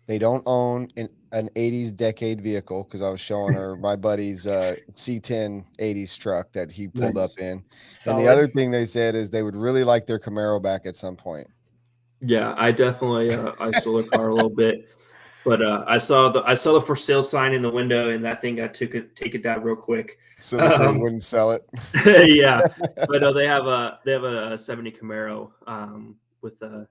S2: they don't own an 80s decade vehicle, because I was showing her my buddy's C10 80s truck that he pulled up in. Solid. And the other thing they said is they would really like their Camaro back at some point.
S5: Yeah, I definitely I stole a car a little bit. But I saw the for sale sign in the window, and that thing got take it down real quick,
S2: so that they wouldn't sell it.
S5: Yeah, but they have a 70 Camaro with a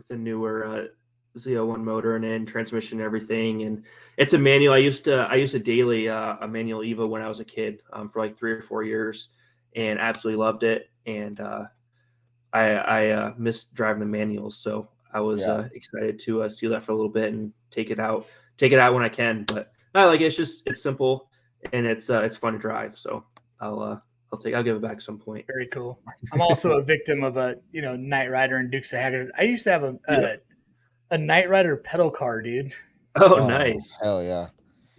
S5: newer Z01 motor and transmission and everything, and it's a manual. I used to daily a manual Evo when I was a kid for like 3 or 4 years, and absolutely loved it. And I missed driving the manuals, so I was excited to steal that for a little bit and take it out when I can. But I like it. It's simple and it's fun to drive. So I'll give it back at some point.
S1: Very cool. I'm also a victim of a Knight Rider and Dukes of Hazzard. I used to have a Knight Rider pedal car, dude.
S5: Oh, nice.
S2: Hell yeah.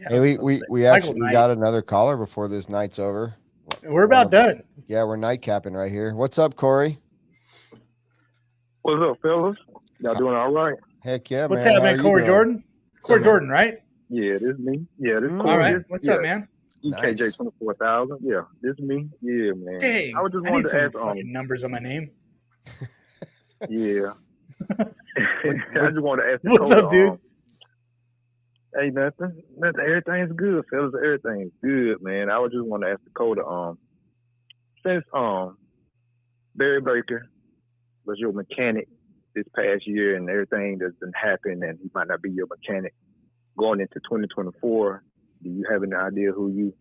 S2: Hey, we actually got another caller before this night's over.
S1: We're about done.
S2: Yeah, we're night capping right here. What's up, Corey?
S9: What's up, fellas? Y'all doing all right?
S2: Heck yeah,
S1: What's
S2: man.
S1: What's happening, Corey Jordan? Corey Jordan, right?
S9: Yeah, this is me. Yeah, this is Corey.
S1: All right. What's up, man?
S9: EKJ 24,000. Yeah, this is me. Yeah, man.
S1: Dang,
S9: I was just wanted to ask
S1: fucking numbers on my name.
S9: Yeah. I just wanted to ask.
S1: What's up, dude?
S9: Hey, nothing. Everything's good, fellas. Everything's good, man. I was just want to ask Dakotah. Since Barry Baker was your mechanic this past year and everything that's been happening, and he might not be your mechanic going into 2024, do you have any idea who you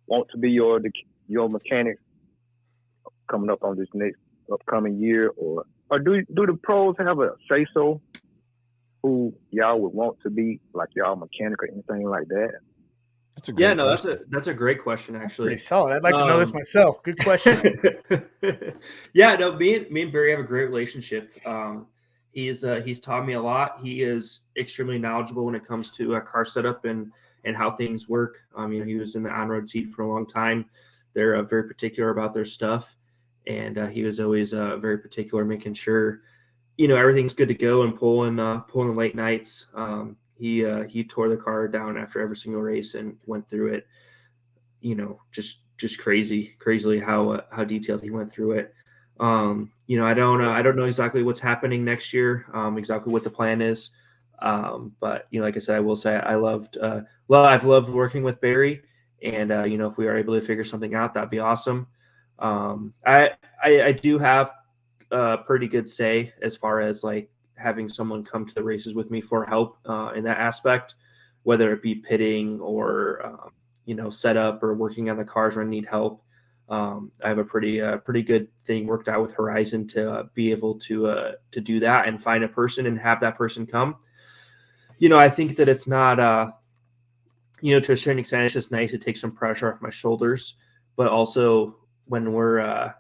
S9: want to be your mechanic coming up on this next upcoming year, or do the pros have a say so who y'all would want to be like y'all mechanic or anything like that?
S5: That's a great question. That's a great question, actually.
S1: Pretty solid. I'd like to know this myself. Good question.
S5: Yeah, no, me and Barry have a great relationship. He's taught me a lot. He is extremely knowledgeable when it comes to car setup and how things work. He was in the on-road seat for a long time. They're very particular about their stuff, and he was always very particular, making sure everything's good to go and pulling the late nights. He tore the car down after every single race and went through it. Just crazily how detailed he went through it. I don't know exactly what's happening next year, exactly what the plan is. But like I said, I will say I've loved working with Barry, and if we are able to figure something out, that'd be awesome. I do have a pretty good say as far as like having someone come to the races with me for help in that aspect, whether it be pitting or setup or working on the cars when I need help. I have a pretty good thing worked out with Horizon to be able to do that and find a person and have that person come. I think that it's not to a certain extent, it's just nice to take some pressure off my shoulders, but also when we're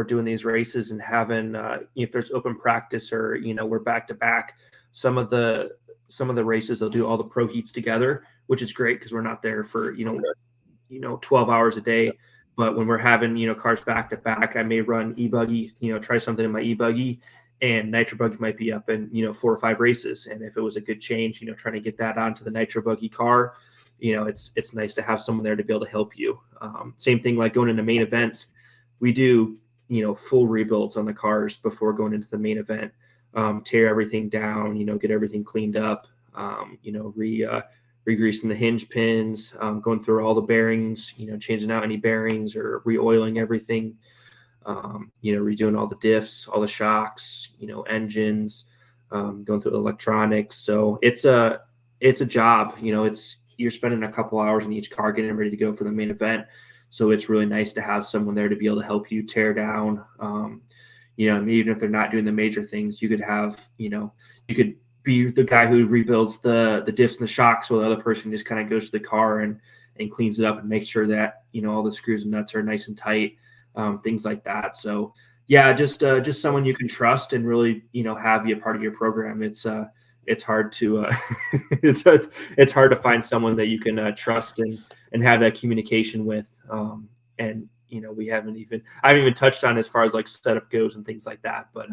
S5: doing these races and having if there's open practice or we're back to back, some of the races they'll do all the pro heats together, which is great because we're not there for 12 hours a day. But when we're having cars back to back, I may run e-buggy, try something in my e-buggy, and nitro buggy might be up in 4 or 5 races. And if it was a good change, trying to get that onto the nitro buggy car, it's nice to have someone there to be able to help you. Same thing like going into main events. We do, full rebuilds on the cars before going into the main event, tear everything down, get everything cleaned up, re-greasing the hinge pins, going through all the bearings, changing out any bearings or re-oiling everything, redoing all the diffs, all the shocks, engines, going through the electronics. So it's a job, you're spending a couple hours in each car getting ready to go for the main event. So it's really nice to have someone there to be able to help you tear down. And even if they're not doing the major things, you could have, you could be the guy who rebuilds the diffs and the shocks, while the other person just kind of goes to the car and cleans it up and makes sure that, all the screws and nuts are nice and tight, things like that. So yeah, just someone you can trust and really, have be a part of your program. It's hard to it's hard to find someone that you can trust and have that communication with. And I haven't even touched on as far as like setup goes and things like that. But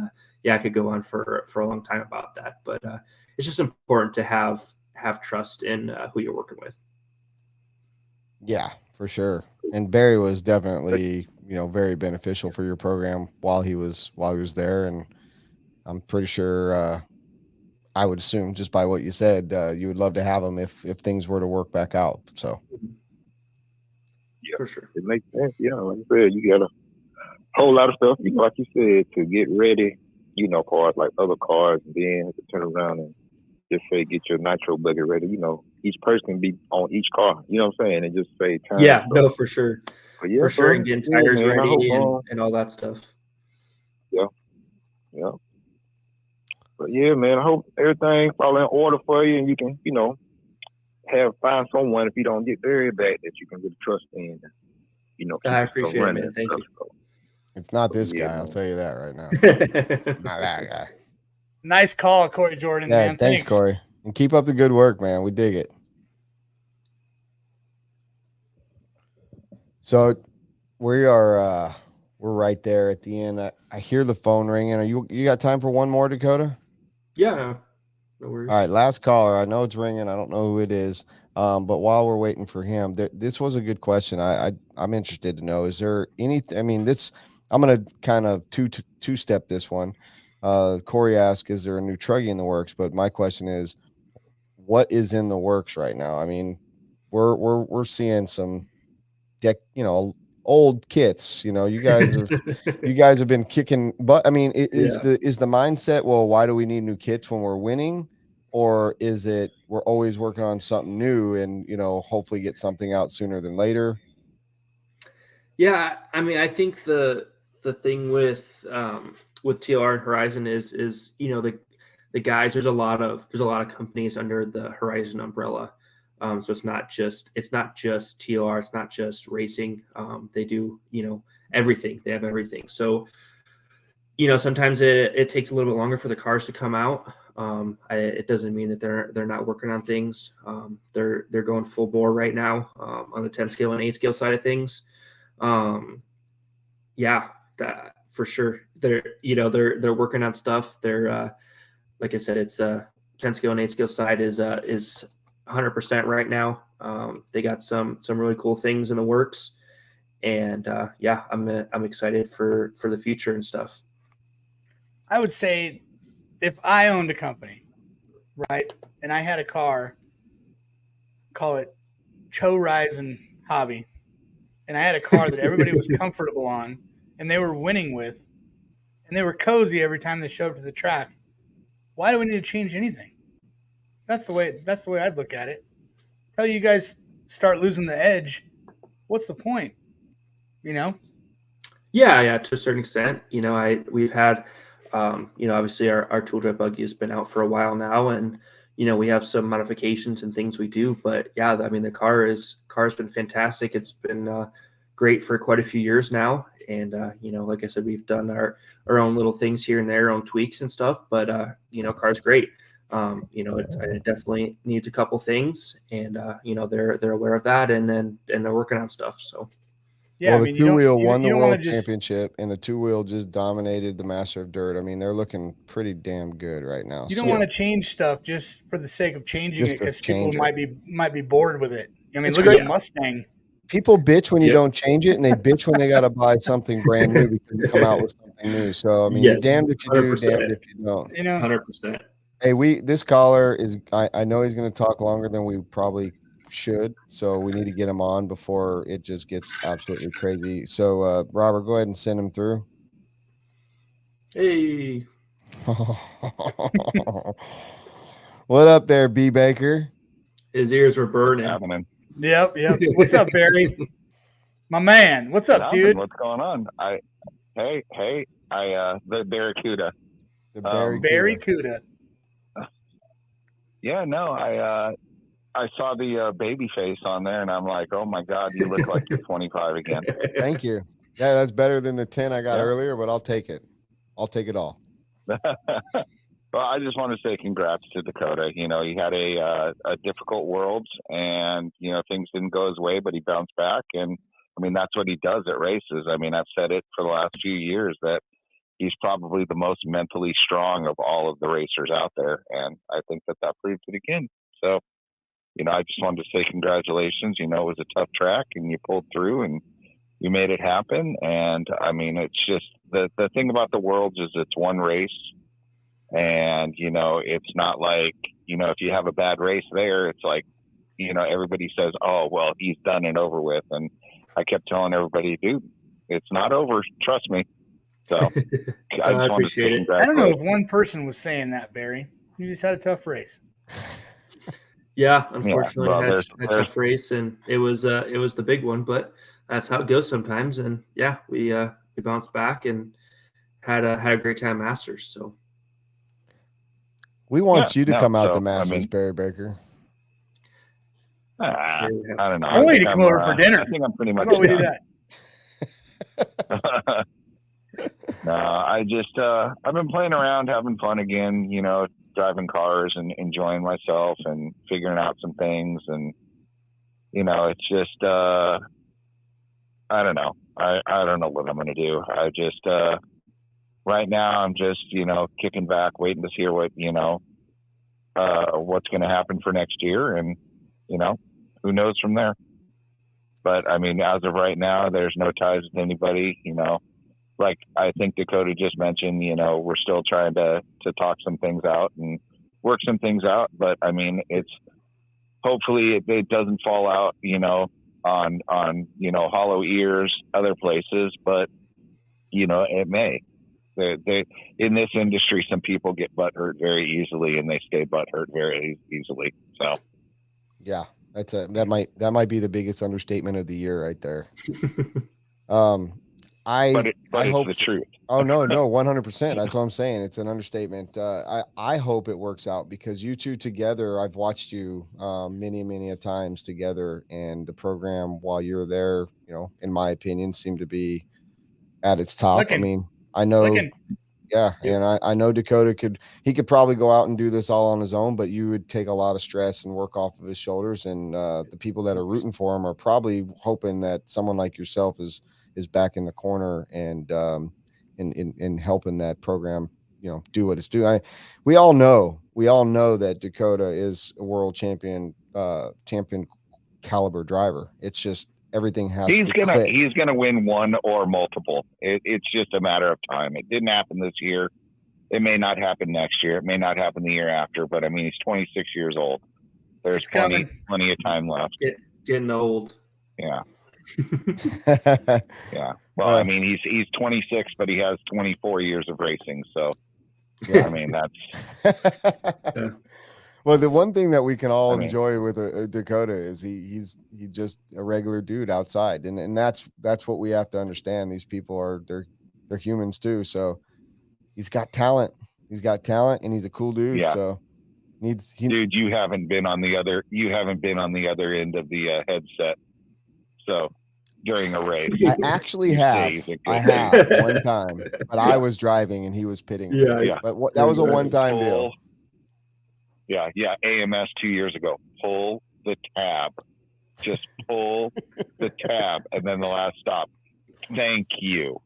S5: I could go on for a long time about that. But it's just important to have trust in who you're working with.
S2: Yeah, for sure. And Barry was definitely very beneficial for your program while he was there, and I'm pretty sure. I would assume just by what you said, you would love to have him if things were to work back out. So,
S9: yeah,
S5: for sure,
S9: it makes sense. Yeah, like I said, you got a whole lot of stuff. Like you said, to get ready. Cars like other cars, and then to turn around and just say get your nitro buggy ready. Each person can be on each car. You know what I'm saying? And just say time.
S5: Yeah,
S9: so.
S5: no, for sure.
S9: But yeah,
S5: for sure, and getting tires
S9: man,
S5: ready
S9: hope,
S5: and all that stuff.
S9: Yeah. But yeah, man, I hope everything fall in order for you, and you can, find someone if you don't get very bad that you can really trust in.
S5: I appreciate it, man. Thank you.
S2: It's not this guy, I'll tell you that right now. Not that guy.
S1: Nice call, Corey Jordan, man.
S2: Thanks, Corey. And keep up the good work, man. We dig it. So we're right there at the end. I hear the phone ringing. Are you got time for one more, Dakotah?
S5: Yeah, no worries.
S2: All right, last caller. I know it's ringing. I don't know who it is. But while we're waiting for him, this was a good question. I'm interested to know, is there anything? I mean, I'm going to kind of two-step this one. Corey asked, is there a new truggy in the works? But my question is, what is in the works right now? I mean, we're seeing some old kits. You guys have been kicking butt. I mean, is the mindset, well, why do we need new kits when we're winning? Or is it we're always working on something new and hopefully get something out sooner than later?
S5: Yeah, I mean, I think the thing with TLR and Horizon is the guys. There's a lot of companies under the Horizon umbrella. So it's not just TLR. It's not just racing. They do everything. They have everything. So sometimes it takes a little bit longer for the cars to come out. It doesn't mean that they're not working on things. They're going full bore right now on the 10 scale and 8 scale side of things. That for sure. They're working on stuff. They're like I said, it's 10 scale and 8 scale side is 100% right now. They got some really cool things in the works, and I'm excited for the future and stuff.
S1: I would say if I owned a company, right, and I had a car, call it Horizon Hobby, and I had a car that everybody was comfortable on and they were winning with, and they were cozy every time they showed up to the track. Why do we need to change anything? That's the way I'd look at it. Until you guys start losing the edge, what's the point? You know?
S5: Yeah, to a certain extent. We've had, obviously our tool drive buggy has been out for a while now, and we have some modifications and things we do. But yeah, I mean the car's been fantastic. It's been great for quite a few years now, and like I said, we've done our own little things here and there, our own tweaks and stuff. But car's great. It definitely needs a couple things, and they're aware of that, and they're working on stuff. So.
S1: Yeah,
S2: well,
S1: I mean,
S2: the two-wheel won the world
S1: just...
S2: championship, and the two-wheel just dominated the Master of Dirt. I mean, they're looking pretty damn good right now.
S1: You don't want to change stuff just for the sake of changing it because people might be bored with it. I mean, look at the Mustang.
S2: People bitch when you don't change it, and they bitch when they got to buy something brand new because you come out with something new. So, I mean, you're damned if you do, damned if you don't.
S5: 100%.
S2: Hey, this caller is, I know he's going to talk longer than we probably should, so we need to get him on before it just gets absolutely crazy. So Robert, go ahead and send him through.
S5: Hey.
S2: What up there, B Baker?
S5: His ears were burning.
S1: Yep. What's up, Barry? My man, what's up, dude?
S10: What's going on? The Barracuda.
S2: The
S1: Barracuda.
S10: Yeah, no, I saw the baby face on there, and I'm like, oh my God, you look like you're 25 again.
S2: Thank you. Yeah, that's better than the 10 I got earlier, but I'll take it. I'll take it all.
S10: Well, I just want to say congrats to Dakotah. He had a difficult Worlds, and things didn't go his way, but he bounced back. And I mean, that's what he does at races. I mean, I've said it for the last few years that he's probably the most mentally strong of all of the racers out there, and I think that proved it again. So, I just wanted to say congratulations. It was a tough track, and you pulled through, and you made it happen. And I mean, it's just the thing about the Worlds is it's one race. And, it's not like, if you have a bad race there, it's like, everybody says, oh, well, he's done and over with. And I kept telling everybody, dude, it's not over. Trust me. So I
S5: appreciate it.
S1: I don't know if one person was saying that, Barry. You just had a tough race.
S5: Yeah, unfortunately, I had a tough race, and it was the big one, but that's how it goes sometimes. And yeah, we bounced back and had a great time Masters. So.
S2: We want you to come out to Masters, Barry Baker.
S10: I don't know.
S1: I want you to come over for dinner.
S10: I think I'm pretty much
S1: done. We do that.
S10: No, I just I've been playing around, having fun again. Driving cars and enjoying myself and figuring out some things. And it's just I don't know. I don't know what I'm going to do. I just right now I'm just kicking back, waiting to hear what what's going to happen for next year, and who knows from there. But I mean, as of right now, there's no ties with anybody. Like I think Dakotah just mentioned, we're still trying to talk some things out and work some things out. But I mean, it's hopefully it doesn't fall out, on hollow ears other places, but it may. They in this industry, some people get butthurt very easily, and they stay butthurt very easily. So,
S2: yeah, that might be the biggest understatement of the year right there. I hope
S10: it's the truth.
S2: Oh no, 100%. That's what I'm saying. It's an understatement. I hope it works out because you two together, I've watched you many a times together, and the program while you're there, in my opinion, seemed to be at its top. I mean, I know, and I know Dakotah could probably go out and do this all on his own, but you would take a lot of stress and work off of his shoulders, and the people that are rooting for him are probably hoping that someone like yourself is back in the corner and in helping that program, do what it's doing. We all know that Dakotah is a world champion caliber driver. It's just everything has
S10: he's
S2: to click.
S10: He's gonna win one or multiple. It's just a matter of time. It didn't happen this year. It may not happen next year. It may not happen the year after. But I mean, he's 26 years old. There's plenty of time left.
S5: Getting old.
S10: Yeah. Yeah. Well, I mean, he's 26, but he has 24 years of racing. So,
S2: Yeah.
S10: I mean, that's.
S2: Well, the one thing that we can all enjoy with Dakotah is he's just a regular dude outside, and that's what we have to understand. These people are they're humans too. So he's got talent. He's got talent, and he's a cool dude.
S10: Yeah.
S2: So
S10: dude, you haven't been on the other end of the headset. So during a race,
S2: I actually have. I have one time, but I was driving and he was pitting.
S10: Yeah.
S2: But that was a one-time deal.
S10: Yeah. AMS 2 years ago. Pull the tab. Just pull the tab, and then the last stop. Thank you.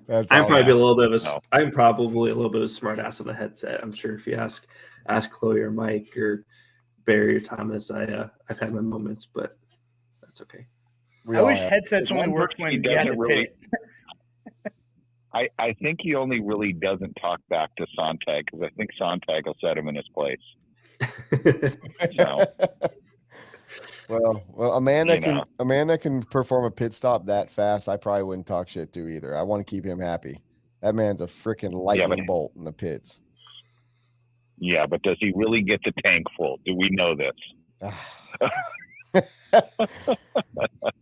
S5: I'm probably a little bit of a smart ass on the headset. I'm sure if you ask Chloe or Mike or Barry or Thomas, I've had my moments, but that's okay.
S1: I wish headsets only worked when you had to pit.
S10: I think he only really doesn't talk back to Sontag because I think Sontag will set him in his place. So.
S2: Well, a man that can perform a pit stop that fast, I probably wouldn't talk shit to either. I want to keep him happy. That man's a freaking lightning bolt in the pits.
S10: Yeah, but does he really get the tank full? Do we know this?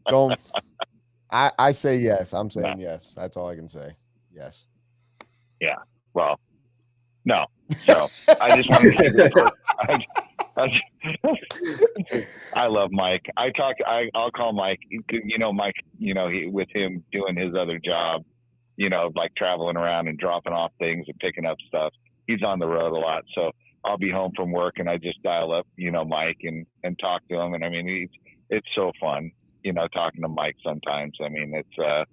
S2: Don't. I say yes. I'm saying yes. That's all I can say. Yes.
S10: Yeah. Well, no. So I just want to. I love Mike. I'll call Mike. Mike. With him doing his other job, like traveling around and dropping off things and picking up stuff. He's on the road a lot, so I'll be home from work and I just dial up, Mike and talk to him. And I mean, it's so fun, talking to Mike sometimes. I mean, it's a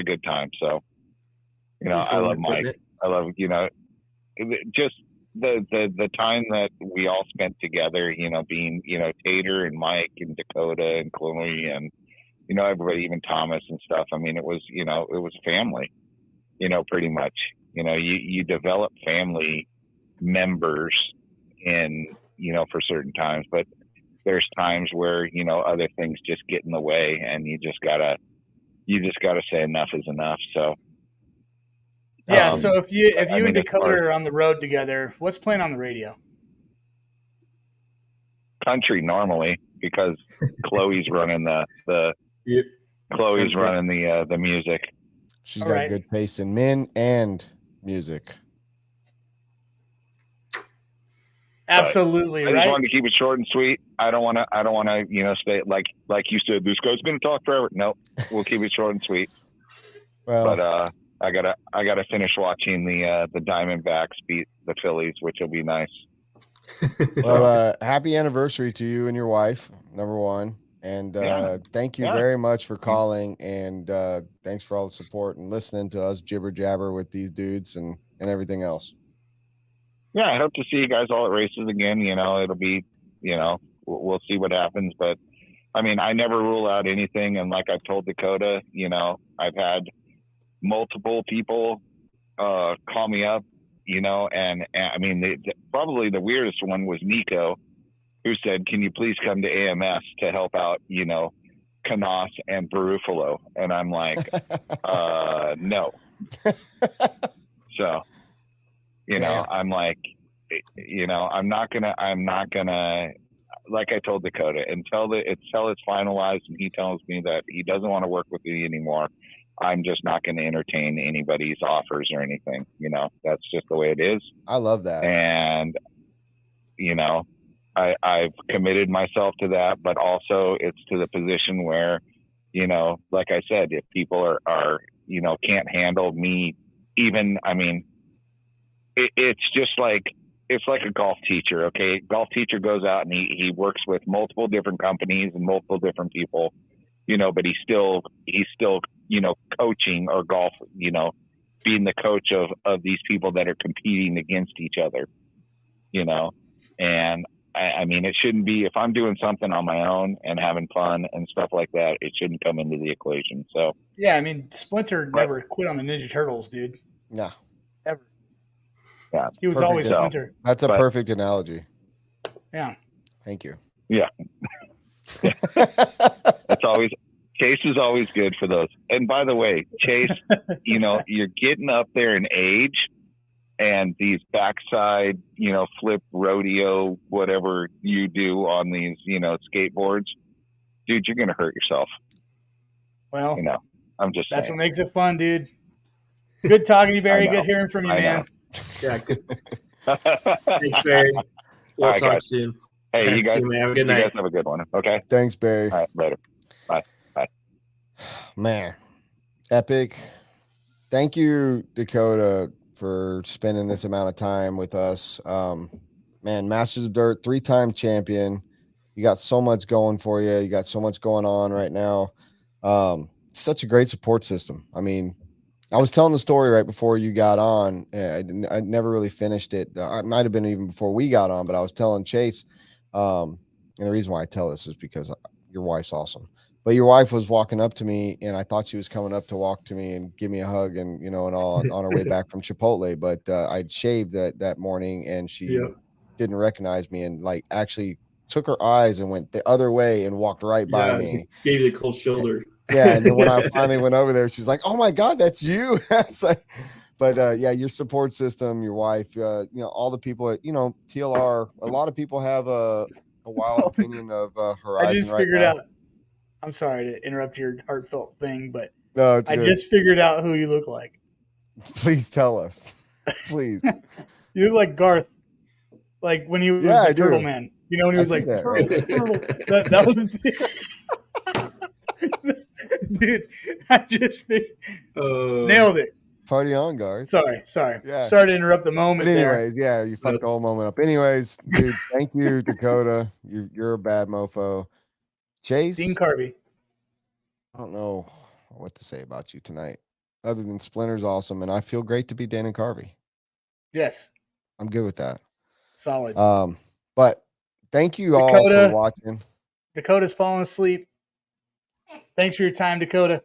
S10: good time. So, I love Mike. I love, just the time that we all spent together, being, Tater and Mike and Dakotah and Chloe and, everybody, even Thomas and stuff. I mean, it was a family, pretty much. You develop family members for certain times, but there's times where, other things just get in the way and you just gotta say enough is enough. So,
S1: yeah. So if you and Dakotah are on the road together, what's playing on the radio?
S10: Country normally, because Chloe's running the music.
S2: She's got good taste in men and music.
S1: Absolutely,
S10: I just wanted to keep it short and sweet. I don't want to, stay like you said. This guy's going to talk forever. Nope, we'll keep it short and sweet.
S2: Well,
S10: but I gotta finish watching the Diamondbacks beat the Phillies, which will be nice.
S2: Well, happy anniversary to you and your wife, number one, and thank you very much for calling, and thanks for all the support and listening to us jibber jabber with these dudes and everything else.
S10: Yeah, I hope to see you guys all at races again. It'll be, we'll see what happens. But, I mean, I never rule out anything. And like I've told Dakotah, I've had multiple people call me up, and I mean, probably the weirdest one was Nico, who said, can you please come to AMS to help out, Canas and Barufalo? And I'm like, no. So. I'm like, I'm not gonna, like I told Dakotah, until it's finalized and he tells me that he doesn't want to work with me anymore, I'm just not going to entertain anybody's offers or anything. That's just the way it is.
S2: I love that.
S10: And, I've committed myself to that, but also it's to the position where, like I said, if people are can't handle me, even, I mean, it's just like, it's like a golf teacher. Okay. Golf teacher goes out and he works with multiple different companies and multiple different people, but he's still, coaching or golf, being the coach of these people that are competing against each other, and I mean, it shouldn't be, if I'm doing something on my own and having fun and stuff like that, it shouldn't come into the equation. So,
S1: yeah, I mean, Splinter never quit on the Ninja Turtles, dude.
S2: No.
S1: Ever.
S10: Yeah,
S1: he was always Splinter.
S2: That's a perfect analogy.
S1: Yeah.
S2: Thank you.
S10: Yeah. That's always Chase is always good for those. And by the way, Chase, you're getting up there in age, and these backside, flip rodeo, whatever you do on these, skateboards, dude, you're gonna hurt yourself.
S1: Well,
S10: I'm just
S1: that's
S10: saying.
S1: what makes it fun, dude. Good talking to you, Barry. Good hearing from you, man.
S5: Yeah, good. Thanks, Barry. We'll talk
S10: guys.
S5: soon.
S10: Hey, you guys,
S5: man. Have a good night.
S10: You guys have a good one. Okay.
S2: Thanks, Barry.
S10: All right, later. Bye.
S2: Man, epic. Thank you, Dakotah, for spending this amount of time with us. Man, Masters of Dirt, 3-time champion. You got so much going for you. You got so much going on right now. Such a great support system. I mean, I was telling the story right before you got on. I never really finished it. It might have been even before we got on, but I was telling Chase. And the reason why I tell this is because your wife's awesome. But your wife was walking up to me, and I thought she was coming up to walk to me and give me a hug and and all on her way back from Chipotle. But I'd shaved that morning, and she didn't recognize me, and like actually took her eyes and went the other way and walked right by me.
S5: Gave you the cold shoulder.
S2: Yeah, and then when I finally went over there, she's like, "Oh my God, that's you!" But your support system, your wife, all the people at TLR. A lot of people have a wild opinion of Horizon.
S1: I just figured out. I'm sorry to interrupt your heartfelt thing, but
S2: no, I
S1: just figured out who you look like.
S2: Please tell us, please.
S1: You look like Garth, like when he was the Turtle Man. When he was like, Turtle. That was dude. I just nailed it.
S2: Party on, Garth.
S1: Sorry. Yeah. Sorry to interrupt the moment.
S2: But anyways, you fucked the whole moment up. Anyways, dude, thank you, Dakotah. You're a bad mofo. Chase,
S1: Dean Carvey.
S2: I don't know what to say about you tonight, other than Splinter's awesome, and I feel great to be Dan and Carvey.
S1: Yes,
S2: I'm good with that.
S1: Solid.
S2: But thank you all for watching.
S1: Dakotah's falling asleep. Thanks for your time, Dakotah.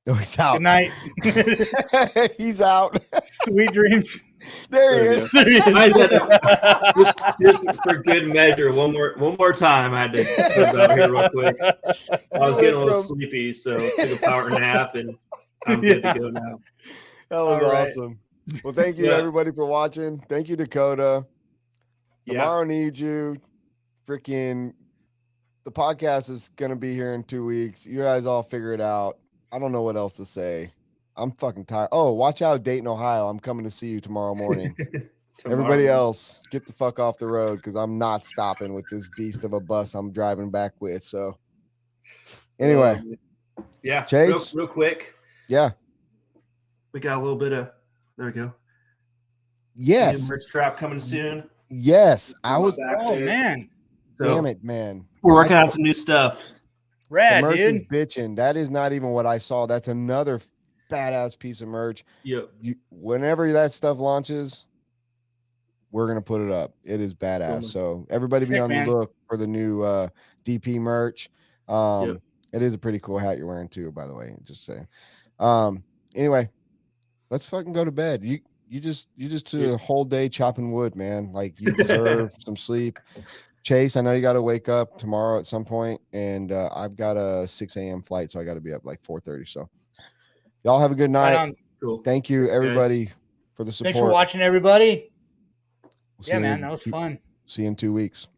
S2: Oh, he's out.
S1: Good night.
S2: He's out.
S1: Sweet dreams.
S2: There he is.
S5: Just for good measure, one more time. I had to put out here real quick. I was getting a little sleepy, so took a power nap, and I'm good to go now.
S2: That was awesome. Well, thank you everybody for watching. Thank you, Dakotah. Tomorrow needs you. Freaking, the podcast is gonna be here in 2 weeks. You guys all figure it out. I don't know what else to say. I'm fucking tired. Oh, watch out, Dayton, Ohio. I'm coming to see you tomorrow morning. Everybody else, get the fuck off the road, because I'm not stopping with this beast of a bus I'm driving back with. So anyway. Chase.
S5: Real quick.
S2: Yeah.
S5: We got a little bit of, there we go.
S2: Yes.
S5: New merch drop coming soon.
S2: Yes.
S1: Man.
S2: Damn it, man.
S5: We're working on some new stuff.
S1: Rad,
S2: the merch
S1: dude.
S2: is bitching. That is not even what I saw. That's another badass piece of merch.
S5: Yep.
S2: Whenever that stuff launches, we're gonna put it up. It is badass. So everybody be on the look for the new DP merch. It is a pretty cool hat you're wearing too, by the way. Just saying. Anyway, let's fucking go to bed. You just took a whole day chopping wood, man. Like, you deserve some sleep. Chase, I know you got to wake up tomorrow at some point, and I've got a 6 a.m. flight, so I got to be up like 4:30. So y'all have a good night.
S5: Cool.
S2: Thank you, everybody, for the support.
S1: Thanks for watching, everybody. Man, that was fun.
S2: See you in 2 weeks.